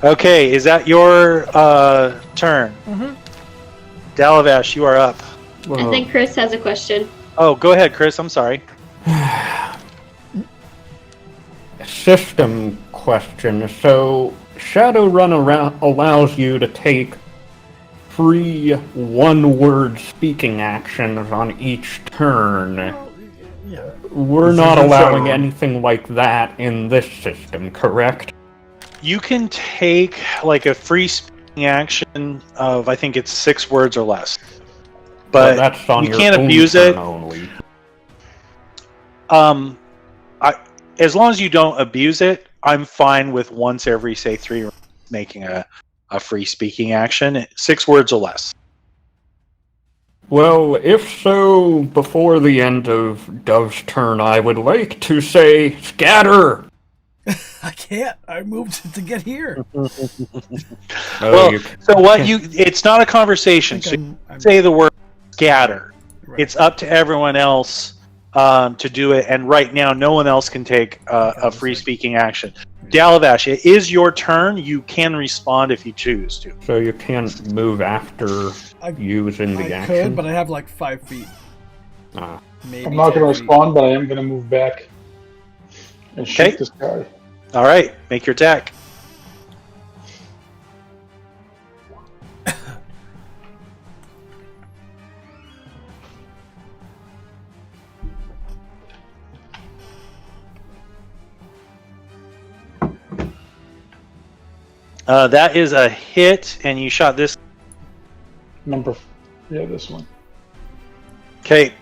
Okay, is that your turn? Mm-hmm. Dalavash, you are up. I think Chris has a question. Oh, go ahead, Chris. I'm sorry. System question. So, Shadowrun allows you to take 3 one-word speaking actions on each turn. Well, Yeah. We're This not is a allowing Shadowrun. anything like that in this system, correct? You can take like a free speaking action of I think it's 6 words or less, Well, but that's on you your can't own abuse turn it. only. As long as you don't abuse it, I'm fine with once every say 3 rounds making a free speaking action, 6 words or less. Well, if so, before the end of Dove's turn, I would like to say scatter! I can't. I moved to get here. Well, you so what it's not a conversation. So you I'm say the word scatter. right. It's up to everyone else to do it, and right now no one else can take a free speaking action. Dalavash, it is your turn. You can respond if you choose to. So you can't move after using the I action? could, but I have like 5 feet. Ah. Maybe I'm not 10 going to feet. respond, but I am going to move back and shoot Okay. this guy. All right, make your attack. That is a hit, and you shot this. This one. Okay,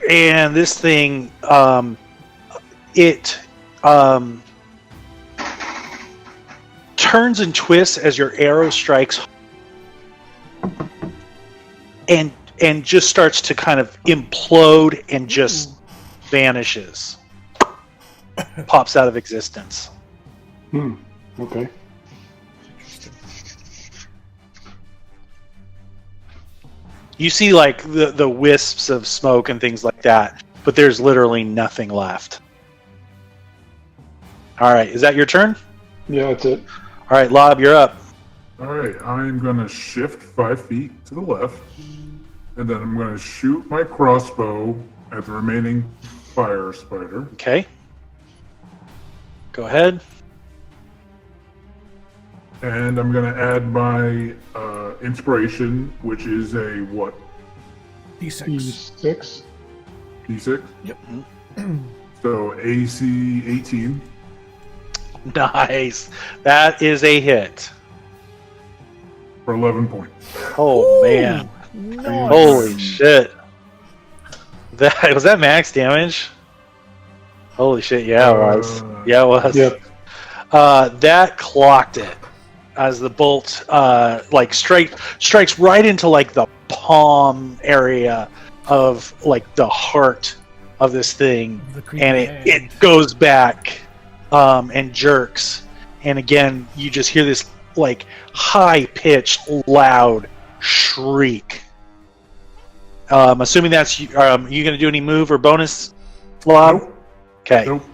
and this thing, it turns and twists as your arrow strikes, and just starts to kind of implode and just vanishes, pops out of existence. Okay. You see like the wisps of smoke and things like that, but there's literally nothing left. All right, is that your turn? Yeah, that's it. All right, Lob, you're up. Alright, I'm gonna shift 5 feet to the left, and then I'm gonna shoot my crossbow at the remaining fire spider. Okay. Go ahead. And I'm gonna add my inspiration, which is a what? D6. E6. D6? Yep. So AC 18. Nice. That is a hit. For 11 points. Oh man. Nice. Holy shit. That was that max damage? Holy shit, yeah it was. Yeah it was. Yep. That clocked it as the bolt like strikes right into like the palm area of like the heart of this thing, The creepy and hand. it goes back and jerks, and again you just hear this like high-pitched loud shriek. Assuming that's you gonna do any move or bonus, Lob? Nope. Okay. Nope.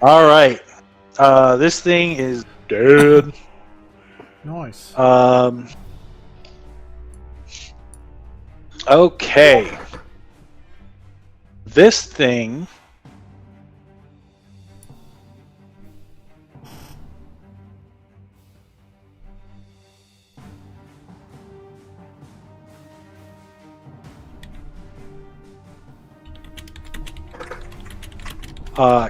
All right. This thing is dead. Nice. Okay. This thing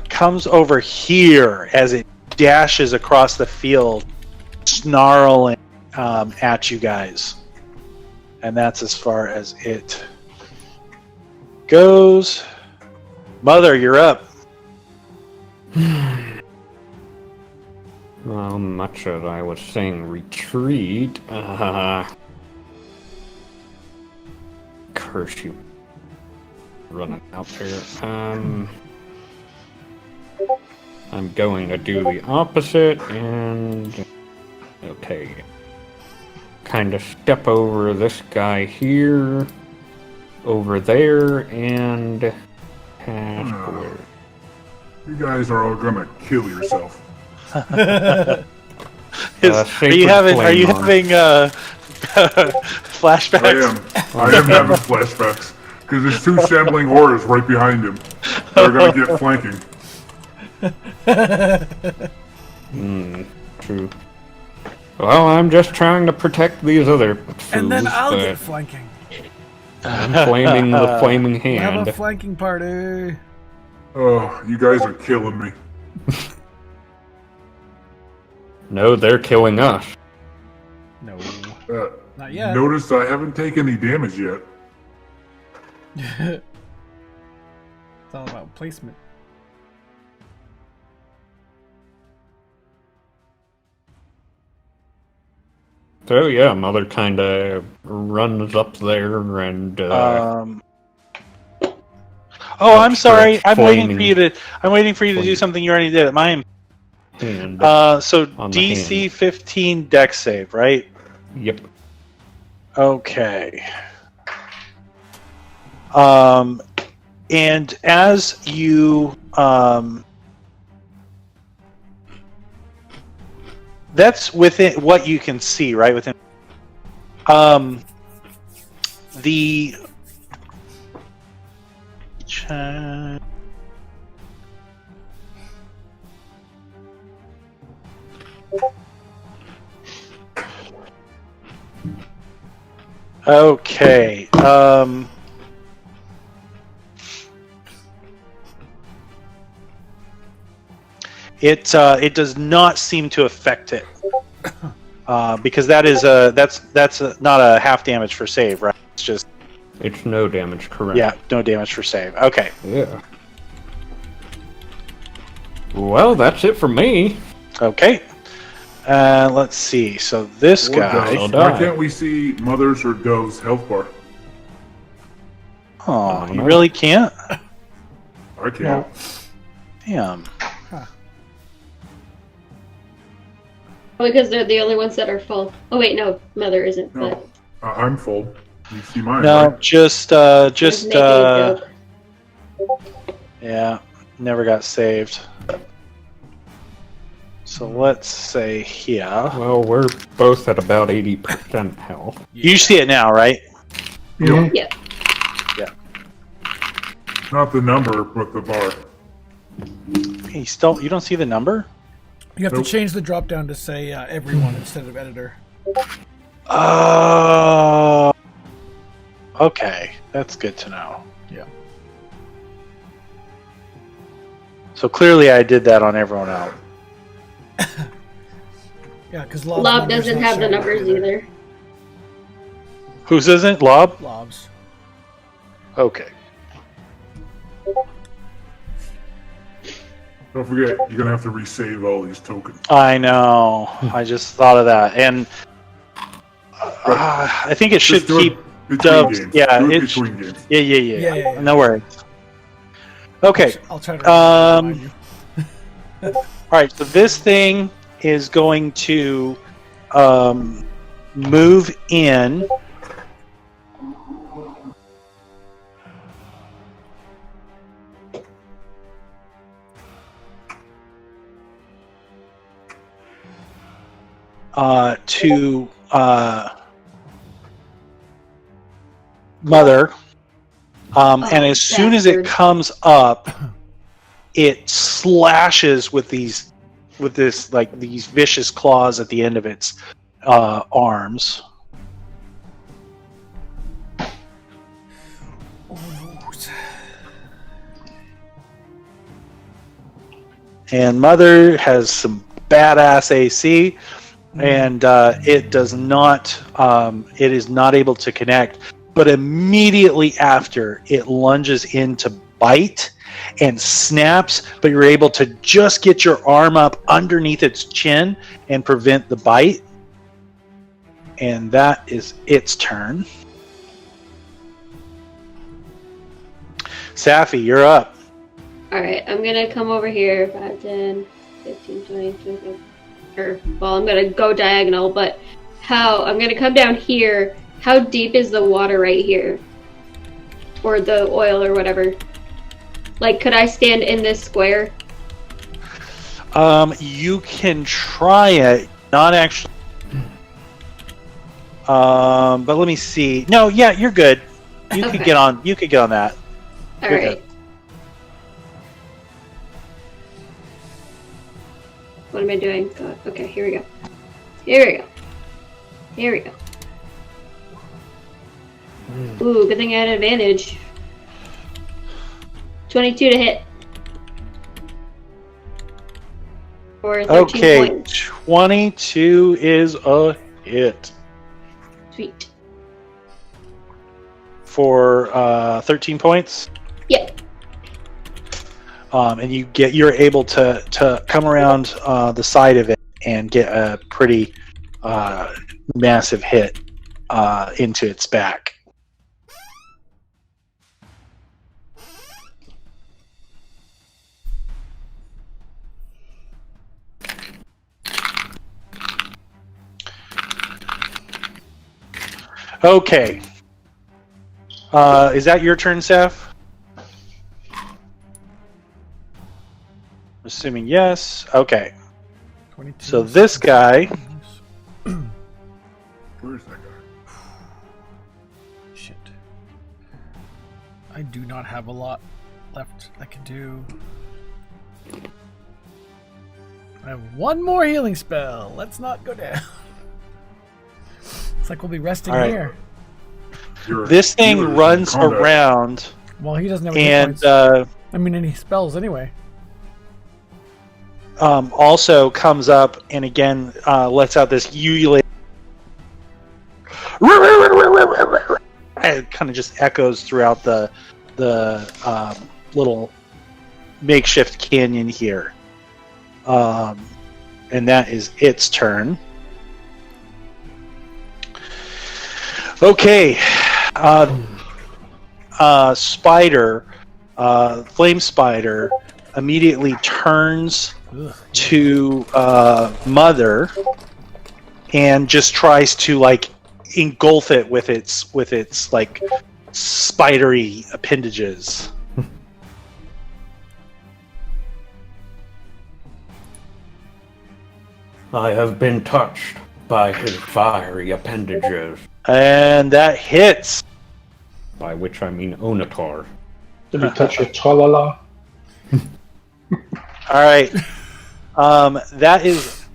comes over here as it dashes across the field, snarling at you guys. And that's as far as it goes. Mother, you're up. Well, much as I was saying retreat, curse you. Running out there. I'm going to do the opposite and okay. Kind of step over this guy here, over there, and pass forward. You guys are all gonna kill yourself. Are Sacred you having flame on. flashbacks? I am having flashbacks. Because there's 2 shambling horrors right behind him. They're gonna get flanking. True. Well, I'm just trying to protect these other fools, And then I'll but get flanking. I'm flaming the flaming We have a hand. flanking party. Oh, you guys are killing me. No, they're killing us. No, Uh, not yet. Notice I haven't taken any damage yet. It's all about placement. So yeah, Mother kind of runs up there and Oh, I'm sorry. stretch I'm waiting for flaming you to. I'm waiting for you to do flame. something you already did at mine. hand. So on the DC hand. 15 dex save, right? Yep. Okay. And as you that's within what you can see, right? Within the okay. It does not seem to affect it because that's not a half damage for save, right? It's just It's no damage, correct? yeah, no damage for save. Okay. Yeah. Well, that's it for me. Okay. Let's see. So this Or guy. doves. die. Why can't we see Mother's or Dove's health bar? Oh, you no. really can't? I can't. No. Damn. Because they're the only ones that are full. Oh wait, no, Mother isn't. No. But I'm full. You see mine, No, right? just just making a joke. yeah, never got saved. So let's say here. Well, we're both at about 80% health. You see it now, right? Mhm. Yeah. Not the number, but the bar. You don't see the number? You have Nope. to change the drop down to say everyone instead of editor. Oh. Okay, that's good to know. Yeah. So clearly, I did that on everyone else. Yeah, because Lob doesn't have the numbers either. Whose isn't Lob? Lobs. Okay. Don't forget, you're gonna have to resave all these tokens. I know. I just thought of that, and I think it should Just do it keep. between doves, games. yeah, Do it it sh- between games. Yeah. No worries. Okay. I'll try to remind you. All right. So this thing is going to move in. To Mother, and as soon as it bastard. comes up, it slashes with these vicious claws at the end of its arms. And Mother has some badass AC, and it does not. It is not able to connect. But immediately after, it lunges in to bite and snaps. But you're able to just get your arm up underneath its chin and prevent the bite. And that is its turn. Safi, you're up. Alright, I'm gonna come over here. 5, 10, 15, 20, 25. Well, I'm gonna go diagonal, but I'm gonna come down here. How deep is the water right here? Or the oil or whatever? Like, could I stand in this square? You can try it. Not actually. But let me see. No, yeah, you're good. You could Okay. get on. You could get on that. You're Alright. good. What am I doing? God. Okay, here we go. Here we go. Here we go. Ooh, good thing I had advantage. 22 to hit. For 13 Okay, points. 22 is a hit Sweet. for 13 points. Yep. And you're able to come around the side of it and get a pretty massive hit into its back. Okay. Is that your turn, Seth? Assuming yes. Okay. 22. So this guy. Where's that guy? Shit. I do not have a lot left I can do. I have one more healing spell. Let's not go down. It's like we'll be resting All right. here. This thing runs around Well, he doesn't have any and points. Any spells anyway. also comes up and again lets out this ululating. It kind of just echoes throughout the little makeshift canyon here. And that is its turn. Okay. Spider, Flame Spider, immediately turns to Mother and just tries to like engulf it with its like spidery appendages. I have been touched by his fiery appendages, And that hits. by which I mean Onatar. Did you touch your tra-la-la? All right. That is.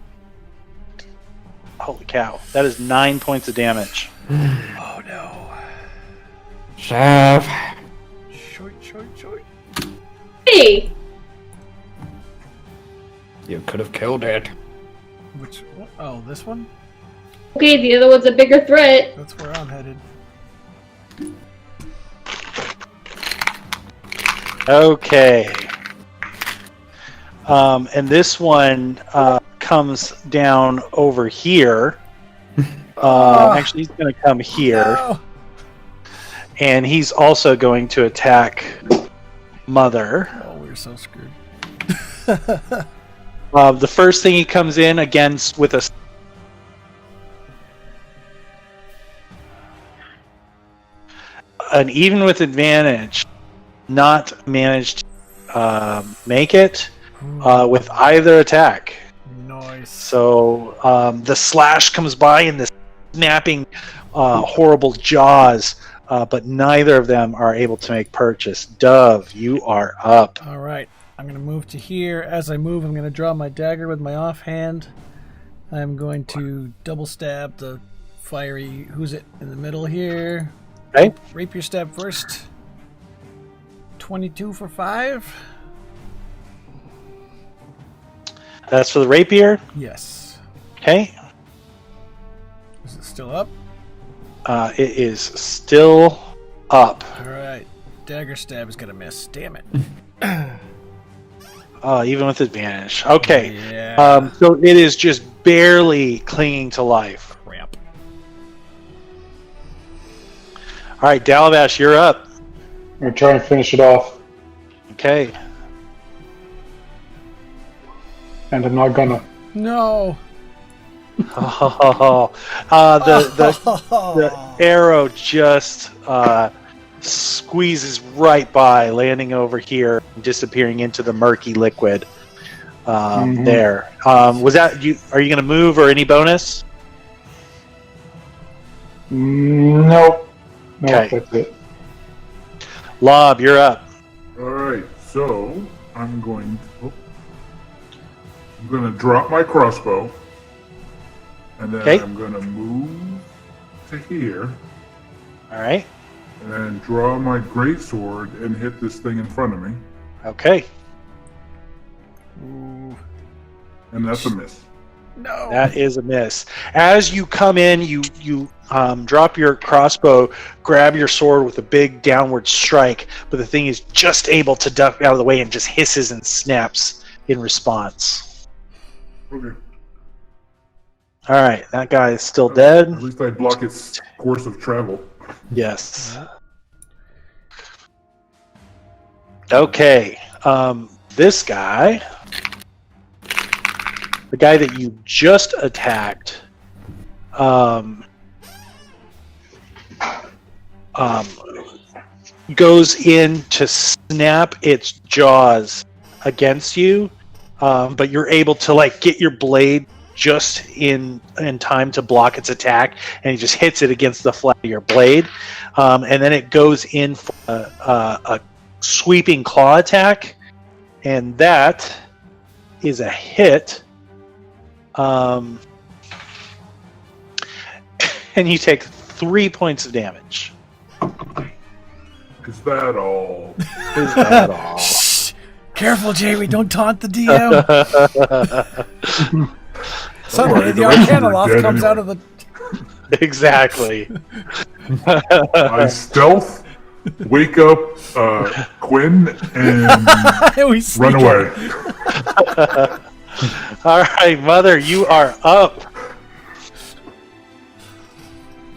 Holy cow! That is 9 points of damage. Oh no. Sav, Short. Hey! you could have killed it. Which one? Oh, this one? Okay, the other one's a bigger threat. That's where I'm headed. Okay. And this one comes down over here. Actually, he's going to come here. No! And he's also going to attack Mother. Oh, we're so screwed. The first thing he comes in against with a. And even with advantage, not managed to make it with either attack. Nice. So the slash comes by in this snapping, horrible jaws, but neither of them are able to make purchase. Dove, you are up. All right. I'm going to move to here. As I move, I'm going to draw my dagger with my offhand. I'm going to double stab the fiery. Who's it in the middle here? Okay. Rapier stab first. 22 for 5. That's for the rapier. Yes. Okay. Is it still up? It is still up. All right. Dagger stab is going to miss. Damn it. Even with advantage. Okay. Yeah. So it is just barely clinging to life. Crap. All right, Dalavash, you're up. I'm gonna try and finish it off, Okay. and I'm not gonna. No. The arrow just squeezes right by, landing over here, and disappearing into the murky liquid. There. Was that you? Are you going to move or any bonus? Nope. No, Okay. that's it. Lob, you're up. Alright, so I'm going to drop my crossbow. And then Okay. I'm going to move to here. All right. and draw my greatsword and hit this thing in front of me. Okay. Ooh. And that's a miss. No. That is a miss. As you come in, you drop your crossbow, grab your sword with a big downward strike, but the thing is just able to duck out of the way and just hisses and snaps in response. Okay. All right, that guy is still dead. At least I block its course of travel. Yes. Okay. This guy, the guy that you just attacked, goes in to snap its jaws against you, but you're able to like get your blade just in time to block its attack, and he just hits it against the flat of your blade, and then it goes in for a sweeping claw attack, and that is a hit. And you take 3 points of damage. Is that all? Is that all? Shh. Careful, Jamie. Don't taunt the DM. Suddenly, Alright, the the rest of them are Arcanoloth dead comes out anyway. of the. Exactly. I stealth, wake up Quinn, and We sneak run in. away. All right, Mother, you are up.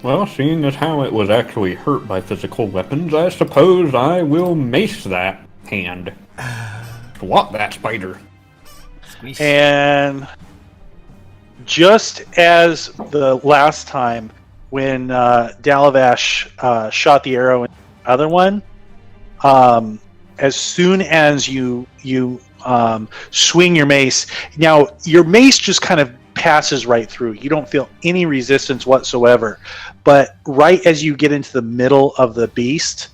Well, seeing as how it was actually hurt by physical weapons, I suppose I will mace that hand. Swat that spider. And just as the last time when Dalavash shot the arrow in the other one, as soon as you swing your mace, now your mace just kind of passes right through. You don't feel any resistance whatsoever. But right as you get into the middle of the beast,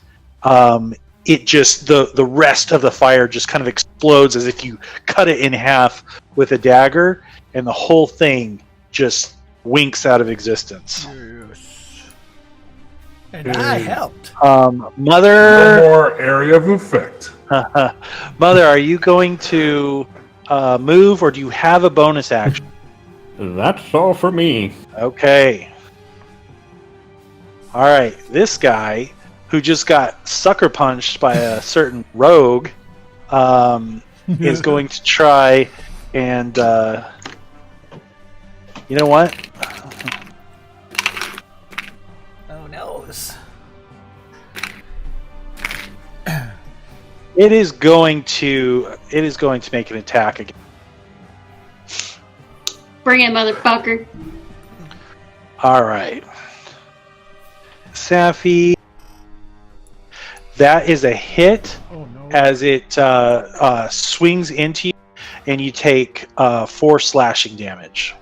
it just the rest of the fire just kind of explodes as if you cut it in half with a dagger, and the whole thing just winks out of existence. Yes. And I helped. No Mother, more area of effect. Mother, are you going to move, or do you have a bonus action? That's all for me. Okay. All right, this guy who just got sucker punched by a certain rogue is going to try and you know what? Oh no. It is going to make an attack again. Bring it, motherfucker. All right. Safi, that is a hit Oh no. as it swings into you, and you take 4 slashing damage.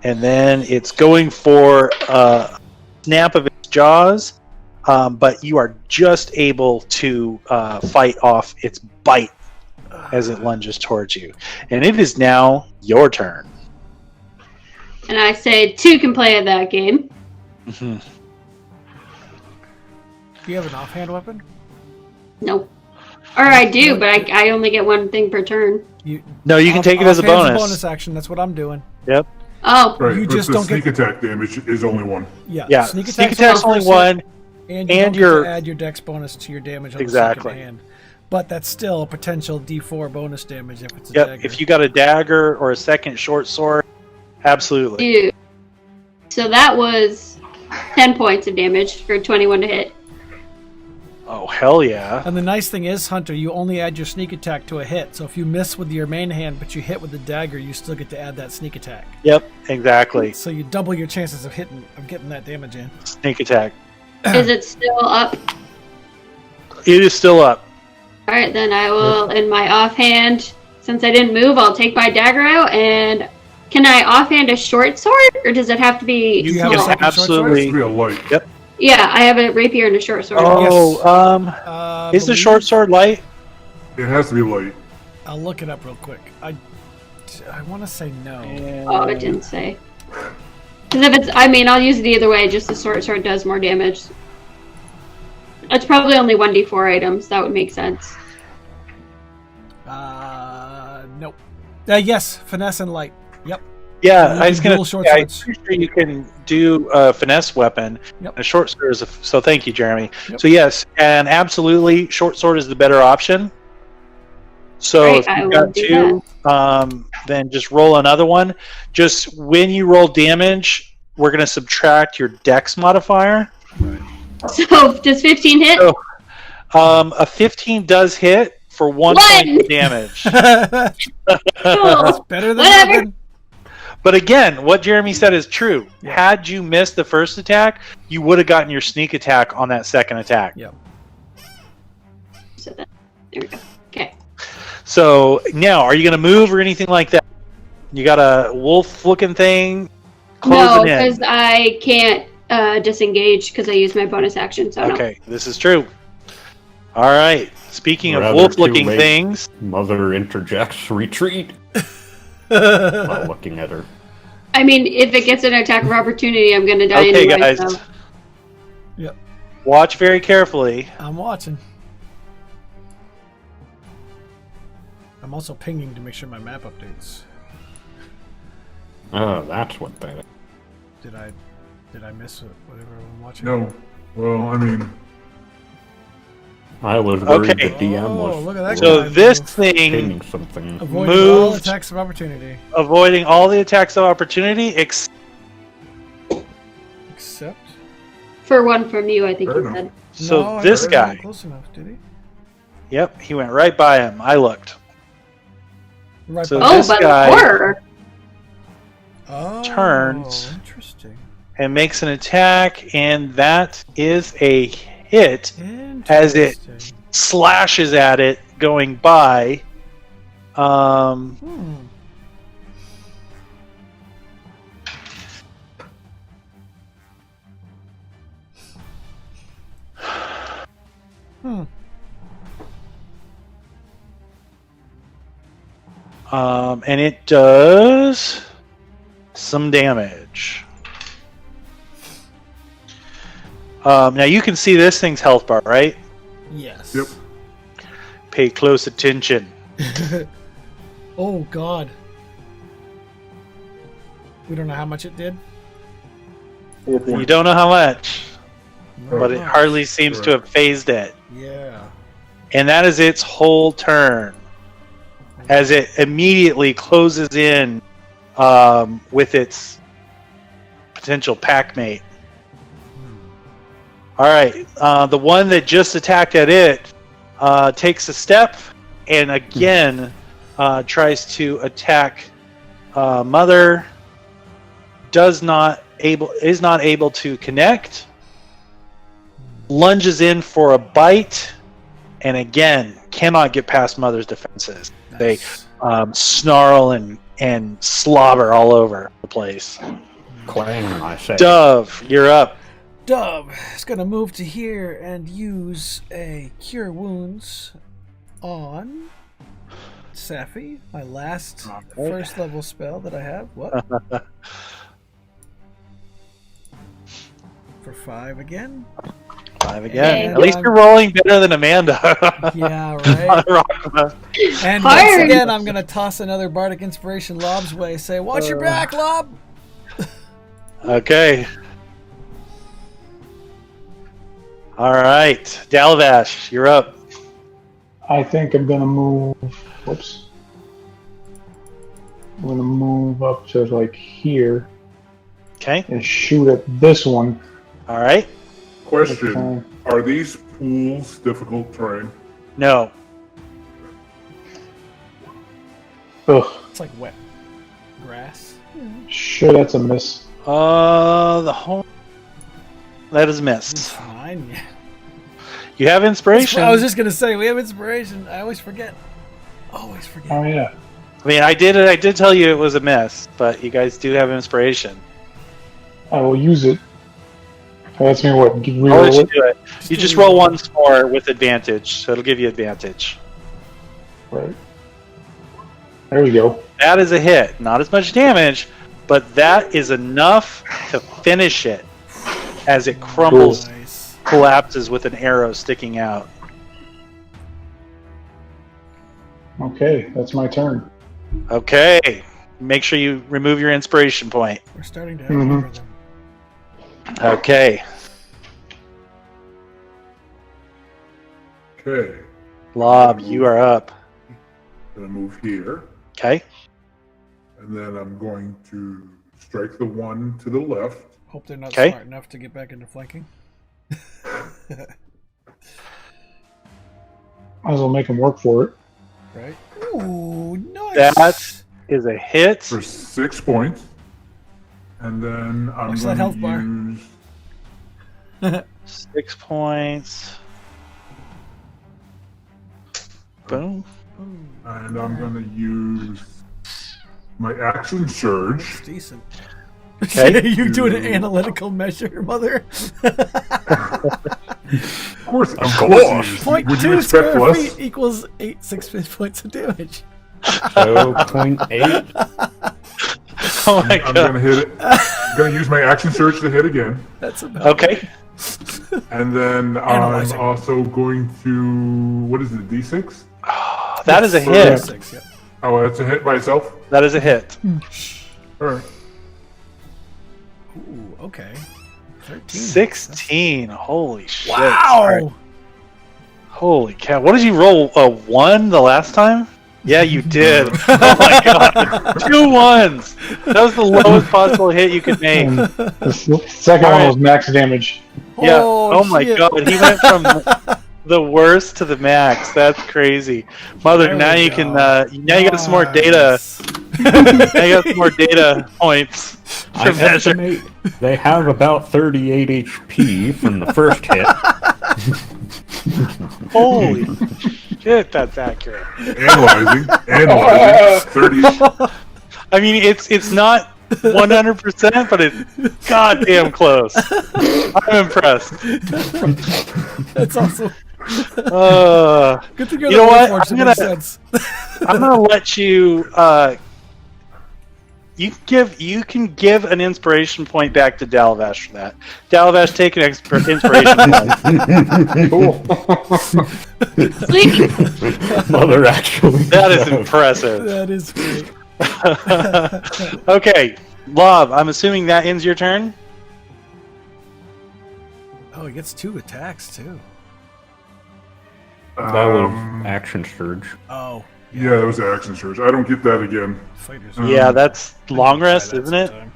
And then it's going for a snap of its jaws, but you are just able to fight off its bite as it lunges towards you. And it is now your turn. And I say 2 can play at that game. Mm-hmm. Do you have an offhand weapon? Nope. Or I do, but I only get 1 thing per turn. No, you can take it as a Offhand's bonus. bonus action. That's what I'm doing. Yep. Oh, Right, You but just the don't sneak get- attack damage is only 1. Yeah. Sneak Sneak attack's attack's only first hit, 1. and and you don't get your- to add your dex bonus to your damage on Exactly. the second hand. But that's still a potential D4 bonus damage if it's a Yep. dagger. If you got a dagger or a second short sword, absolutely. dude. So that was 10 points of damage for 21 to hit. Oh, hell yeah. And the nice thing is, Hunter, you only add your sneak attack to a hit. So if you miss with your main hand, but you hit with the dagger, you still get to add that sneak attack. Yep, exactly. So you double your chances of getting that damage in. Sneak attack. Is it still up? It is still up. Alright, then I will, in my offhand, since I didn't move, I'll take my dagger out, and can I offhand a short sword, or does it have to be You have a small? second short sword? It has Absolutely. to be a light. Yep. Yeah, I have a rapier and a short sword. Oh, is the short sword light? It has to be light. I'll look it up real quick. I want to say no. Oh, it didn't say. Because if it's, I mean, I'll use it either way, just the short sword does more damage. It's probably only 1d4 items. That would make sense. Nope. Yes, finesse and light. Yep. Yeah, You I was can going dual to short say, I'm swords. pretty sure you can do a finesse weapon. Yep. And a short sword is so thank you, Jeremy. Yep. So yes, and absolutely, short sword is the better option. So Right, if I you've will got do two, then just roll another one. Just when you roll damage, we're going to subtract your dex modifier. So does 15 hit? So, a 15 does hit for 1 point of damage. Cool. Better than Whatever. nothing. But again, what Jeremy said is true. Yeah. Had you missed the first attack, you would have gotten your sneak attack on that second attack. Yep. So then, there we go. Okay. So now, are you going to move or anything like that? You got a wolf-looking thing No, closing in. because I can't disengage because I used my bonus action. So no. Okay, this is true. All right. Speaking of Rather wolf-looking too late. things, Mother interjects retreat while looking at her. I mean, if it gets an attack of opportunity, I'm gonna die okay, anyway. guys, So. Yep. watch very carefully. I'm watching. I'm also pinging to make sure my map updates. Oh, that's what that. Did I miss whatever I'm watching? No. Well, I mean, I was worried Okay. the DM Oh, was look at that So guy this move. thing, pinging something. Avoiding all moved. attacks of opportunity. avoiding all the attacks of opportunity, Except. For one from you, I think Fair you enough. said. so No, I this didn't guy, go close enough, did he? yep, he went right by him. I looked. Right So by Oh, this but guy- horror. oh, turns. Interesting. And makes an attack, and that is a hit. As it- Interesting. Slashes at it going by. Hmm. Hmm. And it does some damage. Now you can see this thing's health bar, right? Yes. Yep. Pay close attention. Oh God. We don't know how much it did. You don't know how much, but it Not hardly seems to have phased it. much. Yeah. And that is its whole turn. As it immediately closes in with its potential pack mate. All right, the one that just attacked at it takes a step and again tries to attack Mother. Is not able to connect. Lunges in for a bite, and again cannot get past Mother's defenses. They Nice. snarl and slobber all over the place. Clang, I say. Dove, you're up. Dove is gonna move to here and use a Cure Wounds on Safi, my last first level spell that I have. What? For 5 again? 5 again. Okay. At least you're rolling better than Amanda. Yeah, right. Rakma. And once Hard. again, I'm gonna toss another Bardic Inspiration Lob's way. Say, watch your back, Lob! Okay. All right, Dalavash, you're up. I think I'm gonna move. Whoops. I'm gonna move up to like here Okay. and shoot at this one. All right. question: Okay. Are these pools difficult terrain? No. Ugh. It's like wet grass. Sure, that's a miss. The home. That is It's missed. fine. Yeah. You have inspiration. I was just gonna say we have inspiration. I always forget. Always forget. Oh yeah. I mean, I did tell you it was a miss, but you guys do have inspiration. I will use it. Oh, that's me. What? I'll let Reroll you it. do it. You just roll once more with advantage, so it'll give you advantage. Right. There we go. That is a hit. Not as much damage, but that is enough to finish it as it crumbles Nice. collapses with an arrow sticking out. Okay, that's my turn. Okay. Make sure you remove your inspiration point. We're starting to outnumber them. Okay. Okay. Lob, you are up. Gonna move here, Okay. and then I'm going to strike the one to the left. Hope they're not Okay. smart enough to get back into flanking. Might as well make him work for it. Right? Ooh, nice. That is a hit. For 6 points. And then I'm What's that going health to bar? use 6 points. Boom. and I'm going to use my action surge. It's decent. Okay. You do an analytical measure, mother. Of course, Of course. Would you 0.2 expect square less? feet equals 6 points of damage. So 0.8. Oh my I'm god. going to hit it. I'm going to use my action surge to hit again. That's about Okay. And then Analyzing. I'm also going to, what is it, D6? That is a it. hit. 6, yeah. Oh, that's a hit by itself? That is a hit. All right. Ooh, okay. 13. 16. Holy shit. Wow! Alright. Holy cow. What did you roll? A 1 the last time? Yeah, you did. Oh my god. 2 1s. That was the lowest possible hit you could make. And the second one was max damage. Yeah. Oh my shit. god. He went from the worst to the max. That's crazy. Mother, There now we you go. can now you got some more data. Nice. Now you got some more data points I to measure. estimate they have about 38 HP from the first hit. Holy shit, that's accurate. Analyzing. 30. I mean, it's not 100%, but it's goddamn close. I'm impressed. That's awesome. Good to go. You know what? Warforged, I'm it makes gonna- sense. I'm gonna let you. You can give an inspiration point back to Dalvash for that. Dalvash, take an inspiration point. Cool. Sleep. Mother actually. That is does. impressive. That is great. Okay, Lob. I'm assuming that ends your turn. Oh, he gets 2 attacks too. That was action surge. Oh, Yeah, that was the action surge. I don't get that again. fighters. Yeah, that's long Try rest, that isn't it? sometime.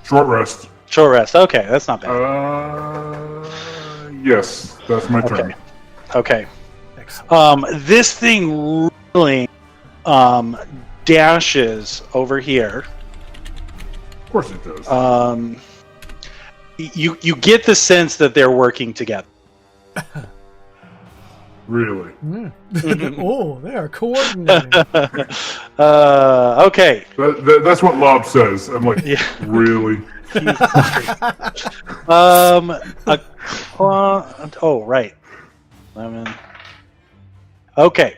Short rest. Short rest. Okay, that's not bad. Yes, that's my turn. Okay. Excellent. This thing really dashes over here. Of course it does. You get the sense that they're working together. Really. Oh, they are coordinating. Okay. That's what Lob says. I'm like, Yeah. really? Oh, right. Okay.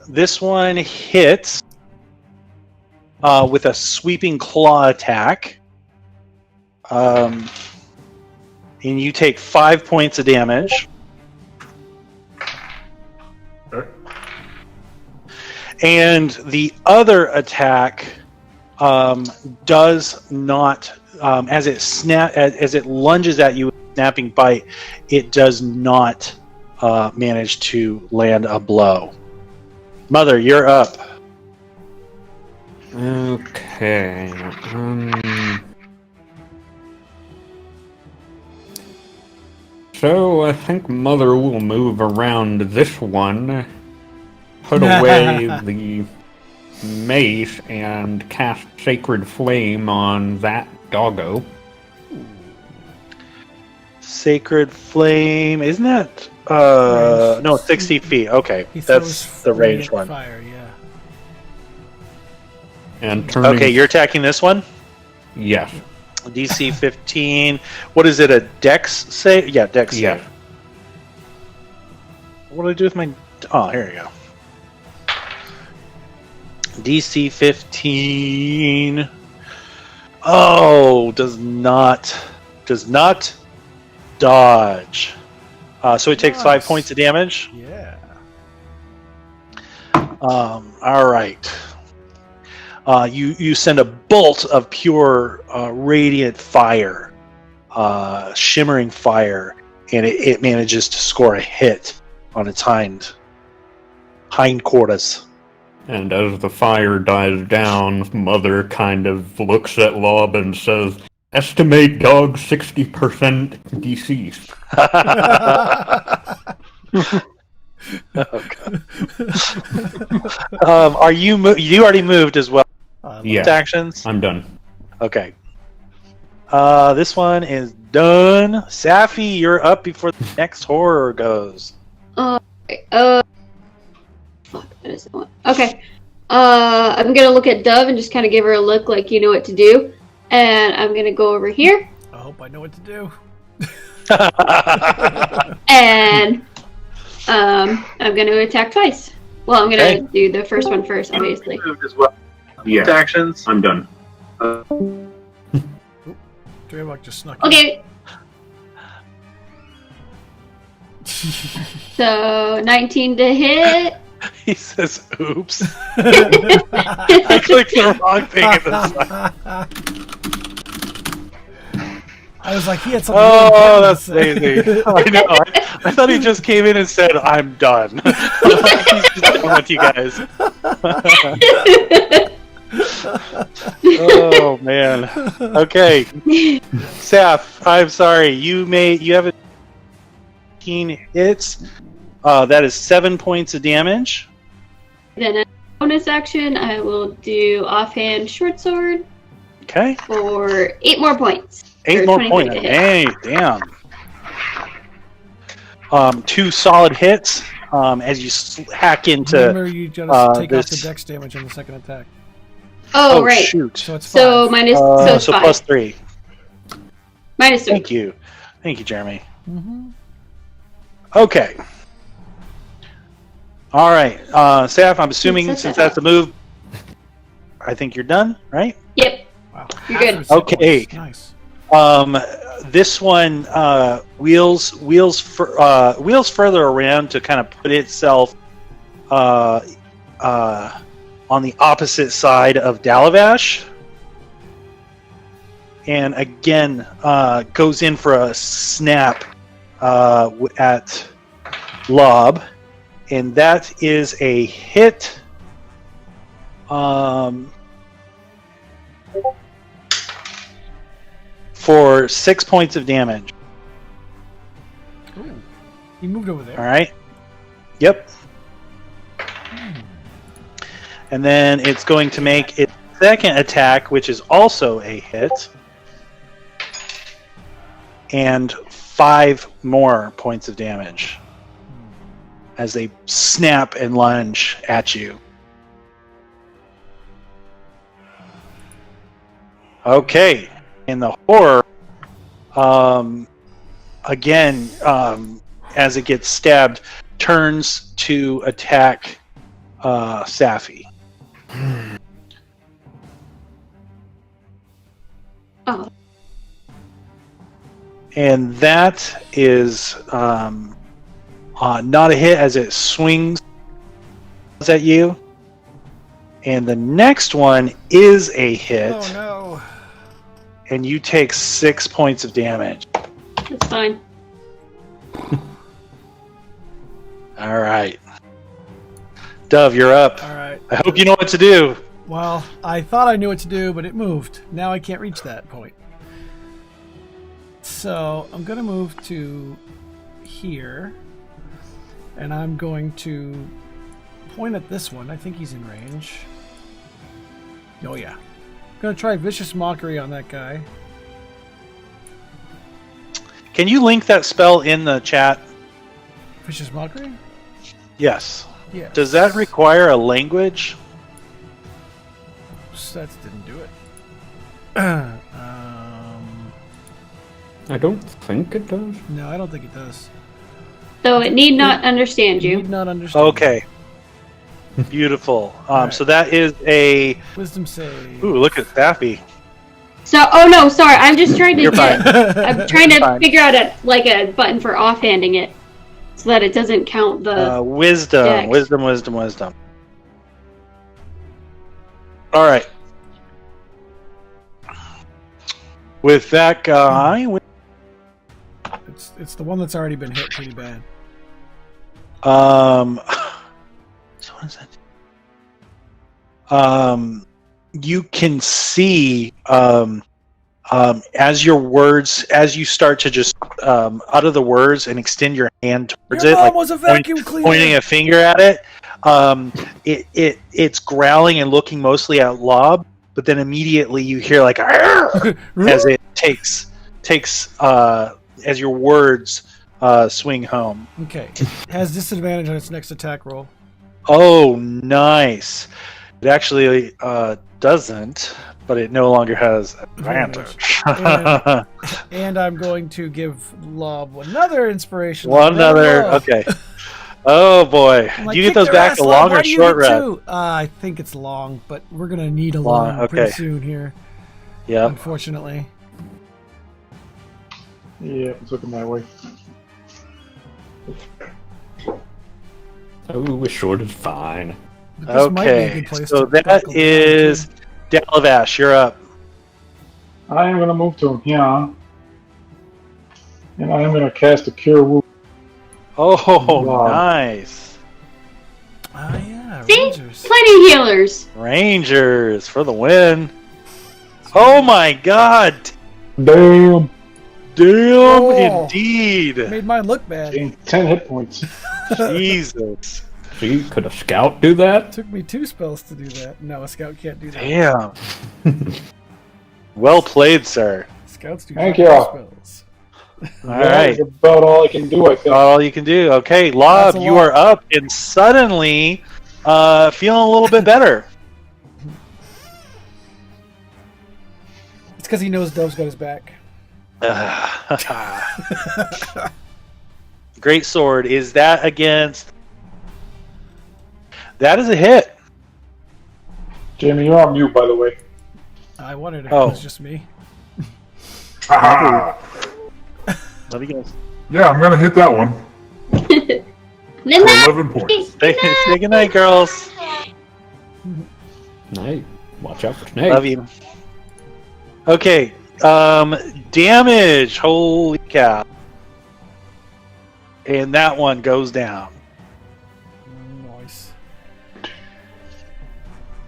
This one hits with a sweeping claw attack. And you take 5 points of damage. Okay. And the other attack does not, as it lunges at you with a snapping bite, it does not manage to land a blow. Mother, you're up. Okay. So I think Mother will move around this one, put away the mace, and cast Sacred Flame on that doggo. Sacred Flame, isn't that? No, 60 feet. Okay, He that's throws the ranged radiant one. Fire, yeah. And turning. Okay, you're attacking this one. Yes. DC 15. What is it? A Dex save? Yeah, Dex Yeah. save. What do I do with my? Oh, here we go. DC 15. Oh, does not dodge. So it takes 5 Nice. points of damage. Yeah. All right. You send a bolt of pure radiant fire, shimmering fire, and it manages to score a hit on its hindquarters. And as the fire dies down, Mother kind of looks at Lob and says, "Estimate dog 60% deceased." Oh, God. Are you? You already moved as well. Yeah. Actions. I'm done. Okay. This one is done. Safi, you're up before the next horror goes. Fuck, that is the one. Okay. I'm gonna look at Dove and just kind of give her a look like you know what to do. And I'm gonna go over here. I hope I know what to do. And I'm gonna attack twice. Well, I'm gonna Okay. do the first one first, obviously. Moved as well. Yeah. Actions. I'm done. Draymond just snuck in. Okay. So 19 to hit. He says, "Oops." I clicked the wrong thing in the side. I was like, he had something. Oh, really that's important to amazing. say. I know. I thought he just came in and said, "I'm done." He's just done with you guys. Oh man. Okay, Saf. I'm sorry. You have 15 hits. That is 7 points of damage. Then a bonus action, I will do offhand short sword Okay, for 8 more points. 8 Or more 23 points. to hit. Hey, damn. 2 solid hits. As you hack into. Remember, you just take off the this- dex damage on the second attack. Oh, right. Shoot. So it's 5. So minus so it's So 5. plus 3. Minus 3. Thank you, Jeremy. Mm-hmm. Okay. All right, Saf. I'm assuming Who said since that? that's a move, I think you're done, right? Yep. Wow. You're Half good. of his hit Okay. points. Nice. This one wheels further around to kind of put itself on the opposite side of Dalavash, and again goes in for a snap at Lob, and that is a hit. For 6 points of damage. Ooh. He moved over there. All right. Yep. And then it's going to make its second attack, which is also a hit. And 5 more points of damage as they snap and lunge at you. Okay. In the horror, again, as it gets stabbed, turns to attack Safi. Oh. And that is not a hit as it swings at you. And the next one is a hit, Oh no. and you take 6 points of damage. That's fine. All right. Dove, you're up. All right. I hope you know what to do. Well, I thought I knew what to do, but it moved. Now I can't reach that point. So I'm going to move to here, and I'm going to point at this one. I think he's in range. Oh yeah. I'm going to try Vicious Mockery on that guy. Can you link that spell in the chat? Vicious Mockery? Yes. Yeah. Does that require a language? Stats didn't do it. I don't think it does. No, I don't think it does. So it need not understand You you. need not understand. Okay. Beautiful. Alright. So that is a. Wisdom save. Ooh, look at Safi. So, oh no, sorry. I'm just trying to You're fine. I'm trying to Fine. figure out a button for offhanding it, so that it doesn't count the. Wisdom, Dex. wisdom. All right. With that guy, It's the one that's already been hit pretty bad. so what is that? You can see as you start to just utter the words and extend your hand towards Your it, mom like was a vacuum cleaner. pointing a finger at it. It's growling and looking mostly at Lob, but then immediately you hear like "Arr!" as it takes as your words swing home. Okay. Has disadvantage on its next attack roll. Oh, nice. It actually doesn't, but it no longer has advantage. And I'm going to give Lob another inspiration. One other. Okay. Oh boy. I'm Do like, you get "Kick those their back ass, a Lob. long Why or do you short get rest? two?" I think it's long, but we're gonna need a Long, long pretty okay. soon here. Yep. Unfortunately. Yeah, it's looking my way. Oh, short is fine. But this might be a Okay. good place So to that buckle down, is too. Dalavash. You're up. I am gonna move to here, and I am gonna cast a Cure Wounds. Oh, Wow. nice. Ah, yeah, See? Rangers. Plenty healers. Rangers for the win. Oh my god. Damn! Damn, Oh. indeed. Made mine look bad. Gained 10 hit points. Jesus. See, could a scout do that? Took me 2 spells to do that. No, a scout can't do that. Damn. Well played, sir. Scouts do Thank not you. do spells. All That right. is about all I can do, I think. All you can do. Okay, Lob, That's a you lot. are up and suddenly feeling a little bit better. It's because he knows Dove's got his back. Great sword. Is that against? That is a hit. Jamie, you're on mute, by the way. I wondered if Oh. it was just me. Aha! Love you guys. Yeah, I'm gonna hit that one for Nana! 11 points. Say goodnight, girls. Night. Watch out for snakes. Love you. Okay. Damage. Holy cow. And that one goes down. Nice.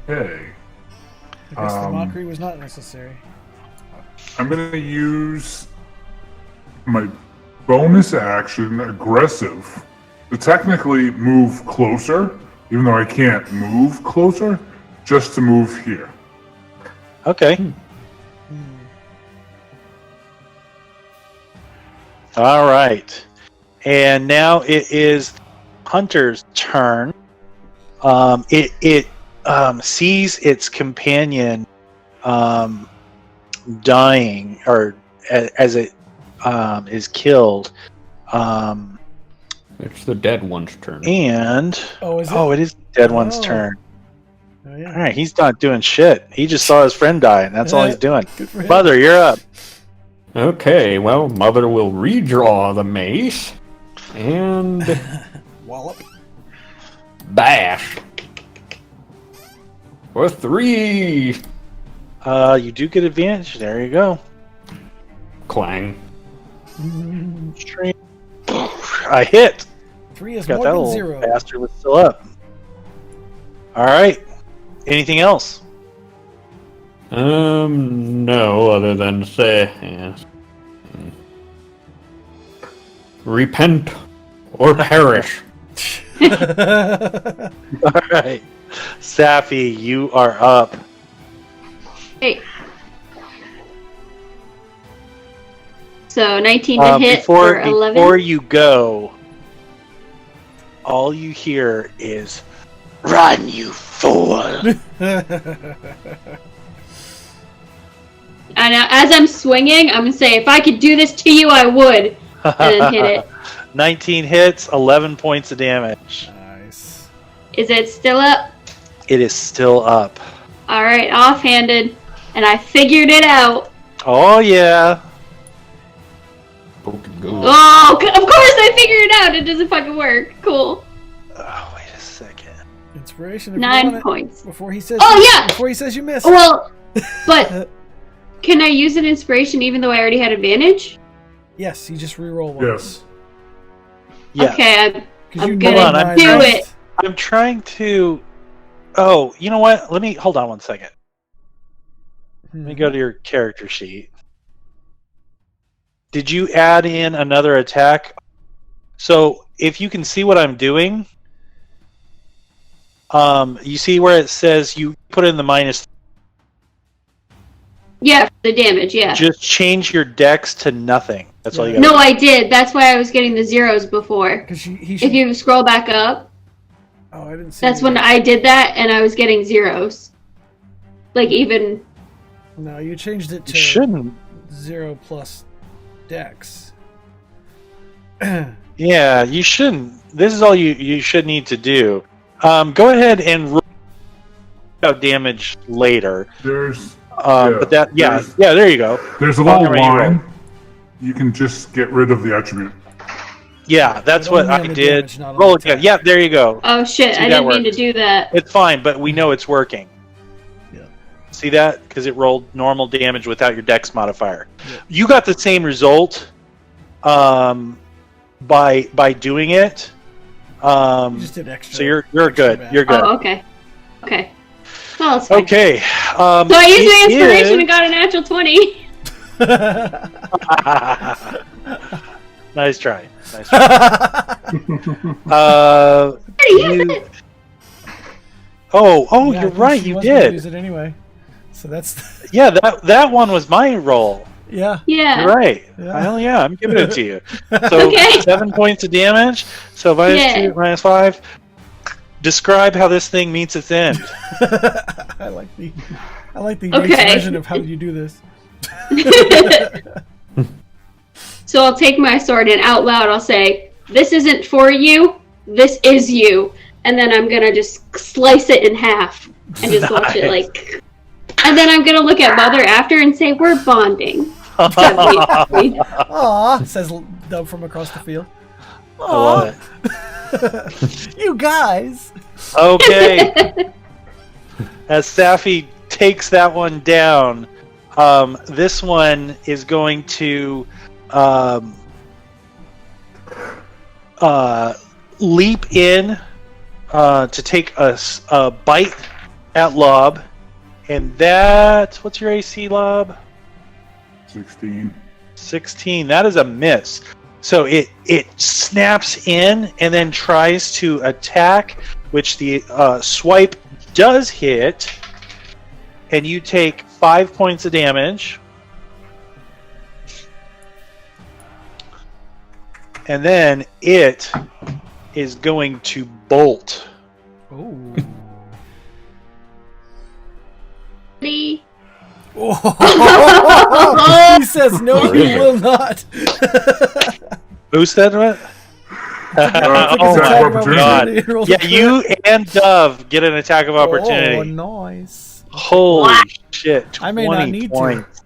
Okay. I guess the Um, mockery was not necessary. I'm gonna use my bonus action, aggressive, to technically move closer, even though I can't move closer, just to move here. Okay. All right. And now it is Hunter's turn. It sees its companion dying, or as it is killed. It's the dead one's turn. And Oh, is it? it is the dead one's Oh. turn. Oh, All yeah. right, he's not doing shit. He just saw his friend die, and that's all he's doing. Good for him. Mother, you're up. Okay, well, Mother will redraw the mace and Wallop. bash for 3. You do get advantage. There you go. Clang. I hit. 3 is Got more that than little 0. bastard was still up. All right. Anything else? No, other than to say, repent or perish. All right. Safi, you are up. Hey. So 19 to hit for 11. Before you go, all you hear is, "Run, you fool!" And as I'm swinging, I'm gonna say, if I could do this to you, I would. And then hit it. 19 hits, 11 points of damage. Nice. Is it still up? It is still up. All right, offhanded. and I figured it out. Oh yeah. Broken go. Oh, of course I figured it out. It doesn't fucking work. Cool. Oh, wait a second. Inspiration. If you 9 want it, points. Before he says. Oh, yeah! Before he says you missed. Well, but can I use an inspiration even though I already had advantage? Yes, you just reroll once. Yeah. Okay, Because I'm you gonna know Hold on, mine do missed. it. I'm trying to. Oh, you know what? Let me hold on one second. Let me go to your character sheet. Did you add in another attack? So if you can see what I'm doing, you see where it says you put in the minus. Yeah, the damage, yeah. Just change your dex to nothing. That's all you got. No, I did. That's why I was getting the zeros before. Because he should. If you scroll back up, Oh, I didn't see. that's it. when I did that and I was getting zeros. Like even... No, you changed it You to shouldn't. 0 plus dex. Yeah, you shouldn't. This is all you should need to do. Go ahead and roll out damage later. There's But that, there's- there you go. there's a How little many you line. You can just get rid of the attribute. Yeah, that's But what only I on the did. damage, not on Roll the again. attack. Yeah, there you go. Oh shit, See, I that didn't mean to works. do that. It's fine, but we know it's working. Yeah. See that? Because it rolled normal damage without your dex modifier. You got the same result by doing it. You just did extra. So you're extra good. bad. You're good. Oh, okay. Okay. Well, it's fine. Okay. So I used my it inspiration is- and got a natural 20. Nice try. Nice try. You- Oh, Yeah, you're I think right. she You was gonna did. Use it anyway. So that's Yeah, that one was my roll. yeah. Yeah. You're right. Yeah. Hell yeah, I'm giving it to you. So Okay. 7 points of damage. So minus Yeah. 2, minus 5. Describe how this thing meets its end. I like the Okay. version of how you do this. So I'll take my sword and out loud I'll say, "This isn't for you. This is you." And then I'm gonna just slice it in half and just watch it Nice. like. And then I'm gonna look at Mother after and say, "We're bonding." Aw, says Dub from across the field. I love it. You guys. Okay. As Safi takes that one down, this one is going to leap in to take a bite at Lob. And that, what's your AC, Lob? 16. 16. That is a miss. So it snaps in and then tries to attack, which the swipe does hit, and you take 5 points of damage. And then it is going to bolt. Oh. Ready? He says no, he will not. Who said what? Oh attack my of opportunity. god. He rolls Yeah, a you and Dove get an attack of Oh, opportunity. nice. Holy shit. I may not 20 need to. points.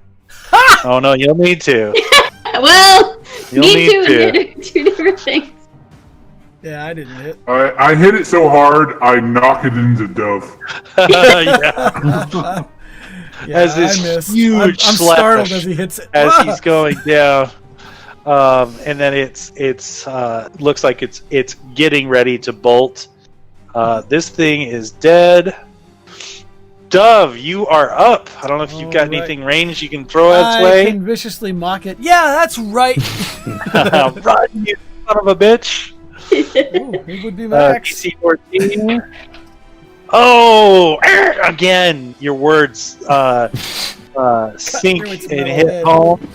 Oh no, you'll need to. Well, You'll me need too. to. And they're two different things. Yeah, I didn't hit. I hit it so hard, I knock it into Dove. Yeah. Yeah, As this I missed. huge I'm slash startled as he hits it. As he's going down. And then it's looks like it's getting ready to bolt. This thing is dead. Dove, you are up. I don't know if you've got Alright. anything ranged you can throw its I way. can viciously mock it. Yeah, that's right. Run, you son of a bitch. Ooh, it would be max. DC 14. Oh, again, your words sink through its and metal hit head. home.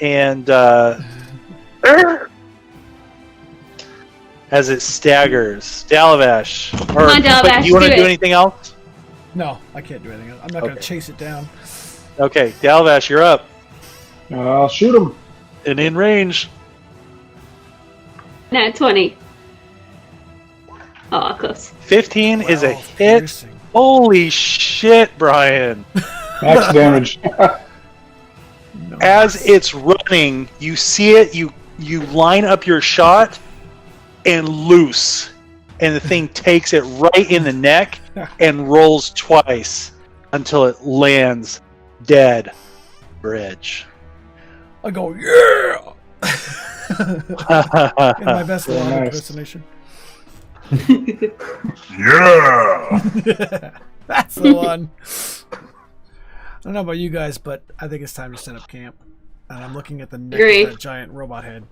And as it staggers, Dalavash. Come on, Dalavash, Do you want to do do it. anything else? No, I can't do anything. I'm not going to Okay. chase it down. Okay, Dalavash, you're up I'll shoot him. and in range. Nat 20. Oh, close. 15 is a 12 hit. piercing. Holy shit, Brian. Max damage. As it's running, you see it, you line up your shot and loose. And the thing takes it right in the neck and rolls twice until it lands dead. Bridge. I go, yeah! In my best Very Lana nice. impersonation. Yeah. That's the one. I don't know about you guys, but I think it's time to set up camp. And I'm looking at the neck Agree. of that giant robot head.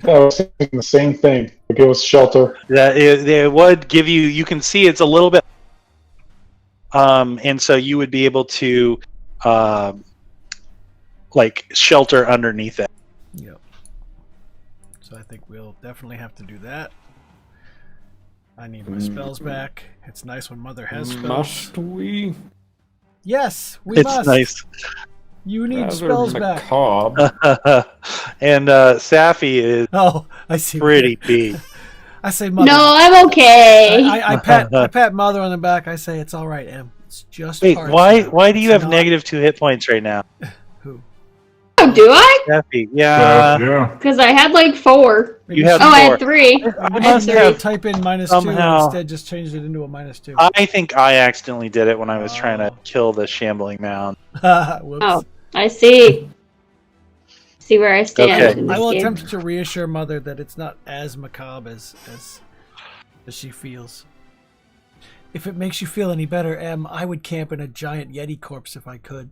I was thinking the same thing. Give us shelter. That it would give you. You can see it's a little bit, and so you would be able to, like shelter underneath it. Yep. So I think we'll definitely have to do that. I need my spells back. It's nice when Mother has spells. Must we? Yes, we It's must. nice. You need Rather spells back. macabre. And Safi is Oh, I see. pretty beat. I say Mother. No, I'm okay. I pat Mother on the back. I say it's all right, Em. It's just Wait, parts why now. do you It's have not- -2 hit points right now? Who? Oh, do I? Safi, yeah. Yeah. Because I had like 4. Maybe You have Oh, I had four. 3. Maybe I you must should have type in -2 somehow- and instead just changed it into a -2. I think I accidentally did it when I was trying to Oh. kill the shambling mound. Whoops. Oh, I see. See where I stand Okay. in I this will game. attempt to reassure Mother that it's not as macabre as she feels. If it makes you feel any better, Em, I would camp in a giant Yeti corpse if I could.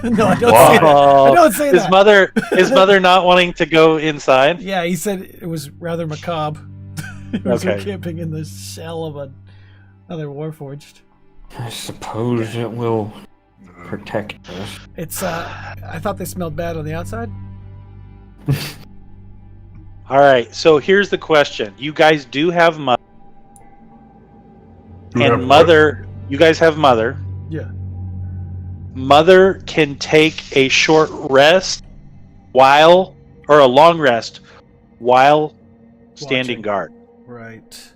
No, no, I don't say that. I don't say His that. His mother not wanting to go inside. Yeah, he said it was rather macabre. It was Okay. camping in the shell of another Warforged. I suppose it will protect us. It's I thought they smelled bad on the outside. All right, so here's the question: you guys do have mother, Do have and what? mother. You guys have mother. Yeah. Mother can take a short rest or a long rest while standing Watching. guard. Right.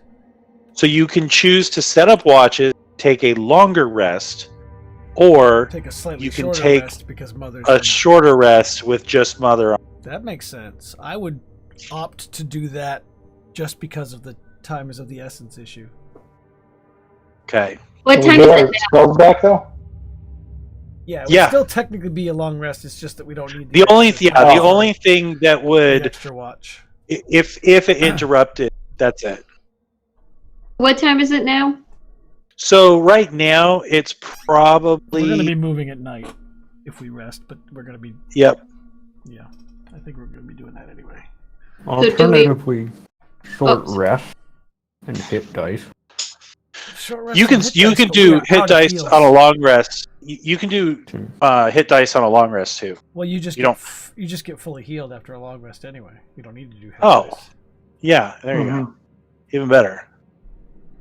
So you can choose to set up watches, take a longer rest, or Take a slightly You can shorter take rest because Mother's a shorter rest with just mother. That makes sense. I would opt to do that just because of the time is of the essence issue. Okay. What Can time we is get it our now? spells back though? Yeah, it would Yeah. still technically be a long rest. It's just that we don't need The only extra the time only thing that for the would extra watch. if it interrupted, that's it. What time is it now? So right now it's probably We're going to be moving at night if we rest, but we're going to be yep. yeah. I think we're going to be doing that anyway. So do we- Alternatively, short Oh. rest and hit dice. Short rest You can and hit you dice, can but we do are hit out of dice heals. on a long rest. You can do hit dice on a long rest too. Well, you just you don't- you just get fully healed after a long rest anyway. You don't need to do hit Oh. dice. Yeah, there you go. Even better.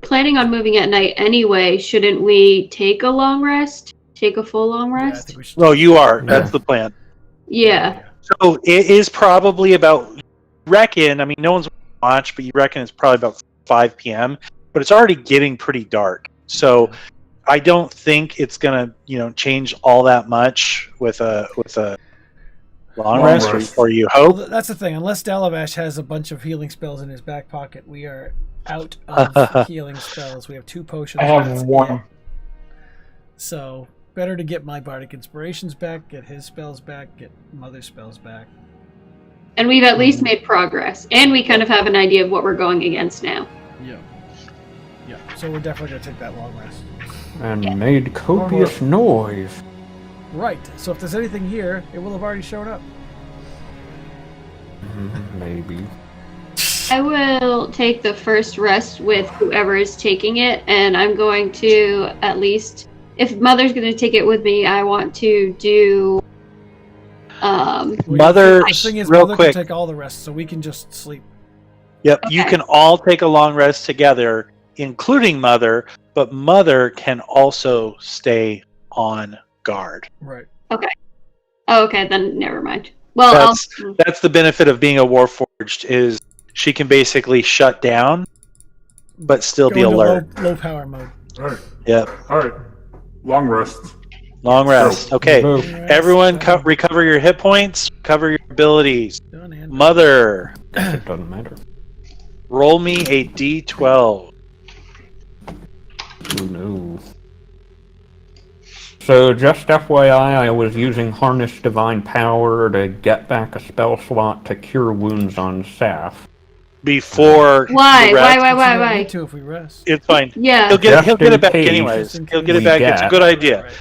Planning on moving at night anyway. Shouldn't we take a long rest? Take a full long Yeah, I rest? think we should. Well, you are. Yeah. That's the plan. Yeah. So it is probably about. Reckon. I mean, no one's watched, but you reckon it's probably about 5 p.m. But it's already getting pretty dark. So I don't think it's gonna change all that much with a long Long rest, rest. or you Well, hope. that's the thing. Unless Dalavash has a bunch of healing spells in his back pocket, we are out of healing spells. We have 2 potions. I have That's one. it. So better to get my bardic inspirations back, get his spells back, get Mother's spells back. And we've at least made progress. And we kind of have an idea of what we're going against now. Yeah. Yeah. So we're definitely gonna take that long rest. And made copious noise. Right. So if there's anything here, it will have already shown up. Maybe. I will take the first rest with whoever is taking it, and I'm going to at least, if Mother's going to take it with me, I want to do. Well, Mother, the thing is, real Mother quick. can take all the rest, so we can just sleep. Yep, you Okay. can all take a long rest together, including Mother, but Mother can also stay on guard. Right. Oh, okay, then never mind. Well, That's the benefit of being a Warforged, is she can basically shut down, but still Go be into alert. low power mode. All right. Yep. All right. Long rest. Long rest. Okay. Go. Everyone, recover your hit points. Recover your abilities. Done and Mother, It doesn't matter. roll me a d12. Oh, no. So, just FYI, I was using Harness Divine Power to get back a spell slot to cure wounds on Saf. Before Why? the rest. Why? We don't Why? need to if we rest. It's fine. Yeah. He'll Just get in it back case. anyways. Just in He'll get case. it back. It's a We good get- idea.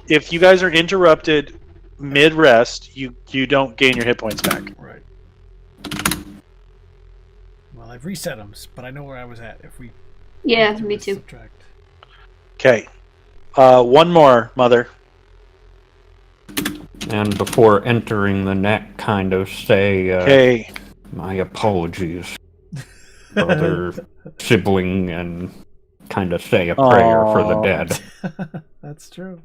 If you guys are interrupted mid-rest, you don't gain your hit points back. Right. Well, I've reset them, but I know where I was at. If we Yeah, do me this too. subtract. Okay. One more, Mother. And before entering the net, kind of say, Okay. my apologies, brother, sibling, and kind of say a prayer for the Aw. dead. That's true.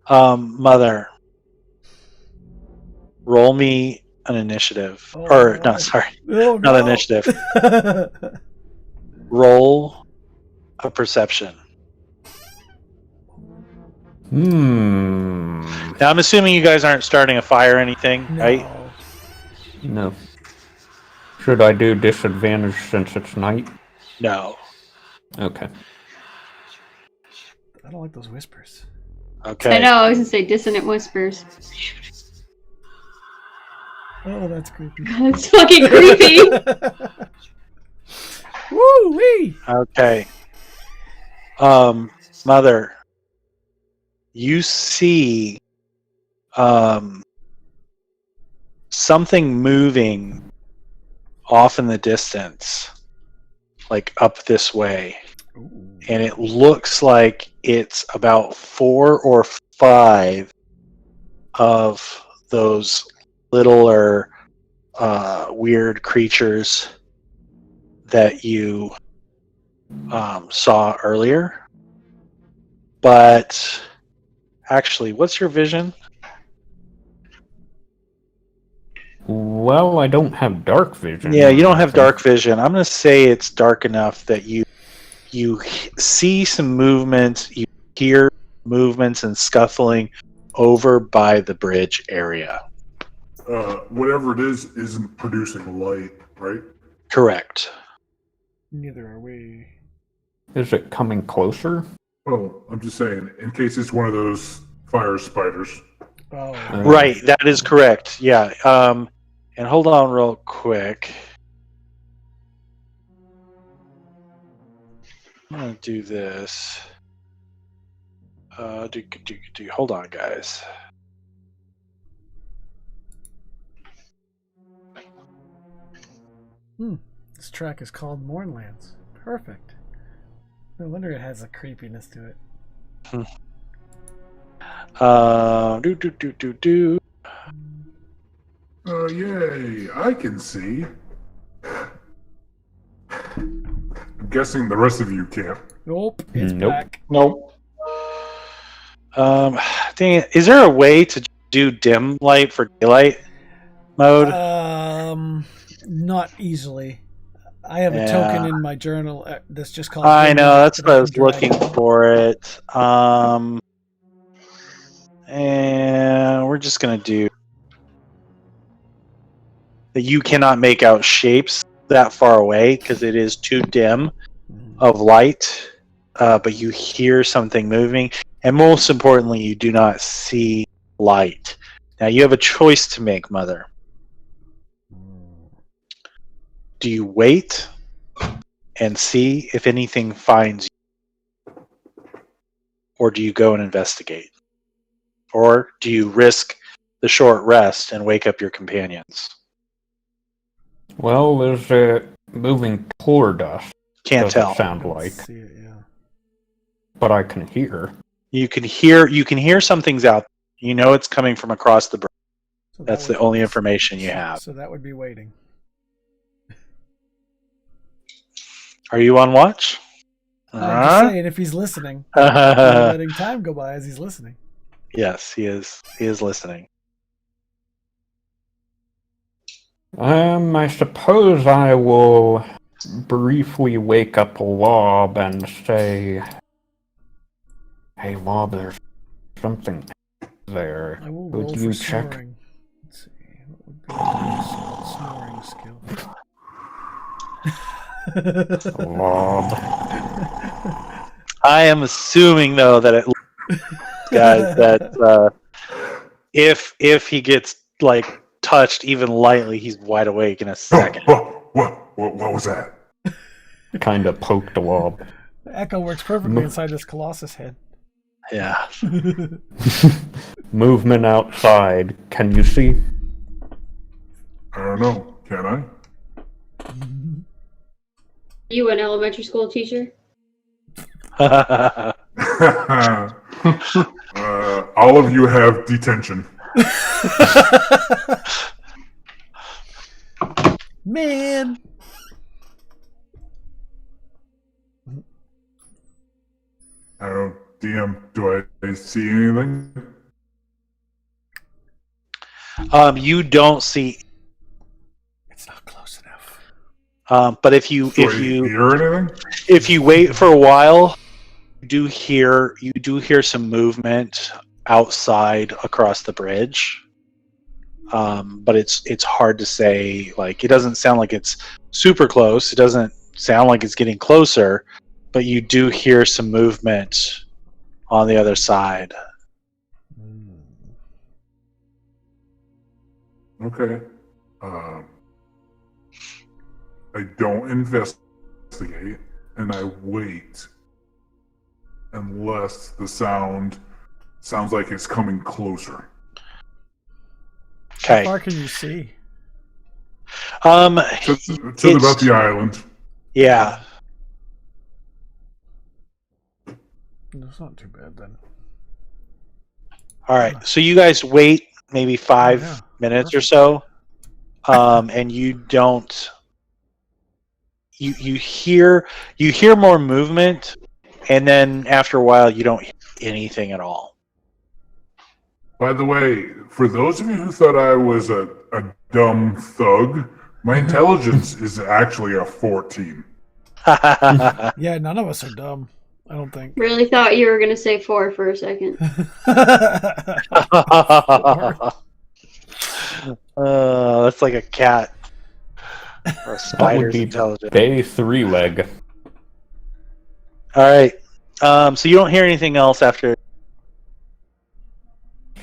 Mother. Roll me an initiative. Oh, or, no. no, sorry. Oh, Not no. initiative. Roll a perception. Now, I'm assuming you guys aren't starting a fire or anything, right? No. No. Should I do disadvantage since it's night? No. Okay. I don't like those whispers. Okay. I know. I was gonna say dissonant whispers. Oh, that's creepy. That's fucking creepy. Woo wee! Okay. Mother, you see something moving off in the distance, like up this way. And it looks like it's about 4 or 5 of those littler weird creatures that you saw earlier. But actually, what's your vision? Well, I don't have dark vision. Yeah, you don't have dark vision. I'm going to say it's dark enough that you see some movement, you hear movements and scuffling over by the bridge area. Whatever it is isn't producing light, right? Correct. Neither are we. Is it coming closer? Oh, I'm just saying, in case it's one of those fire spiders. Oh. Right, that is correct. Yeah. And hold on real quick. I'm gonna do this. Hold on, guys. This track is called Mournlands. Perfect. No wonder it has a creepiness to it. Yay, I can see. I'm guessing the rest of you can't. Nope, it's Nope. back. Nope. Dang it. Is there a way to do dim light for daylight mode? Not easily. I have a Yeah. token in my journal that's just called. I know, Moonlight that's that what I can was drag. looking for it. And we're just gonna do that. You cannot make out shapes that far away because it is too dim of light, but you hear something moving, and most importantly, you do not see light. Now you have a choice to make, Mother. Do you wait and see if anything finds you? Or do you go and investigate? Or do you risk the short rest and wake up your companions? Well, is it moving toward us? Can't Doesn't tell. sound like, See it, yeah. but I can hear. You can hear something's out. You know it's coming from across the bridge. So that That's the would- only information you have. So that would be waiting. Are you on watch? I'm just saying, if he's listening, we're letting time go by as he's listening. Yes, he is. He is listening. I suppose I will briefly wake up Lob and say, "Hey, Lob, there's something there. I will Would roll you for check?" snoring. Let's see. What would be the snoring skill? Lob. I am assuming though that guys that if he gets like touched even lightly, he's wide awake in a second. What was that? Kind of poked Lob. Echo works perfectly inside this Colossus head. Yeah. Movement outside. Can you see? I don't know. Can I? You an elementary school teacher? All of you have detention. Man. I don't. DM, do I see anything? You don't see. It's not close enough. But if you Do I hear anything? if you wait for a while, you do hear some movement outside across the bridge. But it's hard to say. Like, it doesn't sound like it's super close. It doesn't sound like it's getting closer, but you do hear some movement on the other side. Okay. I don't investigate, and I wait unless the sound sounds like it's coming closer. How Okay. far can you see? To about the island. Yeah. That's not too bad then. All right. So you guys wait maybe 5 yeah. minutes or so, and you don't. You hear more movement, and then after a while you don't hear anything at all. By the way, for those of you who thought I was a dumb thug, my intelligence is actually a 14. Yeah, none of us are dumb. I don't think. Really thought you were gonna say 4 for a second. That's like a cat or a That would spider's be intelligence. Bay 3-leg. All right. So you don't hear anything else after.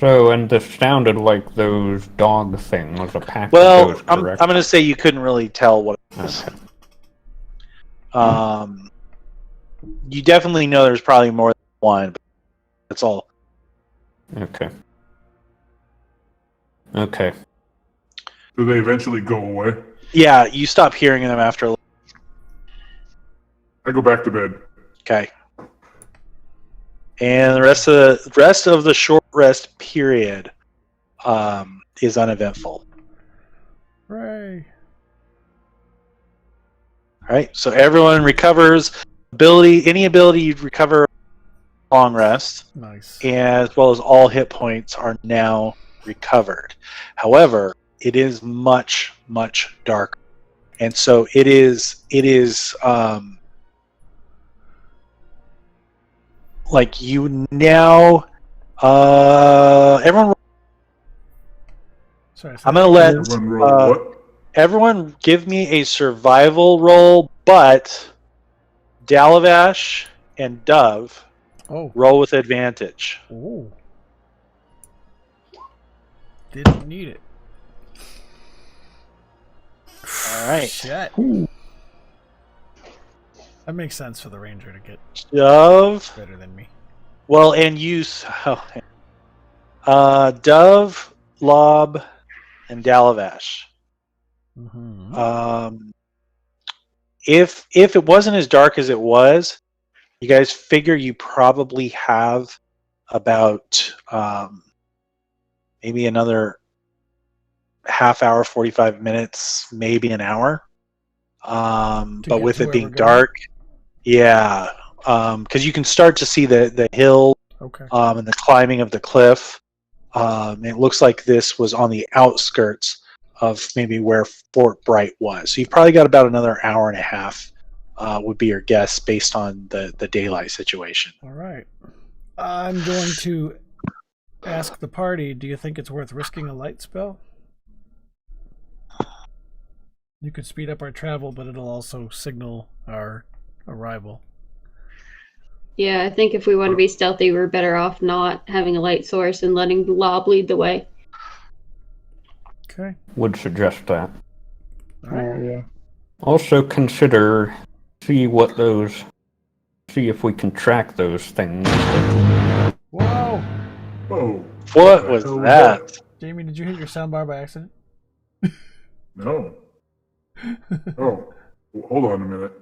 So, and this sounded like those dog things, a pack Well, of those, I'm correct? going to say you couldn't really tell what it was. Okay. You definitely know there's probably more than one. But that's all. Okay. Okay. Do they eventually go away? Yeah, you stop hearing them after a little. I go back to bed. Okay. And the rest of the short rest period is uneventful. Hooray. All right. So everyone recovers any ability you recover long rest, Nice. as well as all hit points are now recovered. However, it is much darker, and so it is like you now. Everyone, Sorry. I'm gonna let Everyone roll what? everyone give me a survival roll, but Dalavash and Dove Oh. roll with advantage. Oh. Didn't need it. All right. Shit. That makes sense for the ranger to get Dove. better than me. Well, and use Dove, Lob, and Dalavash. Mm-hmm. If it wasn't as dark as it was, you guys figure you probably have about maybe another half hour, 45 minutes, maybe an hour. But get with to it where being we're going? dark, yeah, because you can start to see the hill Okay. and the climbing of the cliff. It looks like this was on the outskirts of maybe where Fort Bright was. So you've probably got about another hour and a half. Would be your guess based on the daylight situation. All right. I'm going to ask the party, do you think it's worth risking a light spell? You could speed up our travel, but it'll also signal our arrival. Yeah, I think if we want to be stealthy, we're better off not having a light source and letting Lob lead the way. Okay. Would suggest that. All right. Yeah. Also consider see if we can track those things. Whoa! Oh. What was hell that? Jamie, did you hit your soundbar by accident? No. Oh, hold on a minute.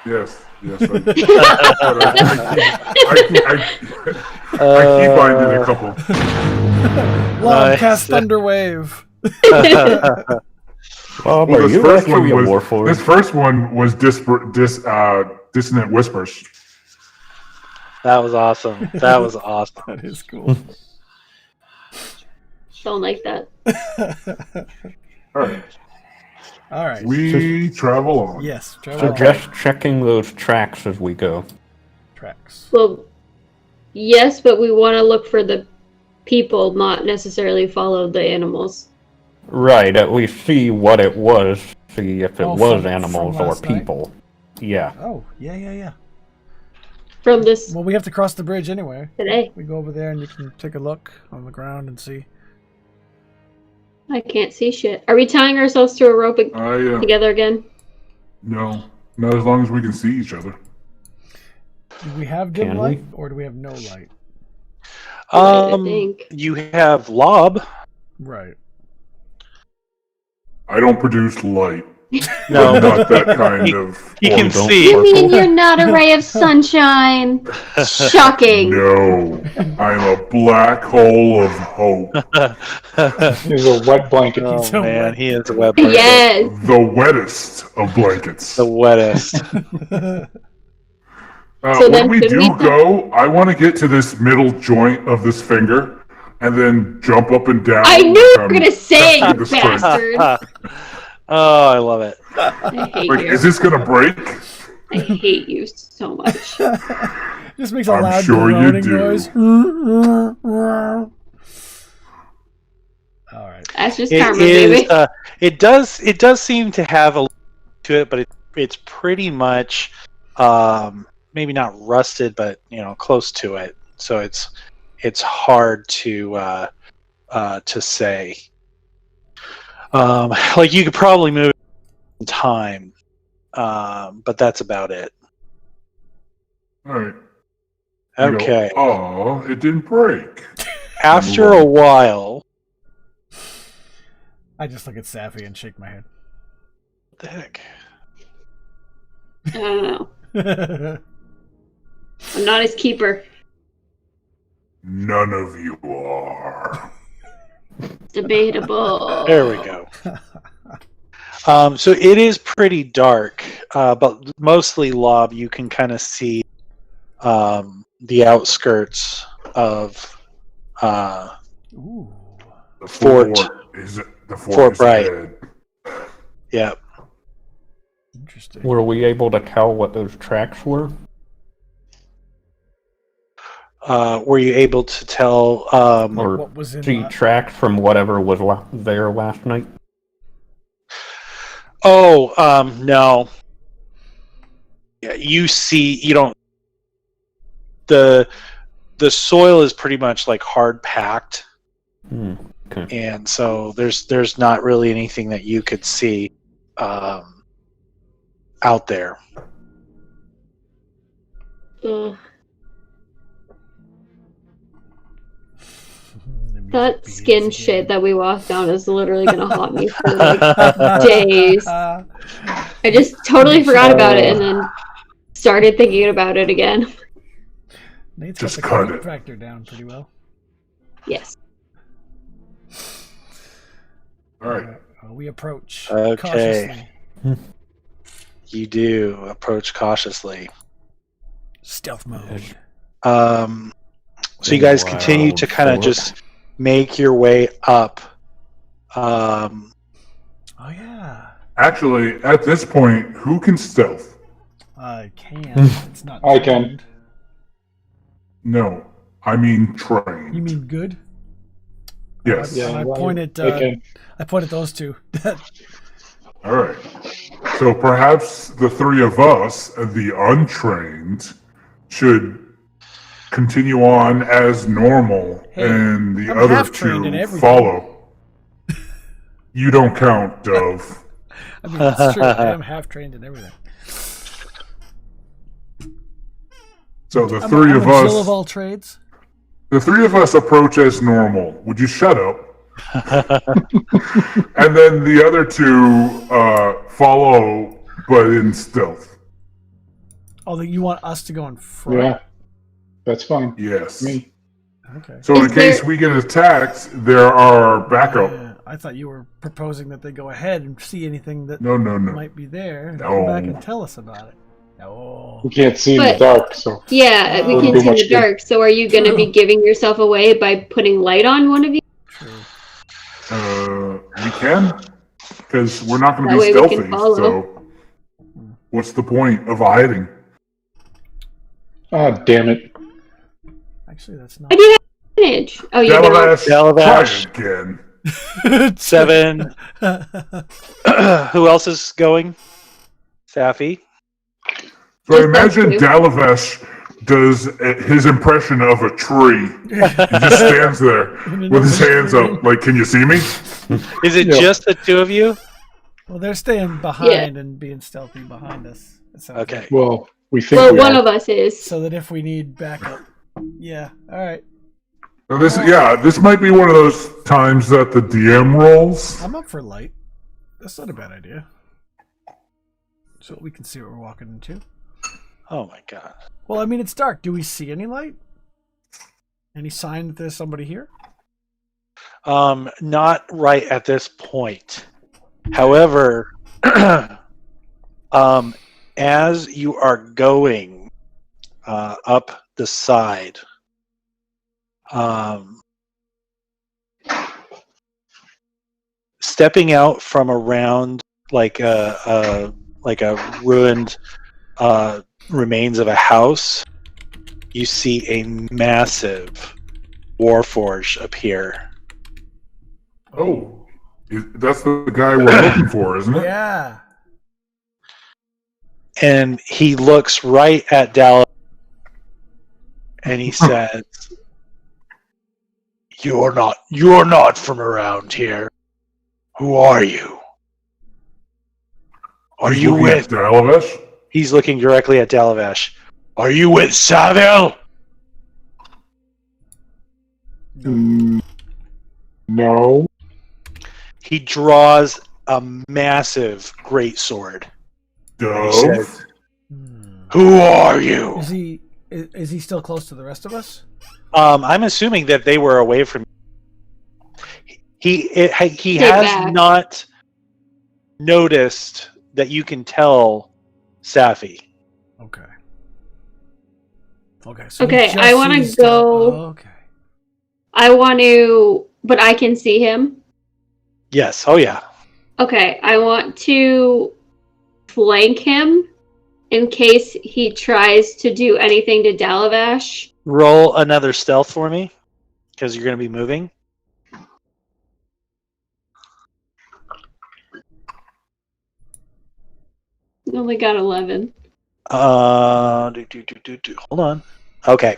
Yes, I did. I keep finding a couple. Long cast Thunderwave. Bob, Well, are you actually a this Warforged? first one was Dissonant Whispers. That was awesome. That was awesome. That is cool. Don't like that. All right, All right. we travel on. Yes. Travel Suggest checking those tracks as we go. tracks. Well, yes, but we want to look for the people, not necessarily follow the animals. Right, at least see what it was, see if it Oh, was from animals or last night? people. Yeah. Oh, yeah. From this Well, we have to cross the bridge anyway. today. We go over there and you can take a look on the ground and see. I can't see shit. Are we tying ourselves to a rope together again? No, not as long as we can see each other. Do we have dim Can light we? or do we have no light? I think. You have Lob. Right. I don't produce light. No, Not that kind of. he can don't see. You mean you're not a ray of sunshine? Shocking. No, I'm a black hole of hope. He's a wet blanket. Oh So man, wet. he is a web. Yes. The wettest of blankets. The wettest. So when then we could do we- go, I want to get to this middle joint of this finger and then jump up and down. I knew you were gonna say, testing you the strength. bastard. Oh, I love it. I hate Like, you. is this gonna break? I hate you so much. Just makes a I'm loud sure you groaning do. noise. All right. That's just It karma, is. baby. It does seem to have a to it, but it's pretty much maybe not rusted, but close to it. So it's hard to say. Like you could probably move it in time, but that's about it. All right. Okay. Oh, it didn't break. After a while, I just look at Safi and shake my head. what the heck? I don't know. I'm not his keeper. None of you are. Debatable. There we go. So it is pretty dark, but mostly, Lob, you can kind of see the outskirts of Ooh. The Fort. is Fort Bright. ahead. Yeah. Interesting. Were we able to tell what those tracks were? Were you able to tell? Or What was in see that? tracks from whatever was there last night? No. Yeah, you don't. The soil is pretty much like hard packed, Okay. and so there's not really anything that you could see out there. Ugh. That skin shit that we walked down is literally gonna haunt me for like days. I just totally forgot about it and then started thinking about it again. Nate's Just got cut the it. factor down pretty well. Yes. All right. We approach Okay. cautiously. You do approach cautiously. Stealth mode. So you guys continue to kind of just make your way up. Oh yeah, Actually, at this point, who can stealth? I can. It's not. I can. trained. No, I mean trained. You mean good? Yes. Yeah, I right. pointed. I can. I pointed those two. All right. So perhaps the three of us, the untrained, should continue on as normal, Hey, and the I'm other half-trained in two everything. follow. You don't count, Dove. I mean, it's true. I am half trained in everything. So the I'm three a of Jill of us, all trades. the three of us approach as normal. Would you shut up? And then the other two follow, but in stealth. Oh, you want us to go in front? Yeah, that's fine. Yes. Me. Okay. So in Is case there- we get attacked, there are backup. Yeah, I thought you were proposing that they go ahead and see anything that No. might be there and come back and tell us about it. No. We can't see in the But- dark, so Yeah, we Wouldn't can do see in much the good. dark. So are you going to be True. giving yourself away by putting light on one of you? True. We can, because we're not going to That be way we can stealthy. follow. So, what's the point of hiding? ah, damn it. Actually, that's I not. do have advantage. Oh, you don't. Dalabash, try again. 7. Who else is going? Safi. So I Just those imagine two. Dalavesh does his impression of a tree. He just stands there with his hands up, like, "Can you see me?" Is it Yeah. just the two of you? Well, they're staying behind and being stealthy behind us. It sounds Okay. like. Well, we think Well, we one are. of us is. So that if we need backup. Yeah. All right. So this might be one of those times that the DM rolls. I'm up for light. That's not a bad idea. So we can see what we're walking into. Oh my god. Well, I mean, it's dark. Do we see any light? Any sign that there's somebody here? Not right at this point. However, as you are going up the side, stepping out from around like a ruined remains of a house, you see a massive warforge appear. Oh, that's the guy we're looking for, isn't it? Yeah. And he looks right at Dallas and he says, You're not from around here. Who are you? Are He's you looking with... at Dalavesh? He's looking directly at Dalavesh. Are you with Saville? No. He draws a massive greatsword. Dove? says- Who are you? Is he still close to the rest of us? I'm assuming that they were away from. He Stay has back. not noticed that you can tell Safi. Okay. Okay. So Okay, he just I wanna sees the- go- Oh, okay. I want to, but I can see him. Yes. Oh yeah. Okay, I want to flank him in case he tries to do anything to Dalavash. Roll another stealth for me, because you're going to be moving. I only got 11. Hold on. Okay.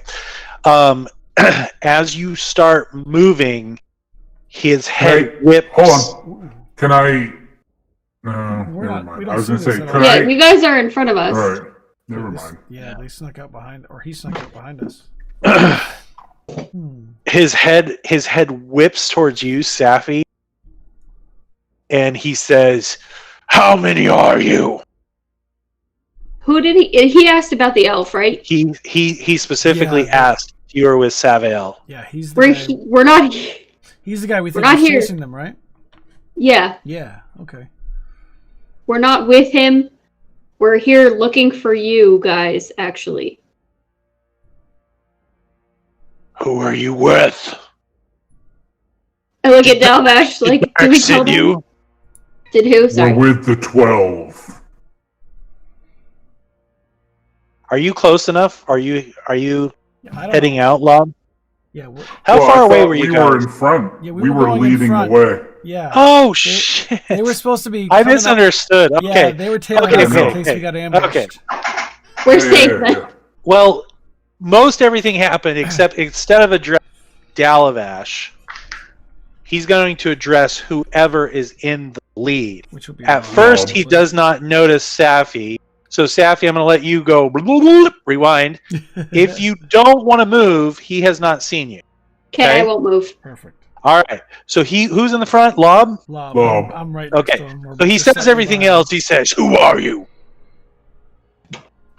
As you start moving, his head whips. Hold on. Can I? No, We're never not- we mind. don't I was see going to this say, at could all. Yeah, I? you guys are in front of us. All right, never mind. Yeah, they snuck out behind, or he snuck out behind us. His head whips towards you, Safi, and he says, "How many are you?" Who did he asked about the elf, right? He specifically Yeah. asked if you were with Savale. Yeah, he's the guy. We're not. He's the guy we think not is here. chasing them, right? Yeah, Yeah. Okay. we're not with him. We're here looking for you guys, actually. Who are you with? I look at Dalvash, like, did we tell them? you. Did who? Sorry. We're with the 12. Are you close enough? Are you I don't heading know. out, Lob? Yeah. How Well, far I away thought were you we were guys? in front. Yeah, we we were were going in leading the front. way. Yeah. Oh shit! They were supposed to be. I coming up- misunderstood. Yeah, Okay. they were tailing Okay, us in okay, case okay. we got ambushed. Okay. We're safe then. Yeah. Well, most everything happened except instead of addressing Dalavash, he's going to address whoever is in the lead. Which would be At wrong. first, he does not notice Safi. So, Safi, I'm going to let you go. Rewind. If you don't want to move, he has not seen you. Okay, Okay. I won't move. Perfect. All right. So who's in the front? Lob. Lob. Lob. I'm right. Okay. Next to him. We're So he just says slightly everything behind. else. He says, "Who are you?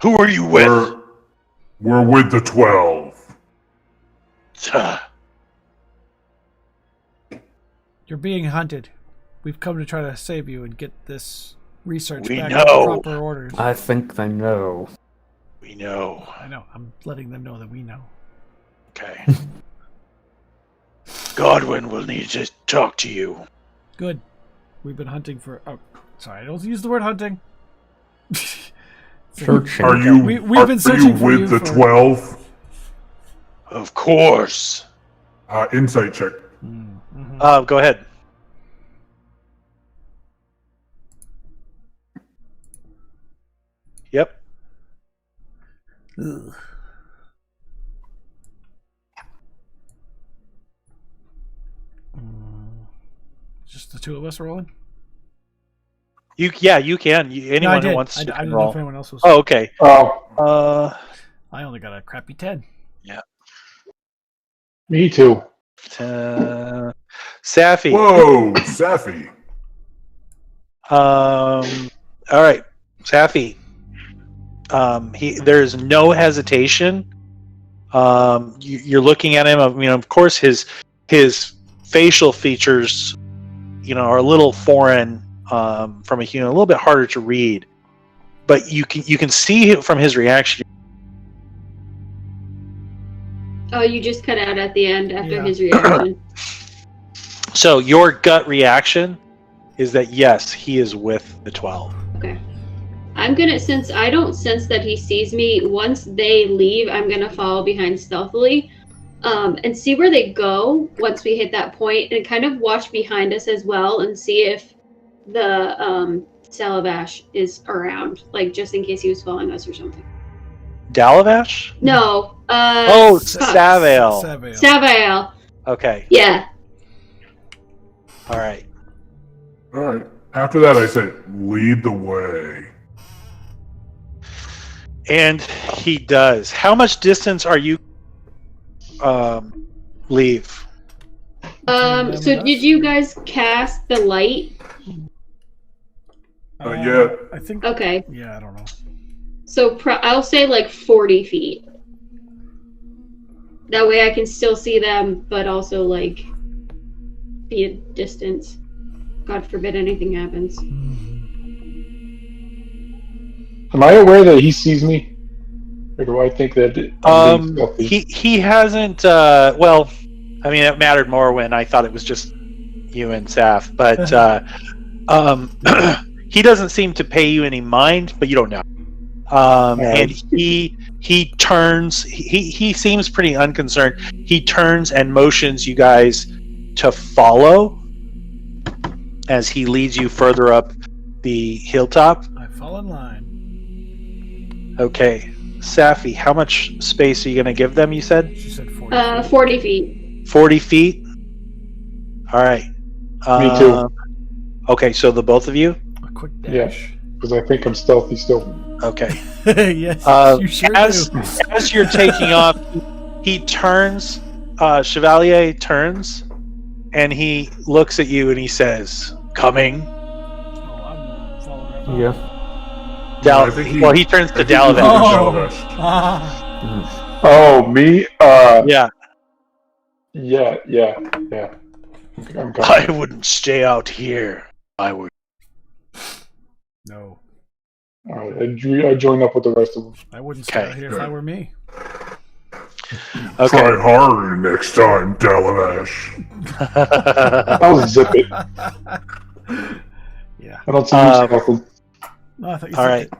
Who are you with?" We're with the 12. You're being hunted. We've come to try to save you and get this research We back know. in proper orders. I think they know. We know. I know. I'm letting them know that we know. Okay. Godwin will need to talk to you. Good. We've been hunting for. Oh, sorry. I don't use the word hunting. Searching. Are you, We've been searching for with you the for- 12? Of course. Insight check. Mhm. Go ahead. Yep. Ugh. Just the two of us rolling? You can. Anyone I did. who wants to I can didn't know roll. if anyone else was. Oh, okay. Oh, I only got a crappy 10. me too. Safi. Whoa, Safi. All right, Safi. There's no hesitation. You're looking at him. I mean, of course, his facial features, are a little foreign from a human, a little bit harder to read. But you can see from his reaction. Oh, you just cut out at the end after Yeah. his reaction. So your gut reaction is that yes, he is with the 12. Okay. I'm gonna, since I don't sense that he sees me, once they leave, I'm gonna follow behind stealthily, and see where they go once we hit that point, and kind of watch behind us as well, and see if the Salavash is around, like just in case he was following us or something. Dalavash? No. Savail. Savail. Savail. Okay. Yeah. All right. All right. After that, I say, lead the way. And he does. How much distance are you leave? So did you guys cast the light? Yeah. I think. Okay. Yeah, I don't know. So I'll say like 40 feet. That way I can still see them, but also like be a distance. God forbid anything happens. Am I aware that he sees me? Or do I think that I'm being stealthy? He hasn't. Well, I mean, it mattered more when I thought it was just you and Saf, but he doesn't seem to pay you any mind, but you don't know. And he turns. He seems pretty unconcerned. He turns and motions you guys to follow as he leads you further up the hilltop. I fall in line. Okay, Safi, how much space are you going to give them? You said She said 40. 40 feet. 40 feet. All right. Me too. Okay, so the both of you. A quick Yeah, dash. because I think I'm stealthy still. Okay. Yes, you sure as do. as you're taking off, he turns. Chevalier turns, and he looks at you and he says, "Coming." Oh, I'm following right behind. Yeah. I think He turns to I think he Dalvin. Oh. was Ah, Oh, me? Yeah, Yeah. I'm coming. I wouldn't stay out here. I would. no, All right, I join up with the rest of them. I wouldn't stay out Okay. here if I were me. Okay. Try harder next time, Dalavash. I'll zip it. Yeah. I don't see you scaffold. No, I thought you All said right. it.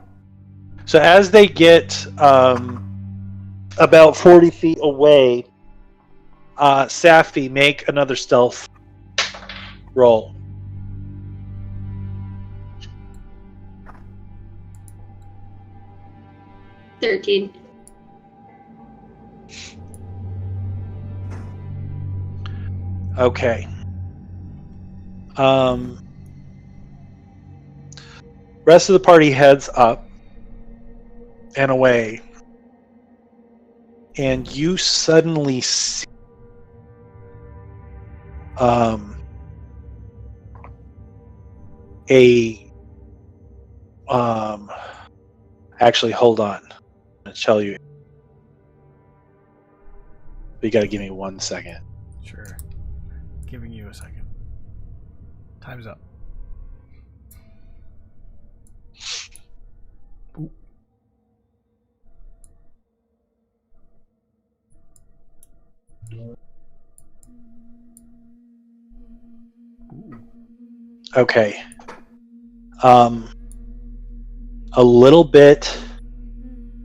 So as they get about 40 feet away, Safi, make another stealth roll. $13. Okay. Rest of the party heads up and away, and you suddenly see actually, hold on. I'm going to tell you. But you got to give me 1 second. Sure. Giving you a second. Time's up. Ooh. Okay. A little bit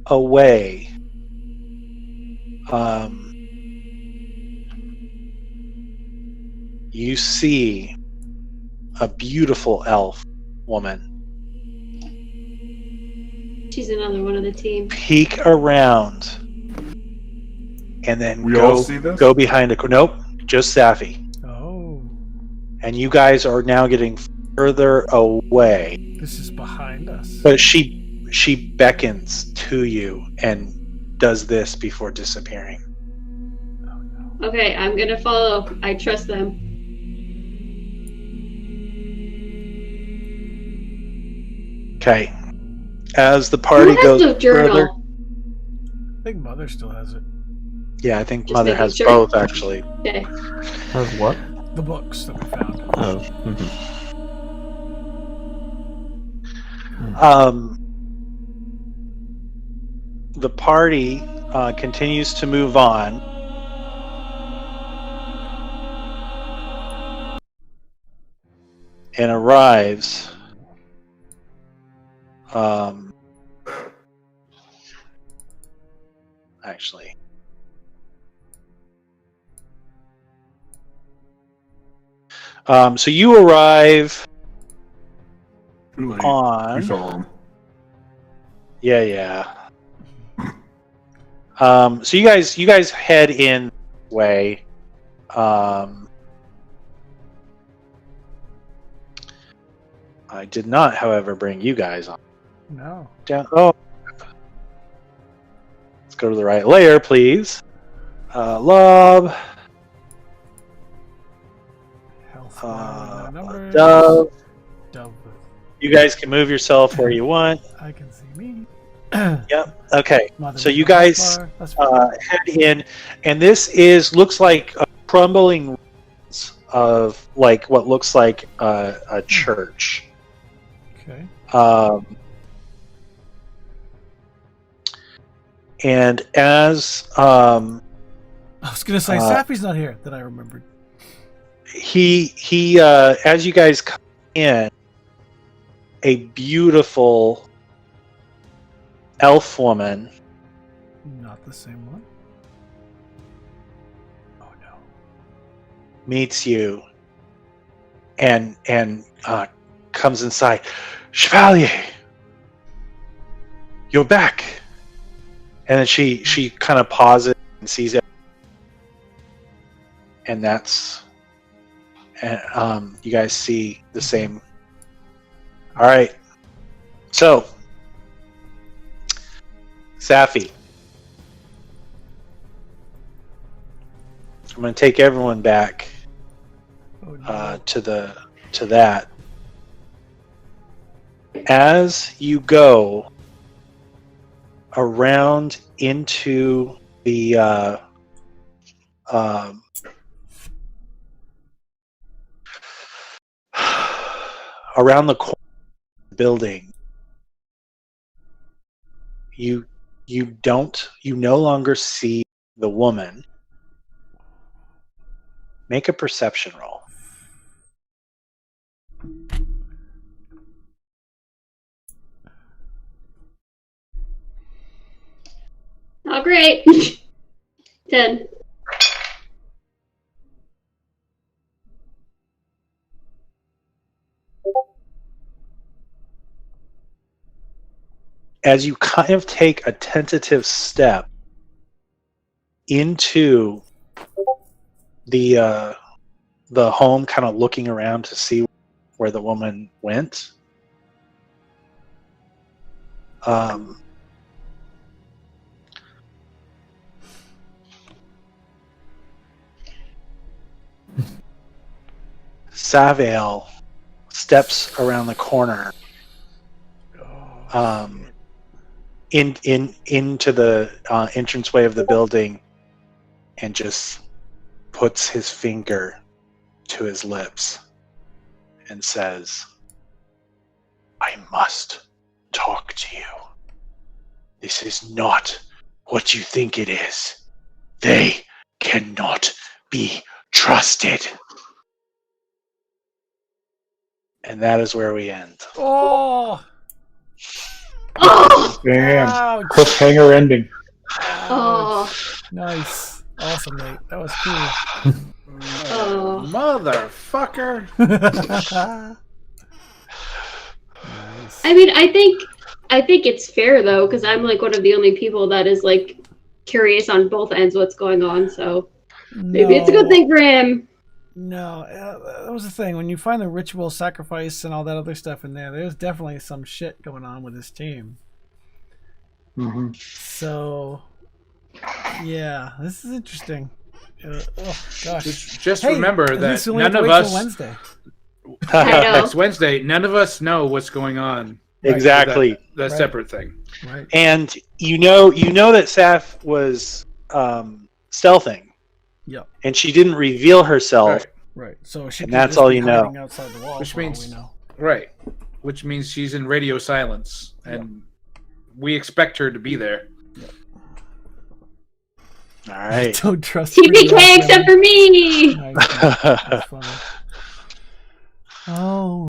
away. You see a beautiful elf woman She's another one of the team. peek around and then We all see this? go behind a nope, just Safi. Oh. And you guys are now getting further away. This is behind us. But she beckons to you and does this before disappearing. Oh no. Okay, I'm gonna follow. I trust them. Okay. As the party Who has goes the journal? further, I think Mother still has it. yeah, I think Just Mother making has sure. both actually. Okay. Has what? The books that we found. Oh. The party continues to move on. And arrives actually so you arrive Too late. on We saw him. yeah. So you guys head in way. I did not, however, bring you guys on. No. Down. Oh, let's go to the right layer, please. Lob. Health. No numbers. Dove. Dove. You guys can move yourself where you want. I can see me. Yep. Okay. Mother So with you the health guys bar. That's fine. head in, and this looks like a crumbling ruins of like what looks like a church. Okay. And as I was gonna say Sappy's not here. That I remembered. he as you guys come in, a beautiful elf woman Not the same one. Oh no. meets you and comes inside. Chevalier, you're back. And then she kind of pauses and sees it, and that's and you guys see the same. All right, so Safi, I'm going to take everyone back Oh no. to that. As you go around into the around the corner of the building, you no longer see the woman, make a perception roll. Oh, great. 10. As you kind of take a tentative step into the home, kind of looking around to see where the woman went, Savail steps around the corner into the entranceway of the building and just puts his finger to his lips and says, "I must talk to you. This is not what you think it is. They cannot be trusted." And that is where we end. Oh! Oh! Damn. Ouch. Cliffhanger ending. Oh. Nice. Awesome, Nate. That was cool. Oh. Motherfucker. Nice. I mean, I think it's fair though, because I'm like one of the only people that is like curious on both ends what's going on. So maybe it's a good thing for him. No, that was the thing. When you find the ritual sacrifice and all that other stuff in there, there's definitely some shit going on with this team. Mm-hmm. So, yeah, this is interesting. Oh gosh! Just Hey, remember at that least we only have none to of wait till us. Wednesday. I know. Next Wednesday, none of us know what's going on. Exactly. That's Right. separate thing. Right. And you know that Saf was stealthing, Yep. and she didn't reveal herself. Right. Right. So she And could that's just all be you know. hiding outside the wall. Which for all means- we know. Right. Which means she's in radio silence, and we expect her to be there. All right. Don't trust TPK except for me. Nice. That's funny. Oh.